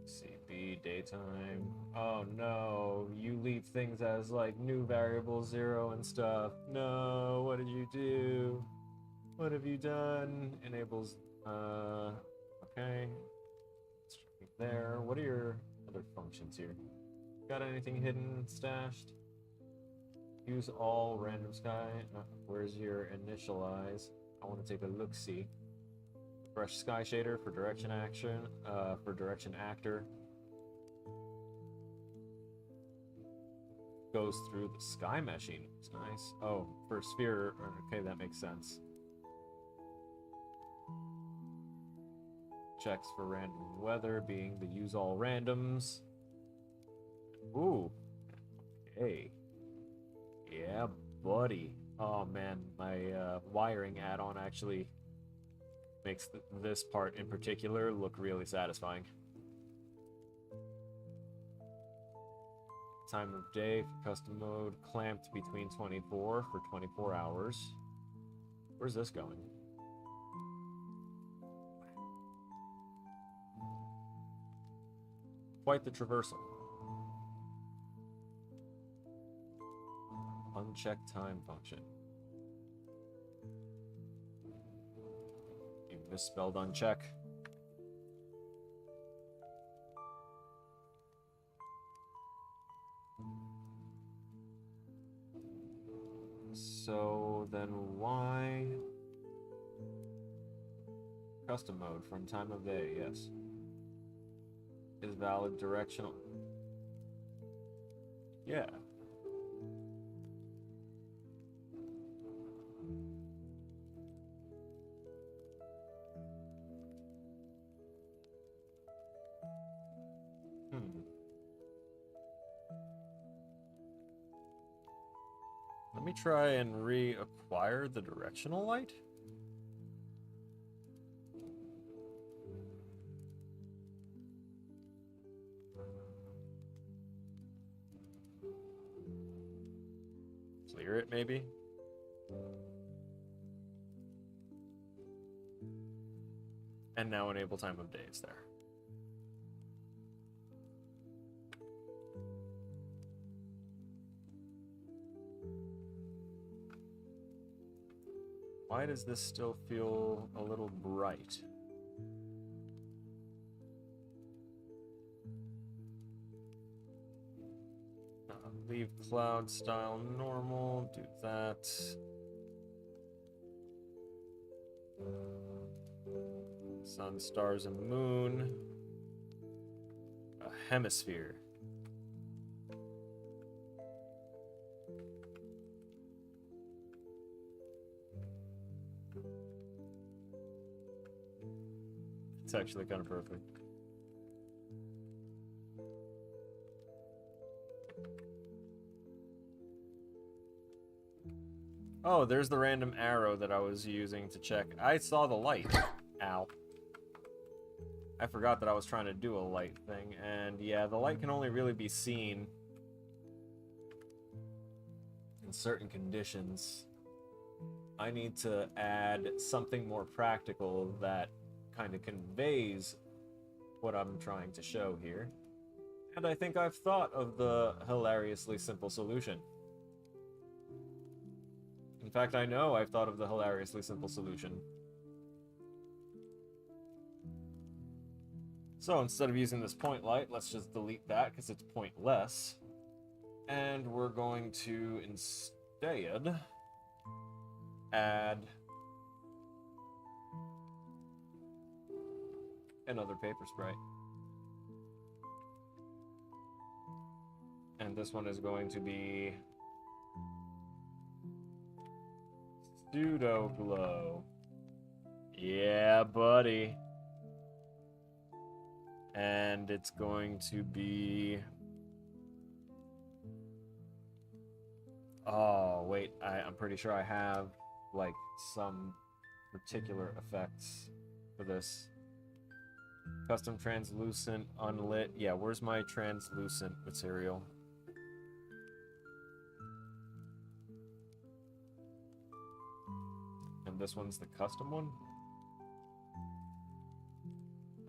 CB daytime. Oh no, you leave things as like new variable 0 and stuff. No, what did you do? What have you done? Enables, okay. There. What are your other functions here? Got anything hidden, stashed? Use all random sky. Where's your initialize? I want to take a look-see. Fresh sky shader for direction action, for direction actor. Goes through the sky meshing. It's nice. Oh, for sphere. Okay, that makes sense. Checks for random weather, being the use all randoms. Ooh. Okay. Yeah, buddy. Oh man, my wiring add-on actually makes this part in particular look really satisfying. Time of day for custom mode, clamped between 24 for 24 hours. Where's this going? Quite the traversal. Unchecked time function. You misspelled uncheck. So then why custom mode from time of day? Yes. Is valid directional. Yeah. Let me try and reacquire the directional light. Clear it, maybe? And now enable time of day is there. Why does this still feel a little bright? Leave cloud style normal, do that. Sun, stars, and moon. A hemisphere. It's actually kind of perfect. Oh, there's the random arrow that I was using to check. I saw the light. Ow. I forgot that I was trying to do a light thing, and yeah, the light can only really be seen in certain conditions. I need to add something more practical that kind of conveys what I'm trying to show here. And I think I've thought of the hilariously simple solution. In fact, I know I've thought of the hilariously simple solution. So instead of using this point light, let's just delete that because it's pointless. And we're going to instead add another paper sprite. And this one is going to be pseudo glow. Yeah, buddy. And it's going to be... Oh, wait, I'm pretty sure I have, like, some particular effects for this. Custom translucent, unlit. Yeah, where's my translucent material? And this one's the custom one?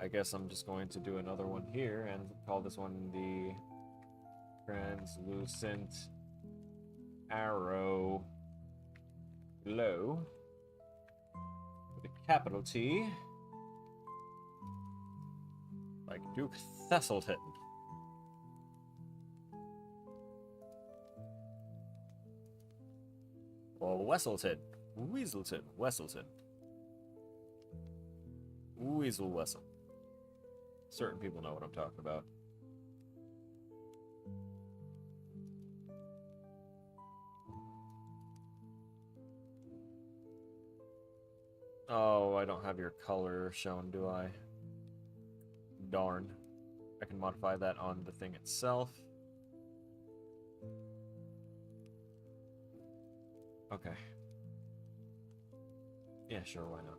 I guess I'm just going to do another one here and call this one the translucent arrow glow with a capital T, like Duke Thistleton. Or Wesselton. Weaselton. Wesselton. Weasel Wessel. Certain people know what I'm talking about. Oh, I don't have your color shown, do I? Darn. I can modify that on the thing itself. Okay. Yeah, sure, why not?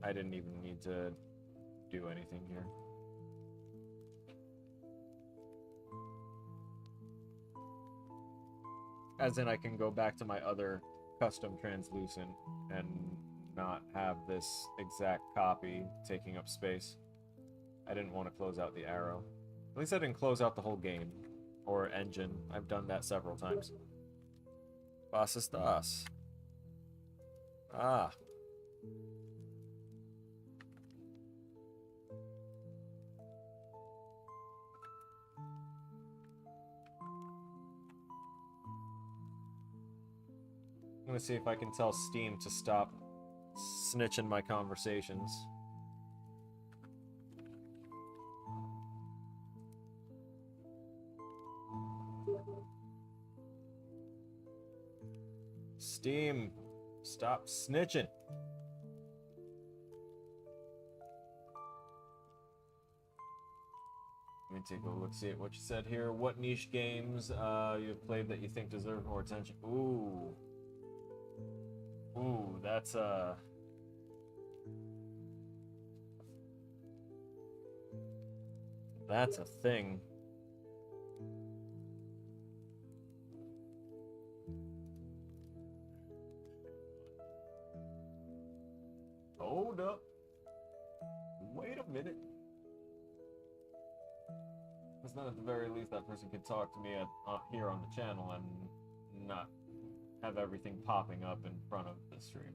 I didn't even need to do anything here. As in, I can go back to my other custom translucent and not have this exact copy taking up space. I didn't want to close out the arrow. At least I didn't close out the whole game. Or engine. I've done that several times. Was ist das? Ah. gonna see if I can tell Steam to stop snitching my conversations. Steam, stop snitching. Let me take a look, see what you said here. What niche games you've played that you think deserve more attention? Ooh. Ooh, that's a thing. Hold up. Wait a minute. It's not at the very least that person could talk to me here on the channel and not have everything popping up in front of the stream.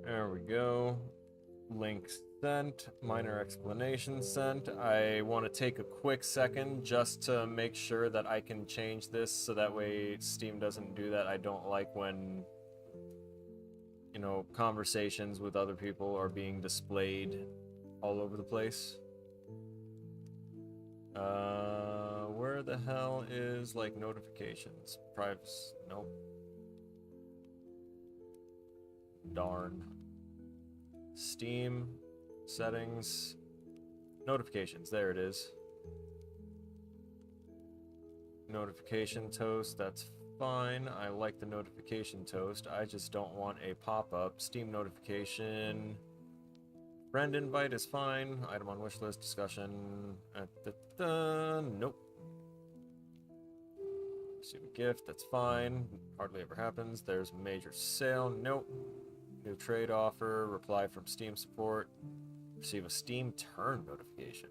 There we go. Link sent. Minor explanation sent. I want to take a quick second just to make sure that I can change this so that way Steam doesn't do that. I don't like when, you know, conversations with other people are being displayed all over the place. Where the hell is, like, notifications? Privacy? Nope. Darn. Steam, settings, notifications, there it is. Notification toast, that's fine. I like the notification toast. I just don't want a pop-up. Steam notification. Friend invite is fine. Item on wish list, discussion. Nope. Receive a gift, that's fine. Hardly ever happens. There's major sale, nope. New trade offer, reply from Steam support, receive a Steam turn notification.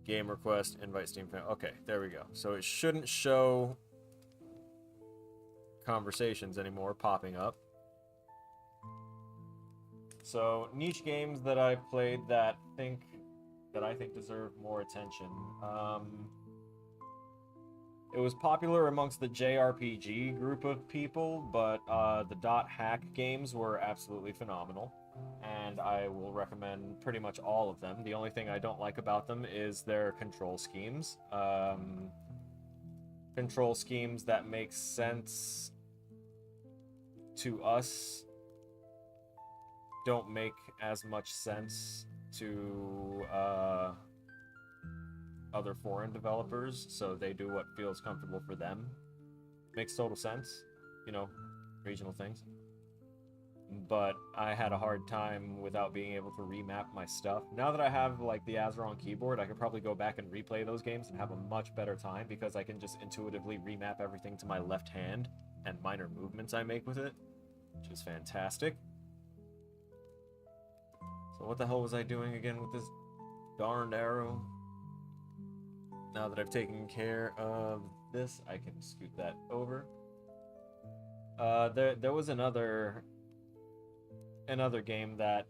Game request, invite Steam fan. Okay, there we go. So it shouldn't show conversations anymore popping up. So niche games that I played that I think deserve more attention. It was popular amongst the JRPG group of people, but the dot hack games were absolutely phenomenal, and I will recommend pretty much all of them. The only thing I don't like about them is their control schemes. Control schemes that make sense to us don't make as much sense to other foreign developers, so they do what feels comfortable for them. Makes total sense, you know, regional things. But I had a hard time without being able to remap my stuff. Now that I have, like, the Azeron keyboard, I could probably go back and replay those games and have a much better time because I can just intuitively remap everything to my left hand and minor movements I make with it, which is fantastic. So what the hell was I doing again with this darned arrow? Now that I've taken care of this, I can scoot that over. There was another game that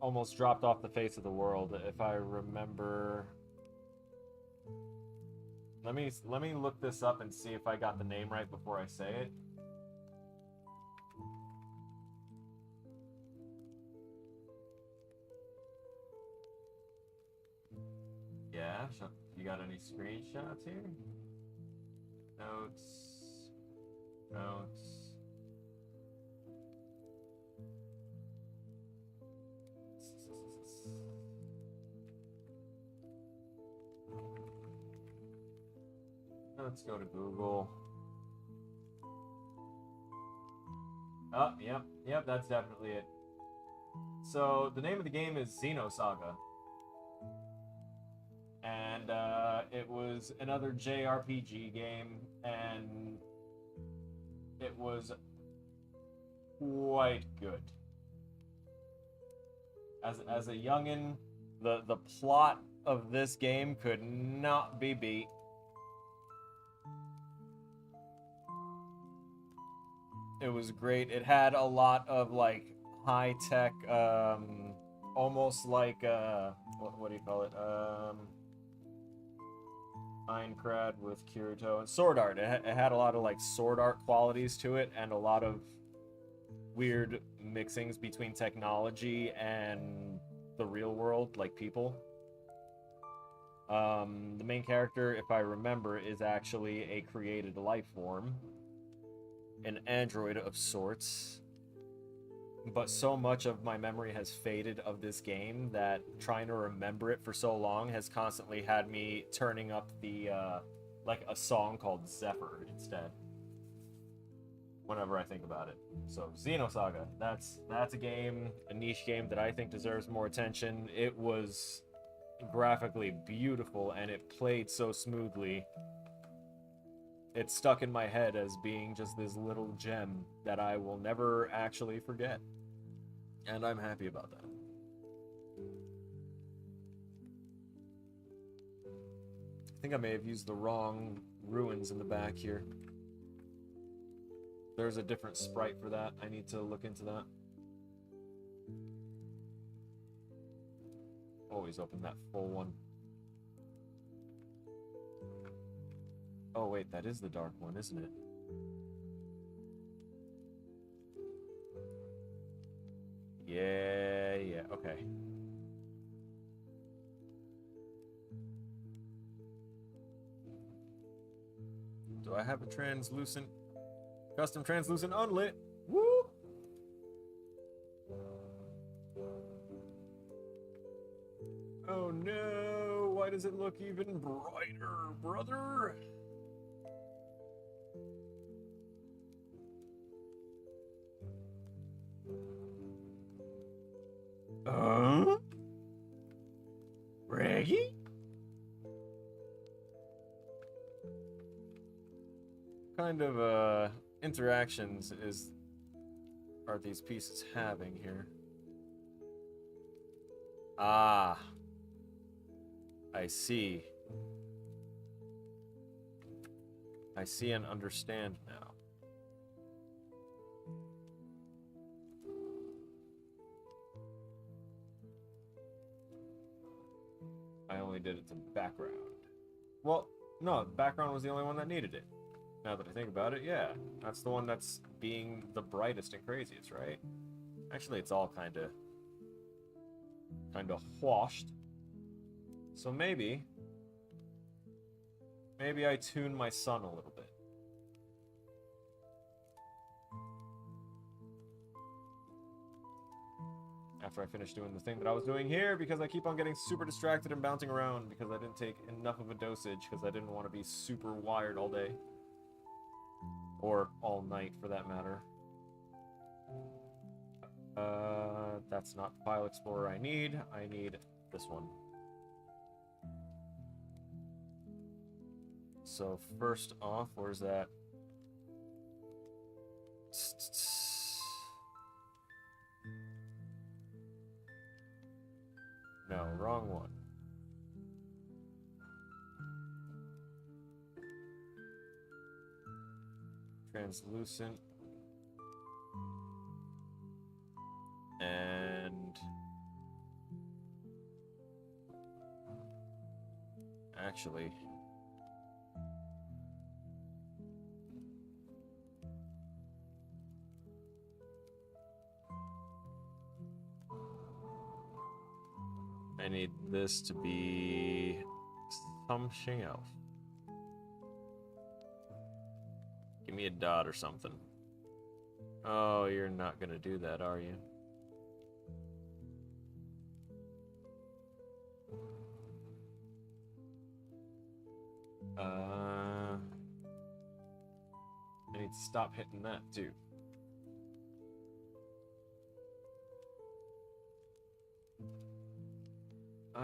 almost dropped off the face of the world, if I remember. Let me look this up and see if I got the name right before I say it. Yeah, you got any screenshots here? Notes. Let's go to Google. Oh, yep, that's definitely it. So the name of the game is Xenosaga, and it was another JRPG game, and it was quite good. As a youngin, the plot of this game could not be beat. It was great. It had a lot of like high tech, almost like what do you call it? Aincrad with Kirito and sword art. It had a lot of like sword art qualities to it, and a lot of weird mixings between technology and the real world, like people. The main character, if I remember, is actually a created life form, an android of sorts. But so much of my memory has faded of this game that trying to remember it for so long has constantly had me turning up the like a song called Zephyr instead whenever I think about it. So Xenosaga, that's a game, a niche game that I think deserves more attention. It was graphically beautiful and it played so smoothly. It stuck in my head as being just this little gem that I will never actually forget. And I'm happy about that. I think I may have used the wrong ruins in the back here. There's a different sprite for that. I need to look into that. Always open that full one. Oh wait, that is the dark one, isn't it? Yeah, okay. Do I have a translucent, custom translucent unlit? Woo! Oh no, why does it look even brighter, brother? Reggie? What kind of interactions are these pieces having here? Ah, I see. I see and understand now. I only did it to background. Well, no, background was the only one that needed it. Now that I think about it, yeah. That's the one that's being the brightest and craziest, right? Actually, it's all kind of washed. So maybe I tune my sun a little bit. After I finish doing the thing that I was doing here, because I keep on getting super distracted and bouncing around because I didn't take enough of a dosage because I didn't want to be super wired all day. Or all night, for that matter. That's not the file explorer I need. I need this one. So first off, where's that? No, wrong one. Translucent. And actually, I need this to be something else. Give me a dot or something. Oh, you're not gonna do that, are you? I need to stop hitting that too.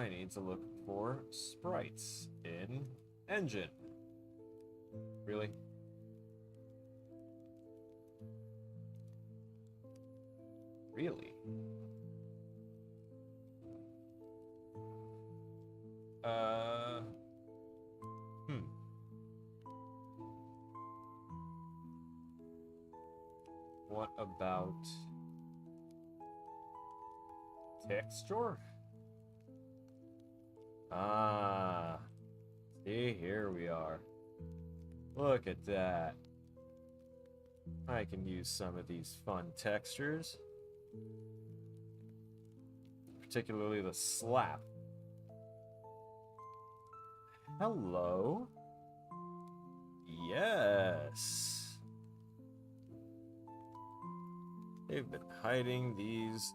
I need to look for sprites in engine. Really? Really? Hmm. What about texture? Ah, see, here we are. Look at that. I can use some of these fun textures. Particularly the slap. Hello? Yes. They've been hiding these.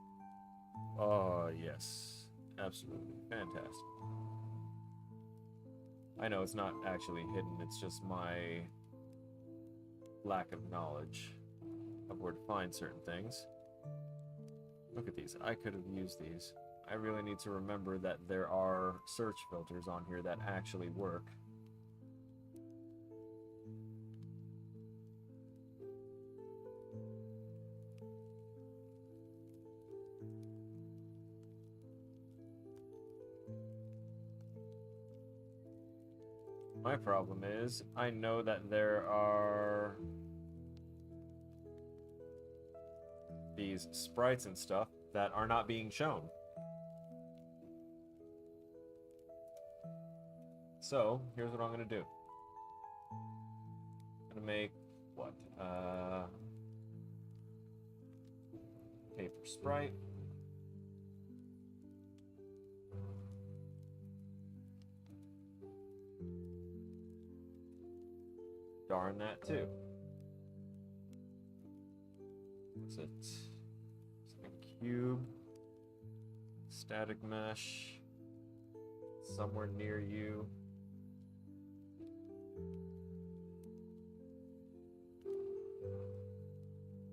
Oh, yes. Absolutely. Fantastic. I know it's not actually hidden, it's just my lack of knowledge of where to find certain things. Look at these. I could have used these. I really need to remember that there are search filters on here that actually work. My problem is, I know that there are these sprites and stuff that are not being shown. So, here's what I'm gonna do. I'm gonna make, what, paper sprite. Darn that too. What's it? Something cube. Static mesh. Somewhere near you.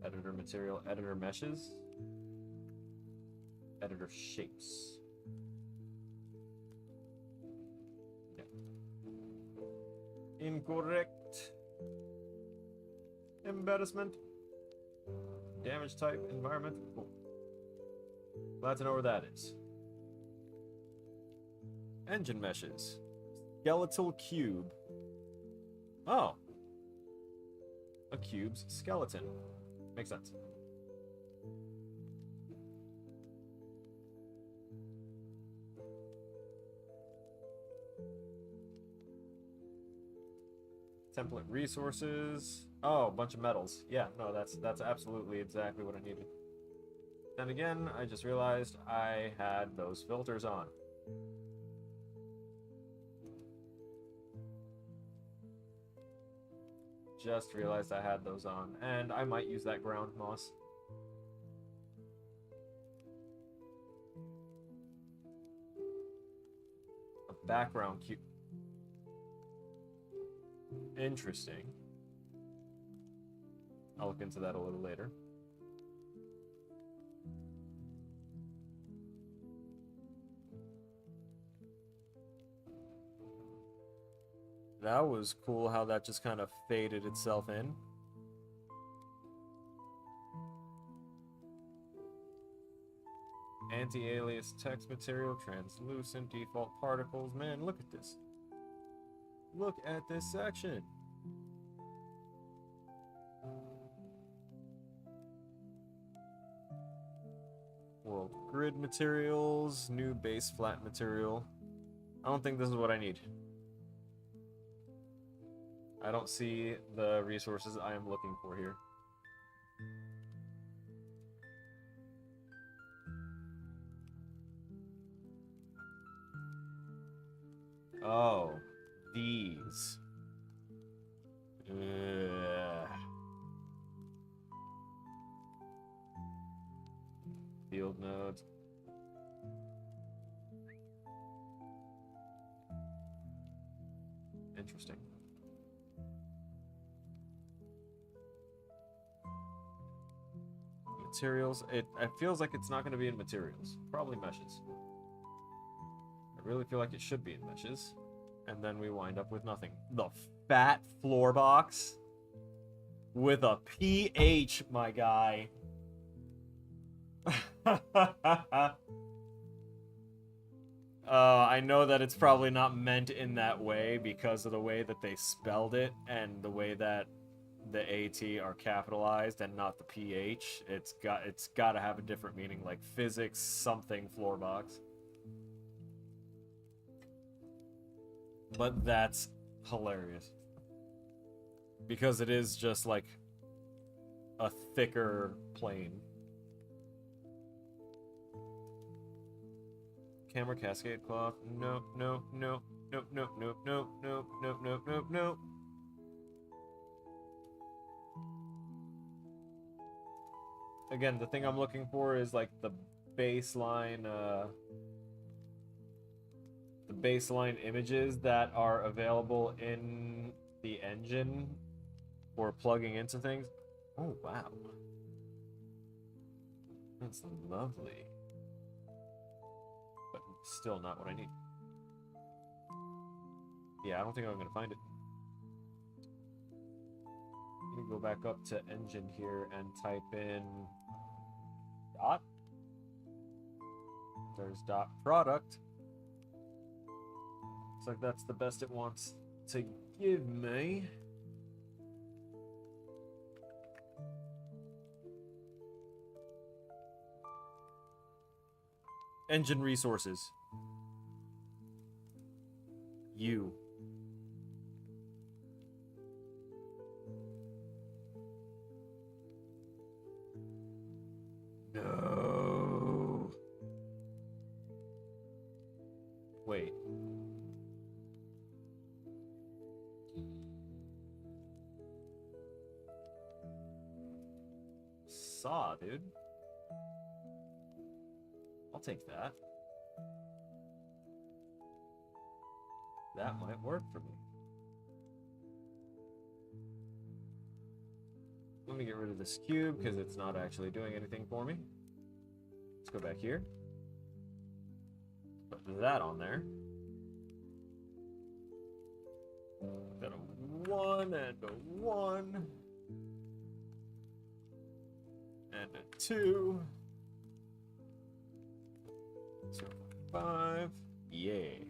Editor material, editor meshes. Editor shapes. Yeah. Incorrect. Embarrassment. Damage type, environment. Cool. Glad to know where that is. Engine meshes. Skeletal cube. Oh. A cube's skeleton. Makes sense. Template resources. Oh, a bunch of metals. Yeah, no, that's absolutely exactly what I needed. Then again, I just realized I had those filters on. Just realized I had those on, and I might use that ground moss. A background cube. Interesting. I'll look into that a little later. That was cool how that just kind of faded itself in. Anti-alias text material, translucent, default particles. Man, look at this. Look at this section. World grid materials, new base flat material. I don't think this is what I need. I don't see the resources I am looking for here. Oh, these. Ugh. Field nodes. Interesting. Materials. It feels like it's not going to be in materials. Probably meshes. I really feel like it should be in meshes. And then we wind up with nothing. The fat floor box with a pH, my guy. I know that it's probably not meant in that way because of the way that they spelled it and the way that the AT are capitalized and not the PH. It's got to have a different meaning, like physics something floor box. But that's hilarious because it is just like a thicker plane. Camera cascade cloth. No, no, no, no, no, no, no, no, no, no, no, no. Again, the thing I'm looking for is like the baseline images that are available in the engine for plugging into things. Oh wow. That's lovely. But still not what I need. Yeah, I don't think I'm gonna find it. Let me go back up to engine here and type in dot. There's dot product. Looks like that's the best it wants to give me. Engine resources. You. No. Wait. Saw, dude. I'll take that. That might work for me. Let me get rid of this cube because it's not actually doing anything for me. Let's go back here. Put that on there. Got a 1 and a 1. And a 2. 5. Yay.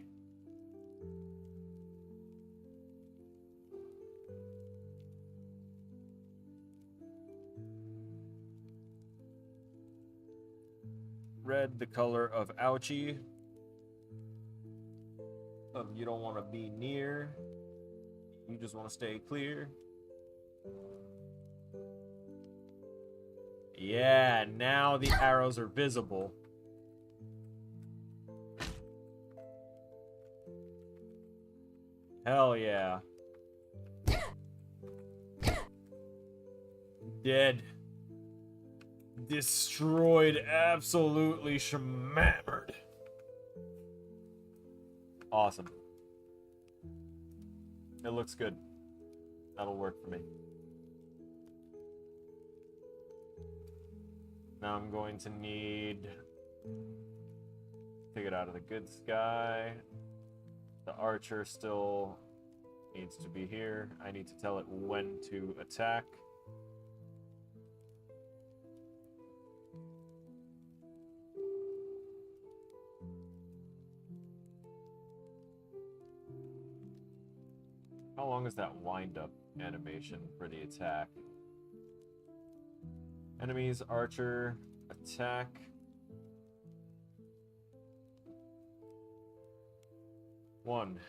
Red, the color of ouchie. Of you don't want to be near. You just want to stay clear. Yeah, now the arrows are visible. Hell yeah. Dead. Destroyed, absolutely shammered. Awesome. It looks good. That'll work for me. Now I'm going to need... Take it out of the goods guy. The archer still needs to be here. I need to tell it when to attack. How long is that wind-up animation for the attack? Enemies, archer, attack. One,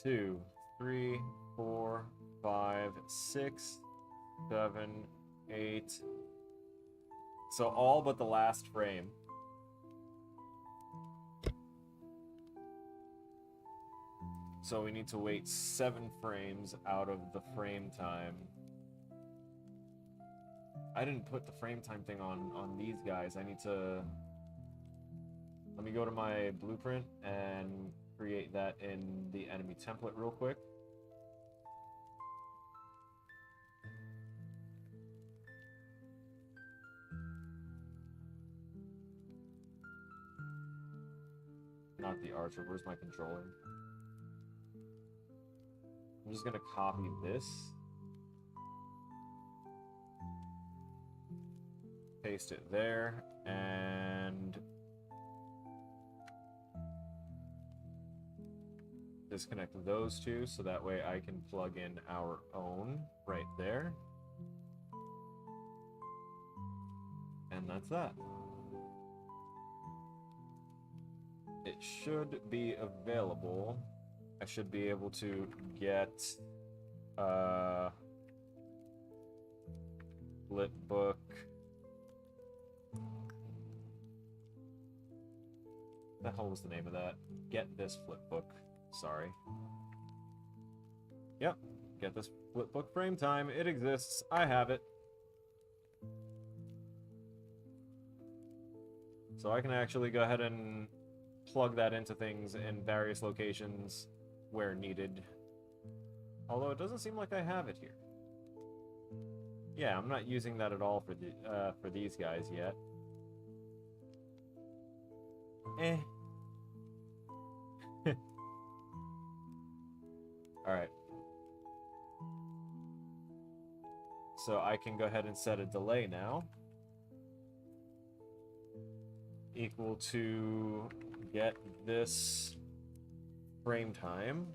2, 3, 4, 5, 6, 7, 8. So all but the last frame. So we need to wait 7 frames out of the frame time. I didn't put the frame time thing on these guys. I need to... Let me go to my blueprint and create that in the enemy template real quick. not the archer. Where's my controller? I'm just gonna copy this. Paste it there, and disconnect those two so that way I can plug in our own right there. And that's that. It should be available. I should be able to get flipbook. The hell was the name of that? Get this flipbook. Sorry. Yep. Get this flipbook frame time. It exists. I have it. So I can actually go ahead and plug that into things in various locations where needed. Although it doesn't seem like I have it here. Yeah, I'm not using that at all for these guys yet. Eh. Alright. So I can go ahead and set a delay now. Equal to get this frame time.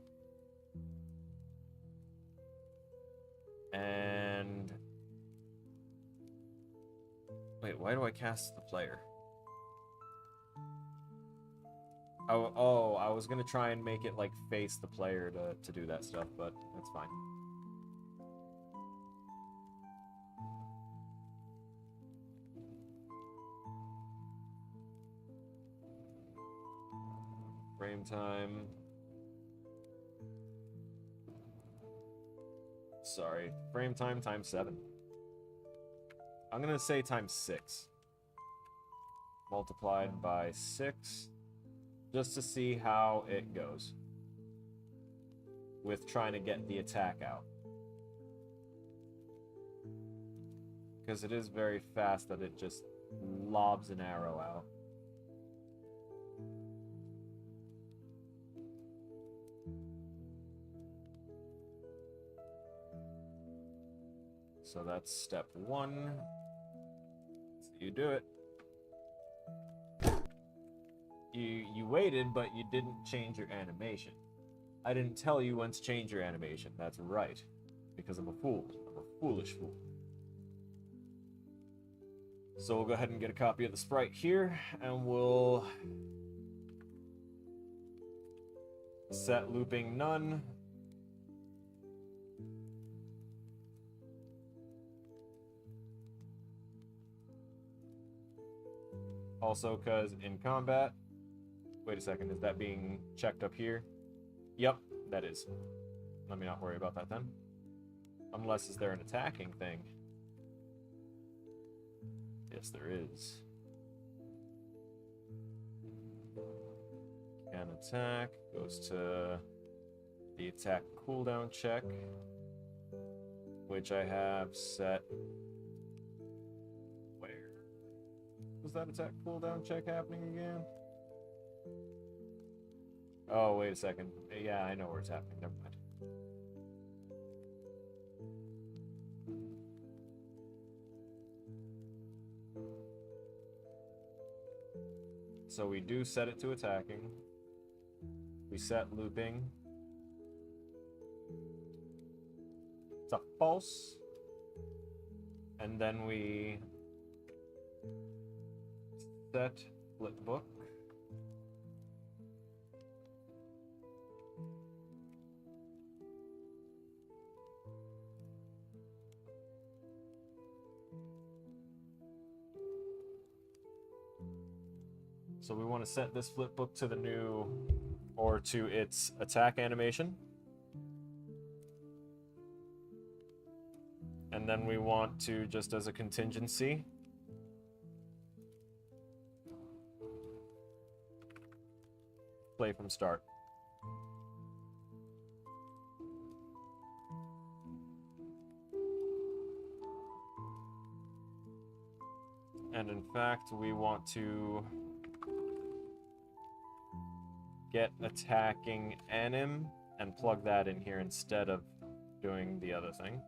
And... wait, why do I cast the player? Oh, I was gonna try and make it, like, face the player to do that stuff, but that's fine. Frame time. Sorry. Frame time times 7. I'm gonna say times 6. Multiplied by 6. Just to see how it goes. With trying to get the attack out. Because it is very fast that it just lobs an arrow out. So that's step 1. So you do it. You waited, but you didn't change your animation. I didn't tell you when to change your animation. That's right. Because I'm a fool. I'm a foolish fool. So we'll go ahead and get a copy of the sprite here, and we'll set looping none. Also, because in combat... wait a second, is that being checked up here? Yep, that is. Let me not worry about that then. Unless, is there an attacking thing? Yes, there is. Can attack, goes to the attack cooldown check, which I have set... where was that attack cooldown check happening again? Oh, wait a second. Yeah, I know where it's happening. Never mind. So we do set it to attacking. We set looping. It's a false. And then we set flipbook. So we want to set this flipbook to the new, or to its attack animation. And then we want to, just as a contingency, play from start. And in fact, we want to get attacking anim and plug that in here instead of doing the other thing.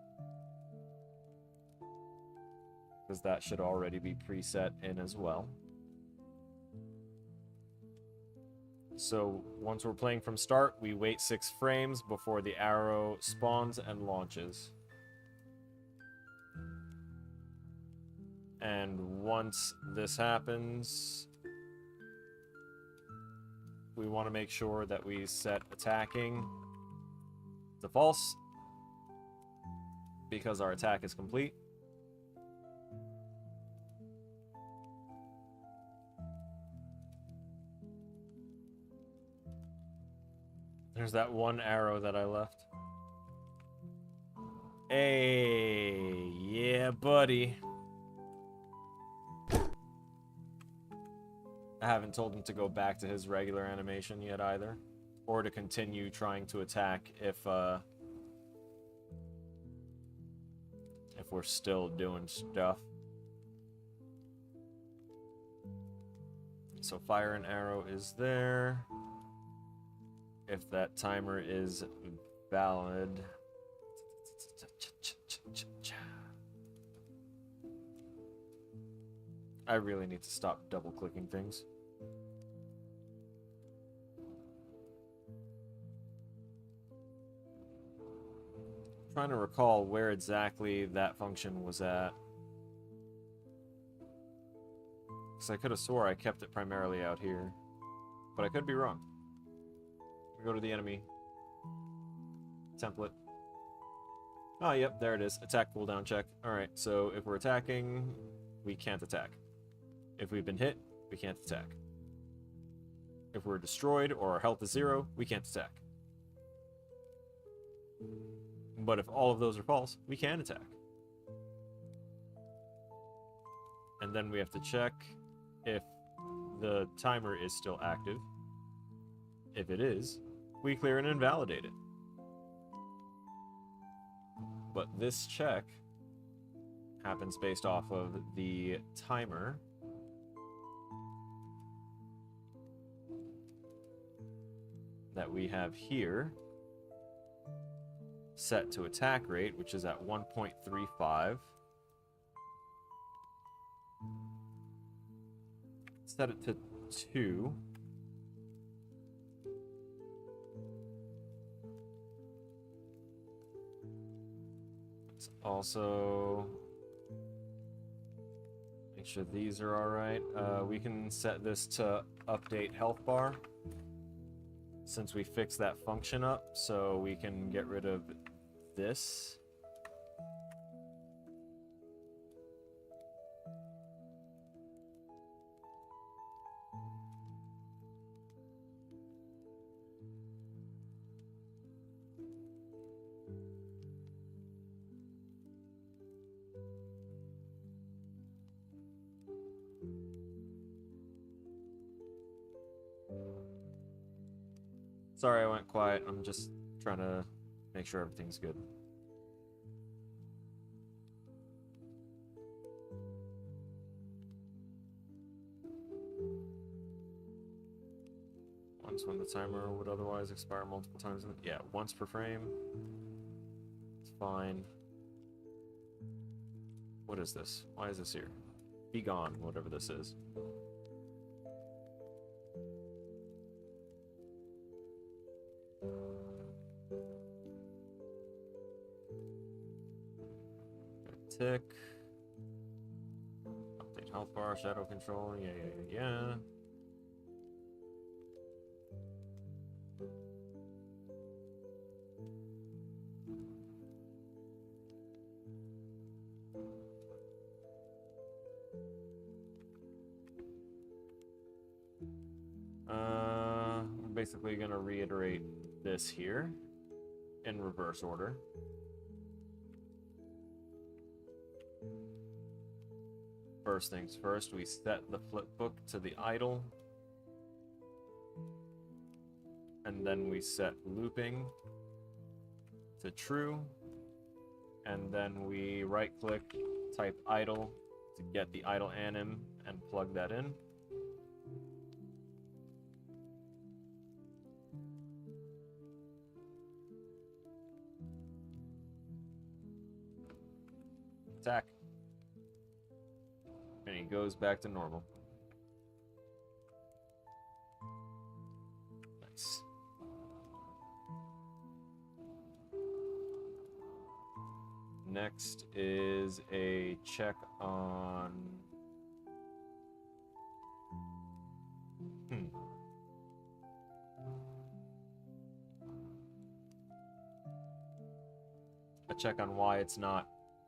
Because that should already be preset in as well. So once we're playing from start, we wait 6 frames before the arrow spawns and launches. And once this happens, we want to make sure that we set attacking to false, because our attack is complete. There's that one arrow that I left. Hey, yeah, buddy. I haven't told him to go back to his regular animation yet either, or to continue trying to attack if we're still doing stuff. So fire and arrow is there. If that timer is valid. I really need to stop double-clicking things. I'm trying to recall where exactly that function was at. Because I could have swore I kept it primarily out here. But I could be wrong. We go to the enemy template. Oh, yep, there it is. Attack cooldown check. Alright, so if we're attacking, we can't attack. If we've been hit, we can't attack. If we're destroyed or our health is 0, we can't attack. But if all of those are false, we can attack. And then we have to check if the timer is still active. If it is, we clear and invalidate it. But this check happens based off of the timer that we have here set to attack rate, which is at 1.35. Set it to 2. Let's also make sure these are all right. We can set this to update health bar, since we fixed that function up, so we can get rid of this. Sorry I went quiet. I'm just trying to make sure everything's good. Once when the timer would otherwise expire multiple times. Yeah, once per frame. It's fine. What is this? Why is this here? Be gone, whatever this is. Tick. Update health bar, shadow control, yeah. We're basically gonna reiterate this here in reverse order. First things first, we set the flipbook to the idle. And then we set looping to true. And then we right-click, type idle to get the idle anim and plug that in. attack. And he goes back to normal. Nice. Next is a check on... A check on why it's not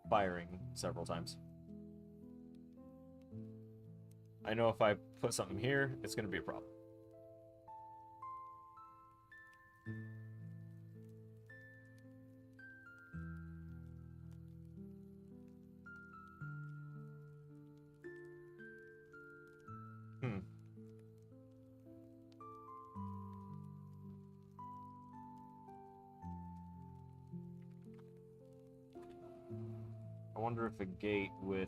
firing several times. I know if I put something here, it's going to be a problem. I wonder if a gate with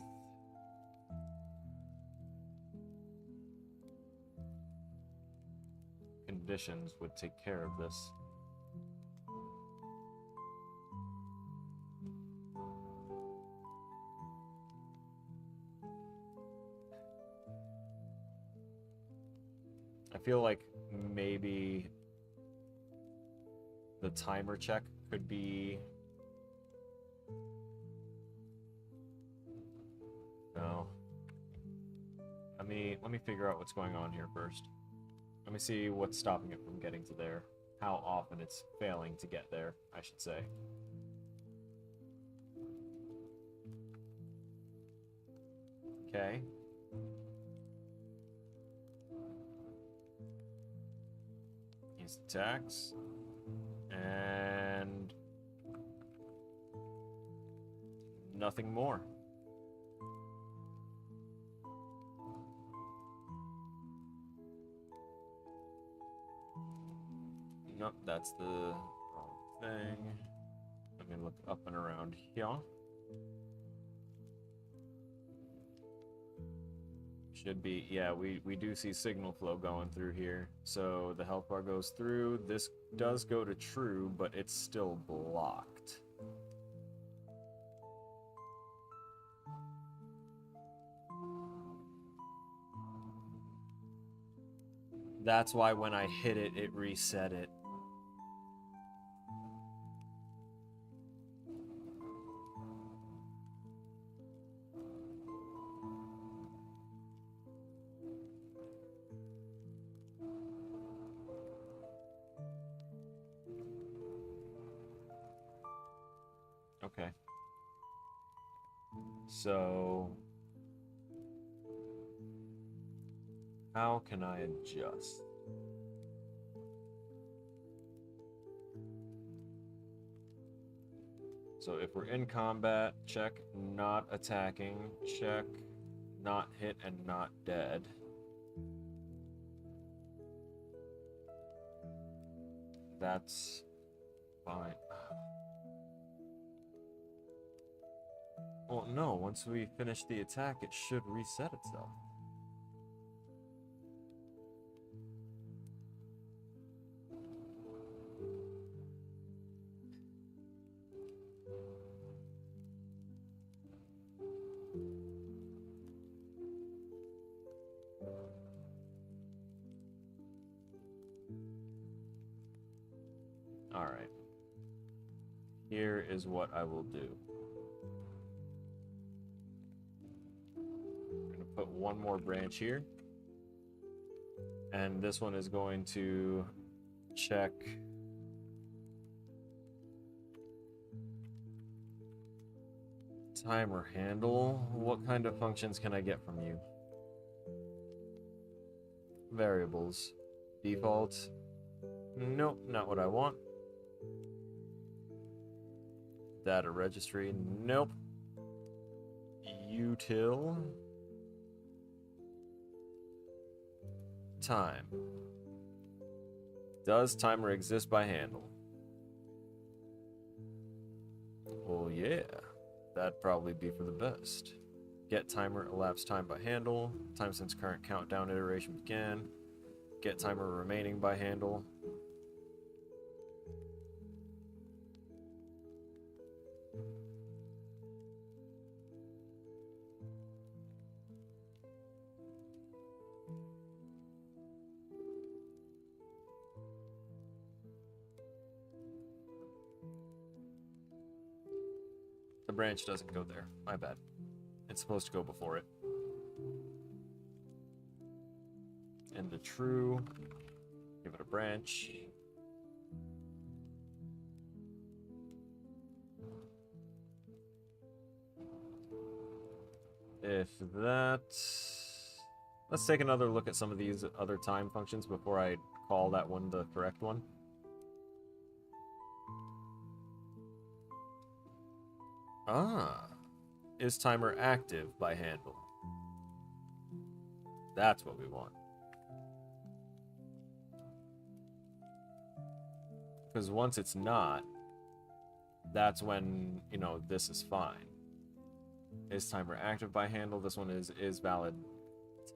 conditions would take care of this. I feel like maybe the timer check could be... No. Let me figure out what's going on here first. Let me see what's stopping it from getting to there. How often it's failing to get there, I should say. Okay. He's attacks. And... nothing more. Nope, that's the wrong thing. Let me look up and around here. Should be, yeah, we do see signal flow going through here. So the health bar goes through. This does go to true, but it's still blocked. That's why when I hit it, it reset it. Okay. So... how can I adjust? So if we're in combat, check not attacking, check not hit and not dead. That's fine. Well, no, once we finish the attack, it should reset itself. Alright. Here is what I will do. I'm going to put one more branch here. And this one is going to check timer handle. What kind of functions can I get from you? Variables. Default. Nope, not what I want. Data registry. Nope. Util. Time. Does timer exist by handle? Well, yeah. That'd probably be for the best. Get timer elapsed time by handle. Time since current countdown iteration began. Get timer remaining by handle. The branch doesn't go there. My bad. It's supposed to go before it. And the true. Give it a branch. If that... Let's take another look at some of these other time functions before I call that one the correct one. Ah. Is timer active by handle? That's what we want. Because once it's not, that's when, you know, this is fine. Is timer active by handle? This one is valid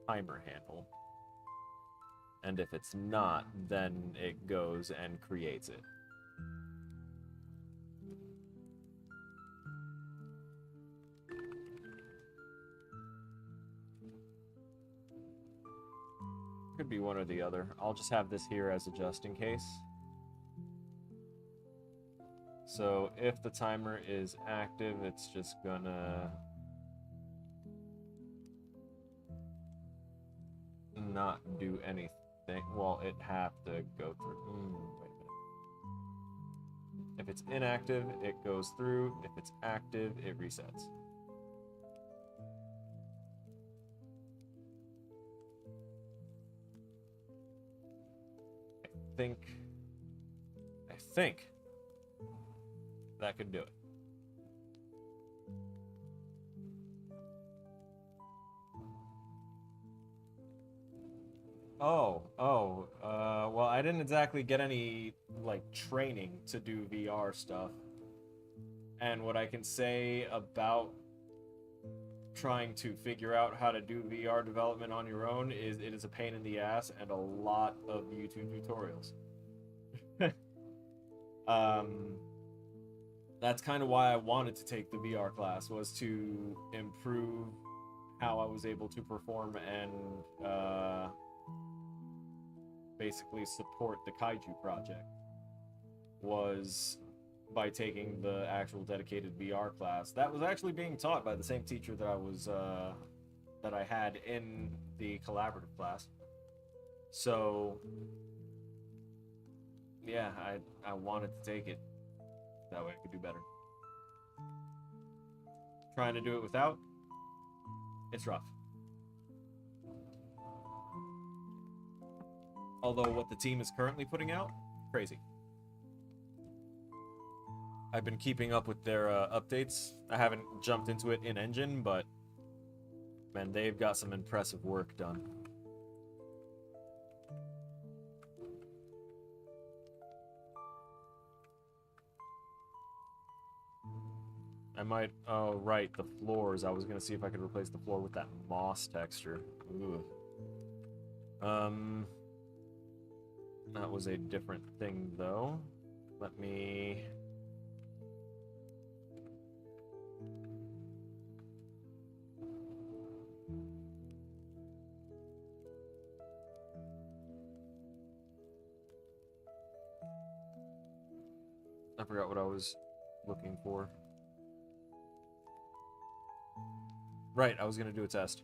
timer handle. And if it's not, then it goes and creates it. Could be one or the other. I'll just have this here as a just in case. So if the timer is active, it's just gonna not do anything. Well, it have to go through. Wait a minute. If it's inactive, it goes through. If it's active, it resets. I think that could do it. Well, I didn't exactly get any, like, training to do VR stuff. And what I can say about trying to figure out how to do VR development on your own is it is a pain in the ass and a lot of YouTube tutorials. That's kind of why I wanted to take the VR class, was to improve how I was able to perform and basically support the Kaiju project, was by taking the actual dedicated VR class that was actually being taught by the same teacher that I had in the collaborative class. So yeah, I wanted to take it. That way I could do better. Trying to do it without, it's rough. Although what the team is currently putting out, crazy. I've been keeping up with their updates. I haven't jumped into it in engine, but man, they've got some impressive work done. I might, oh right, the floors. I was gonna see if I could replace the floor with that moss texture. Ooh. That was a different thing though. Let me... I forgot what I was looking for. Right, I was gonna do a test.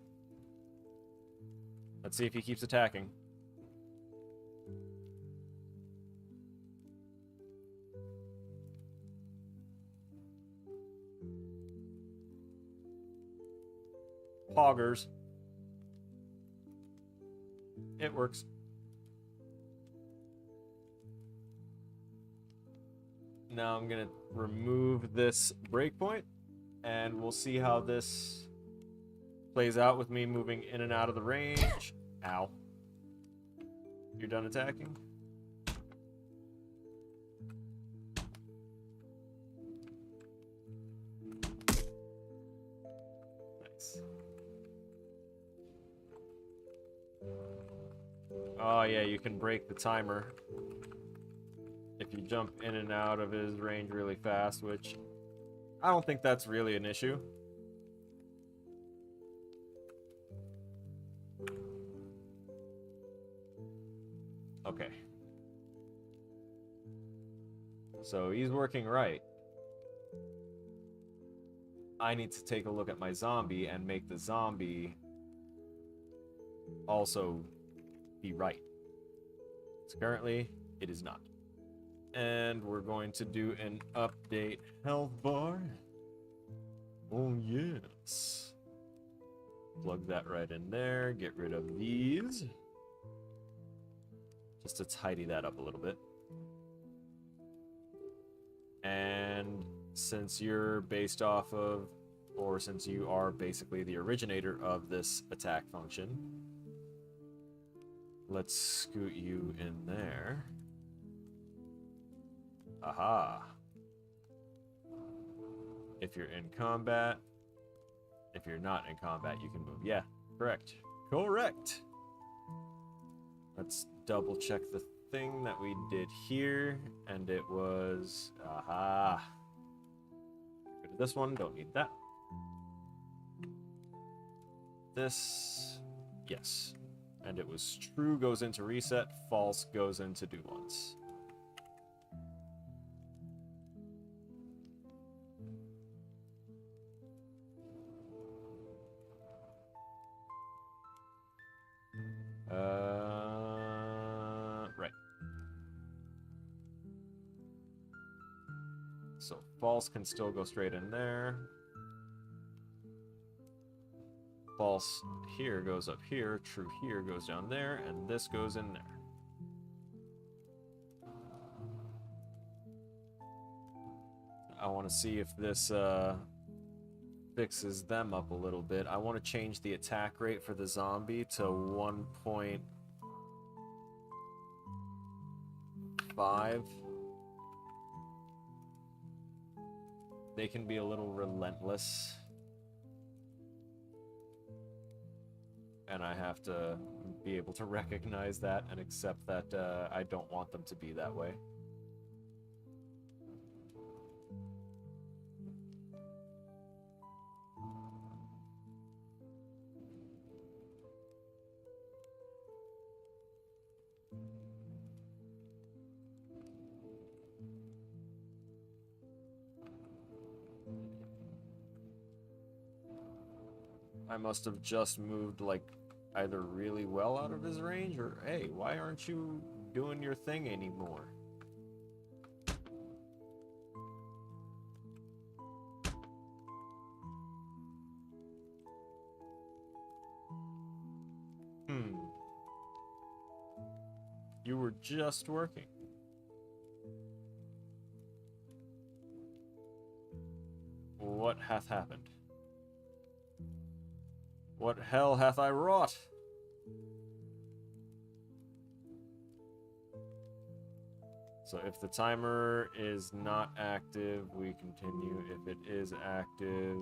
Let's see if he keeps attacking. Poggers. It works. Now I'm gonna remove this breakpoint, and we'll see how this plays out with me moving in and out of the range. Ow. You're done attacking? Nice. Oh yeah, you can break the timer if you jump in and out of his range really fast, which I don't think that's really an issue. Okay. So he's working right. I need to take a look at my zombie and make the zombie also be right. So currently, it is not. And we're going to do an update health bar. Oh, yes. Plug that right in there. Get rid of these. Just to tidy that up a little bit. And since you're based off of, or since you are basically the originator of this attack function, let's scoot you in there. Aha. If you're in combat, if you're not in combat, you can move. Yeah, correct. Correct. Let's double check the thing that we did here, and it was, aha. Get rid of this one, don't need that. This, yes. And it was true goes into reset, false goes into do once. Right. So false can still go straight in there. False here goes up here, true here goes down there, and this goes in there. I want to see if this fixes them up a little bit. I want to change the attack rate for the zombie to 1.5. They can be a little relentless. And I have to be able to recognize that and accept that I don't want them to be that way. I must have just moved, like, either really well out of his range, or, hey, why aren't you doing your thing anymore? You were just working. What hath happened? What hell hath I wrought? So if the timer is not active, we continue. If it is active,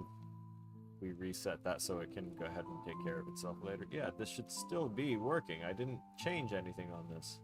we reset that so it can go ahead and take care of itself later. Yeah, this should still be working. I didn't change anything on this.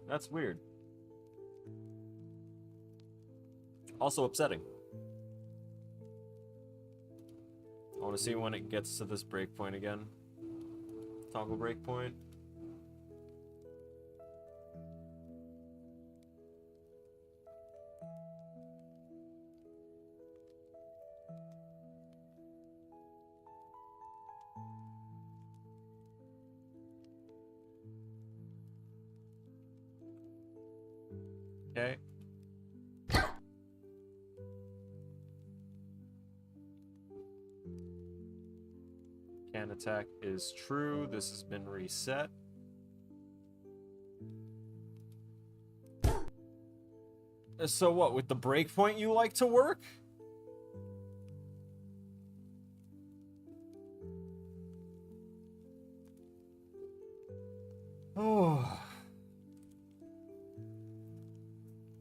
That's weird. Also upsetting. I want to see when it gets to this breakpoint again. Toggle breakpoint. Okay. Can attack is true. This has been reset. So what, with the breakpoint you like to work? Oh.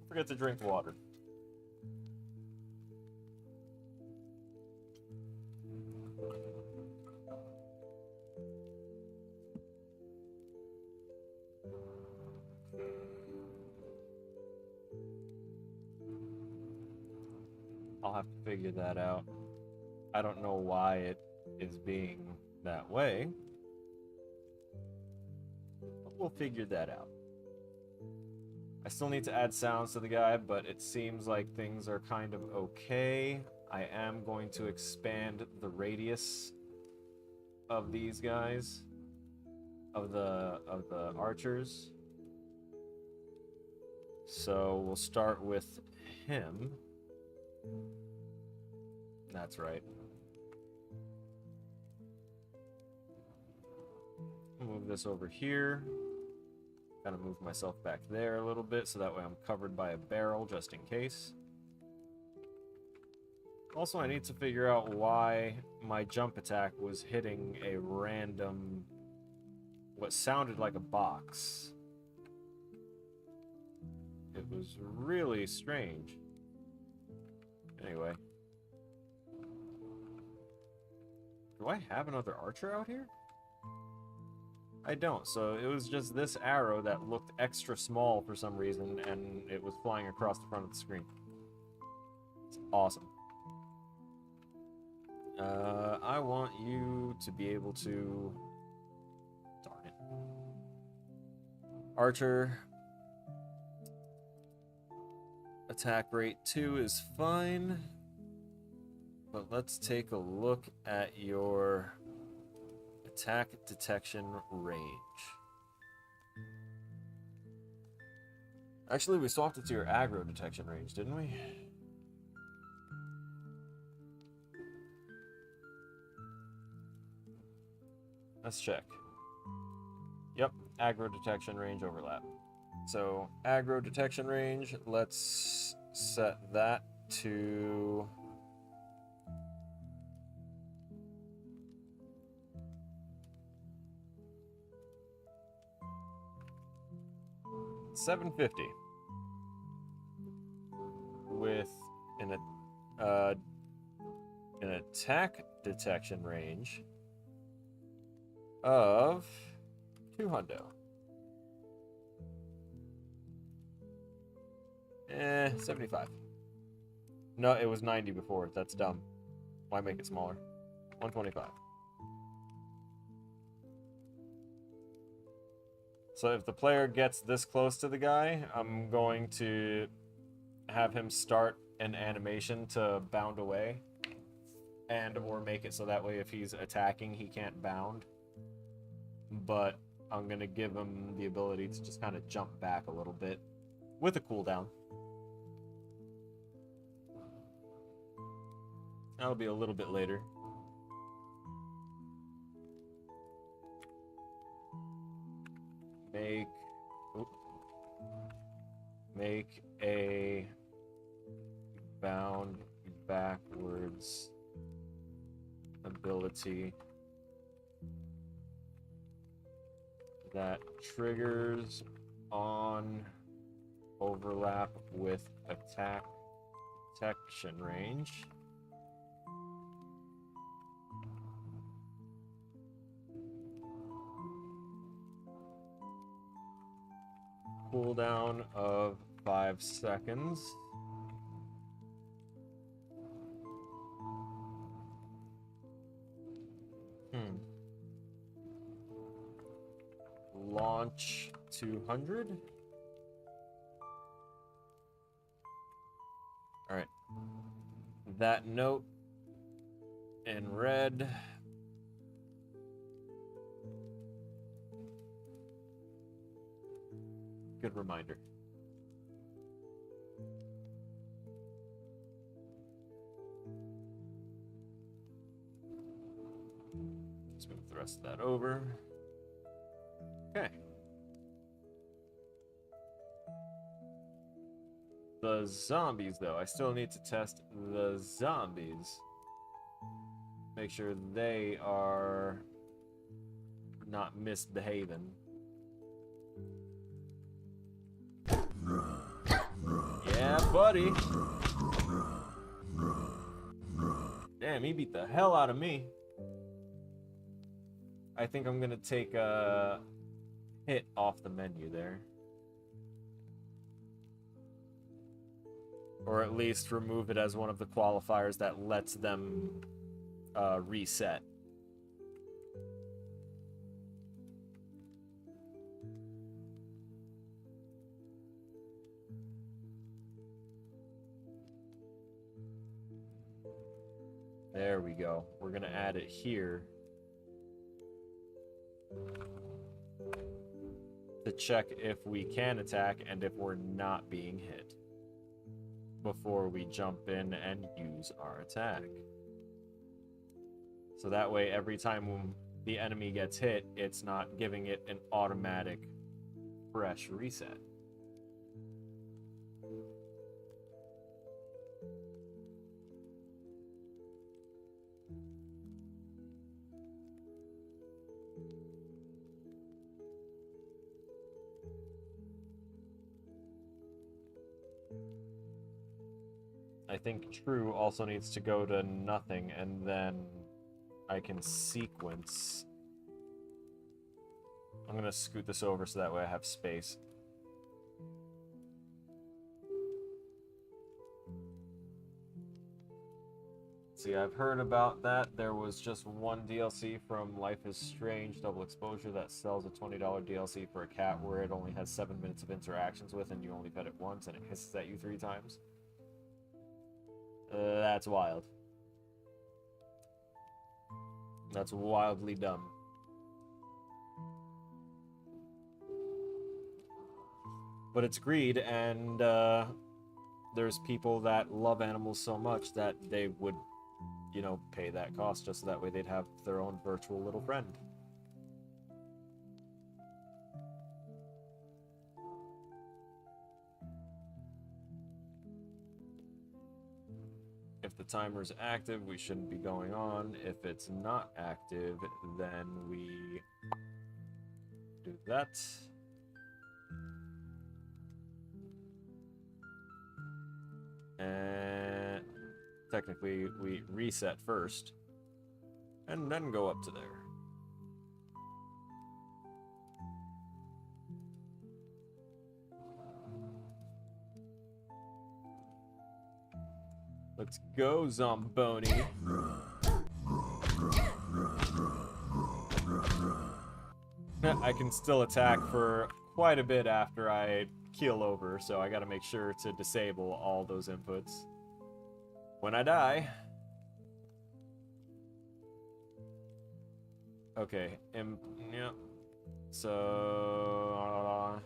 Forget to drink water. I'll have to figure that out. I don't know why it is being that way, but we'll figure that out. I still need to add sounds to the guy, but it seems like things are kind of okay. I am going to expand the radius of these guys, of the archers. So we'll start with him. That's right. Move this over here. Kind of move myself back there a little bit so that way I'm covered by a barrel just in case. Also, I need to figure out why my jump attack was hitting a random, what sounded like a box. It was really strange. Anyway. Do I have another archer out here? I don't, so it was just this arrow that looked extra small for some reason, and it was flying across the front of the screen. It's awesome. I want you to be able to... Darn it. Archer. Attack rate 2 is fine. But let's take a look at your attack detection range. Actually, we swapped it to your aggro detection range, didn't we? Let's check. Yep, aggro detection range overlap. So, aggro detection range, let's set that to... 750 with an attack detection range of 200. 75. No, it was 90 before. That's dumb. Why make it smaller? 125. So if the player gets this close to the guy, I'm going to have him start an animation to bound away, and or make it so that way if he's attacking, he can't bound. But I'm going to give him the ability to just kind of jump back a little bit with a cooldown. That'll be a little bit later. Make a bound backwards ability that triggers on overlap with attack detection range. Cooldown of 5 seconds. Launch 200. All right. That note in red. Good reminder. Just move the rest of that over. Okay. The zombies, though, I still need to test the zombies. Make sure they are not misbehaving. Yeah, buddy. Damn, he beat the hell out of me. I think I'm gonna take a hit off the menu there. Or at least remove it as one of the qualifiers that lets them reset. There we go. We're gonna add it here to check if we can attack and if we're not being hit before we jump in and use our attack. So that way, every time the enemy gets hit, it's not giving it an automatic fresh reset. I think true also needs to go to nothing, and then I can sequence. I'm gonna scoot this over so that way I have space. See, I've heard about that. There was just one DLC from Life is Strange Double Exposure that sells a $20 DLC for a cat where it only has 7 minutes of interactions with, and you only pet it once, and it hisses at you 3 times. That's wild. That's wildly dumb. But it's greed, and there's people that love animals so much that they would, you know, pay that cost just so that way they'd have their own virtual little friend. If the timer's active, we shouldn't be going on. If it's not active, then we do that. And technically, we reset first, and then go up to there. Let's go, Zomboni. I can still attack for quite a bit after I keel over, so I gotta make sure to disable all those inputs when I die. Okay, yeah. So...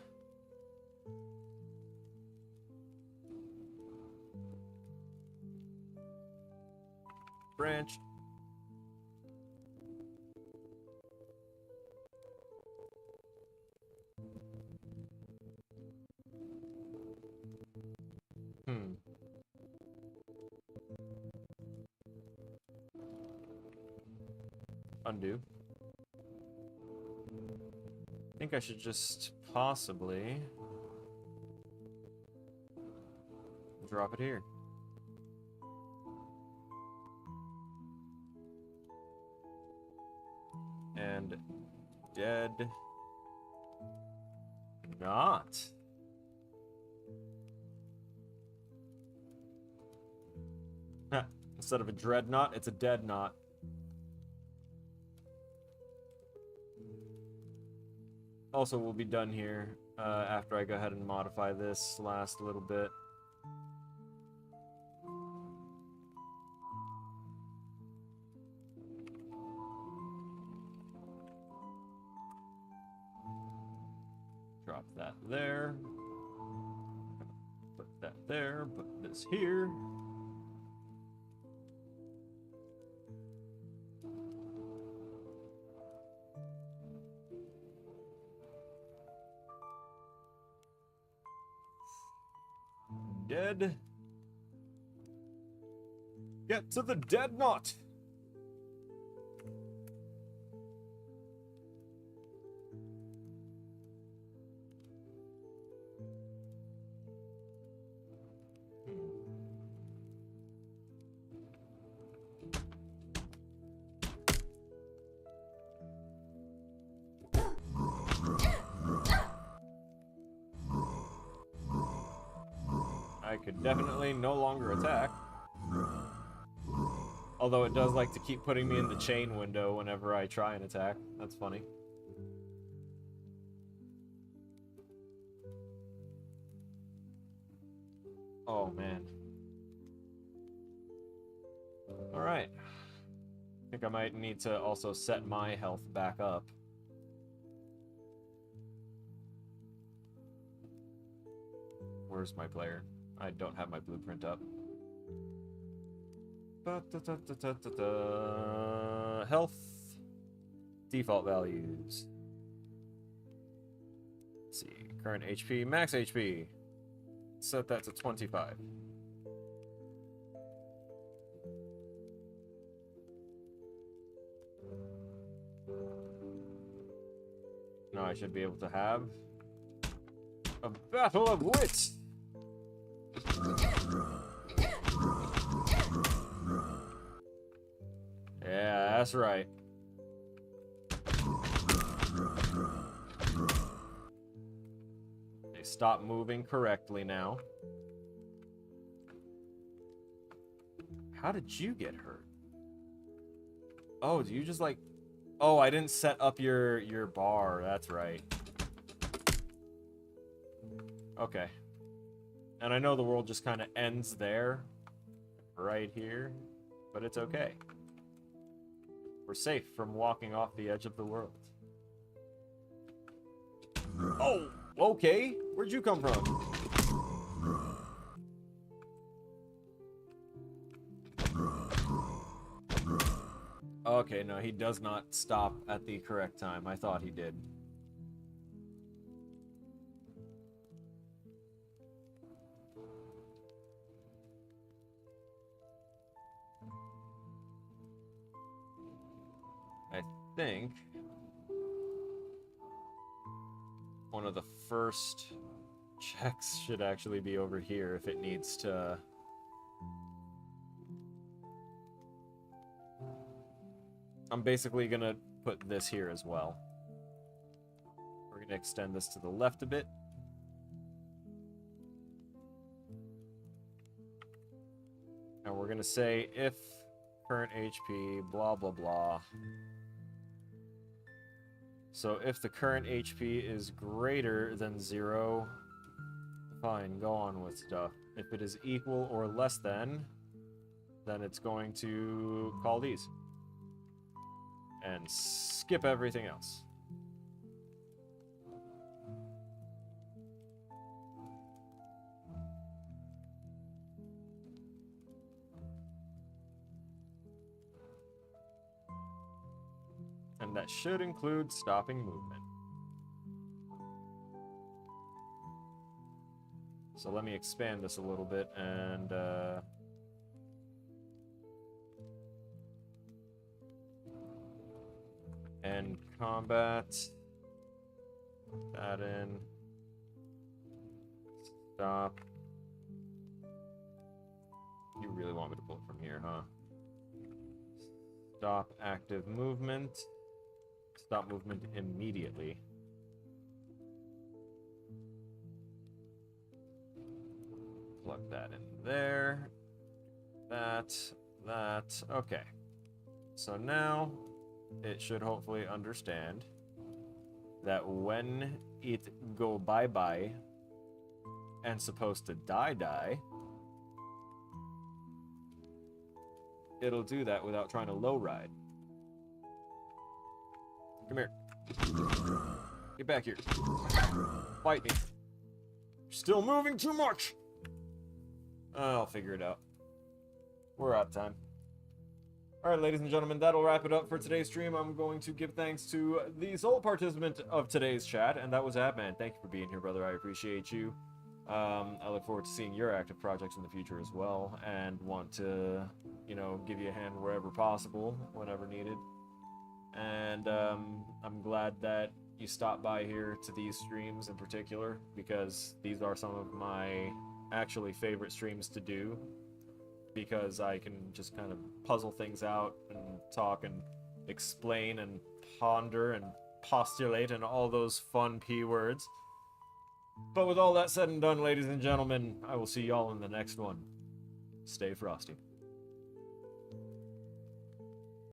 branch. Undo. I think I should just possibly drop it here. And dead not. Instead of a dreadnought, it's a dead knot. Also, we'll be done here after I go ahead and modify this last little bit. Drop that there. Put that there. Put this here. Dead. Get to the dead knot. I I could definitely no longer attack. Although it does like to keep putting me in the chain window whenever I try and attack. That's funny. Oh, man. Alright. I think I might need to also set my health back up. Where's my player? I don't have my blueprint up. Health. Default values. Let's see. Current HP. Max HP. Set that to 25. Now I should be able to have a battle of wits. Yeah, that's right. They stop moving correctly now. How did you get hurt? Oh, do you just like... Oh, I didn't set up your bar. That's right. Okay. And I know the world just kind of ends there. Right here. But it's okay. We're safe from walking off the edge of the world. Oh, okay. Where'd you come from? Okay, no, he does not stop at the correct time. I thought he did. I think one of the first checks should actually be over here if it needs to... I'm basically gonna put this here as well. We're gonna extend this to the left a bit. And we're gonna say if current HP, blah, blah, blah. So if the current HP is greater than 0, fine, go on with stuff. If it is equal or less than, then it's going to call these. And skip everything else. And that should include stopping movement. So let me expand this a little bit and combat. Put that in. Stop. You really want me to pull it from here, huh? Stop active movement. Stop movement immediately. Plug that in there. That. Okay. So now it should hopefully understand that when it go bye-bye and supposed to die, it'll do that without trying to low ride. Come here. Get back here. Fight me. You're still moving too much. I'll figure it out. We're out of time. Alright, ladies and gentlemen, that'll wrap it up for today's stream. I'm going to give thanks to the sole participant of today's chat, and that was Abman. Thank you for being here, brother. I appreciate you. I look forward to seeing your active projects in the future as well, and want to, you know, give you a hand wherever possible, whenever needed. And I'm glad that you stopped by here to these streams in particular, because these are some of my actually favorite streams to do, because I can just kind of puzzle things out and talk and explain and ponder and postulate and all those fun P words. But with all that said and done, ladies and gentlemen, I will see y'all in the next one. Stay frosty.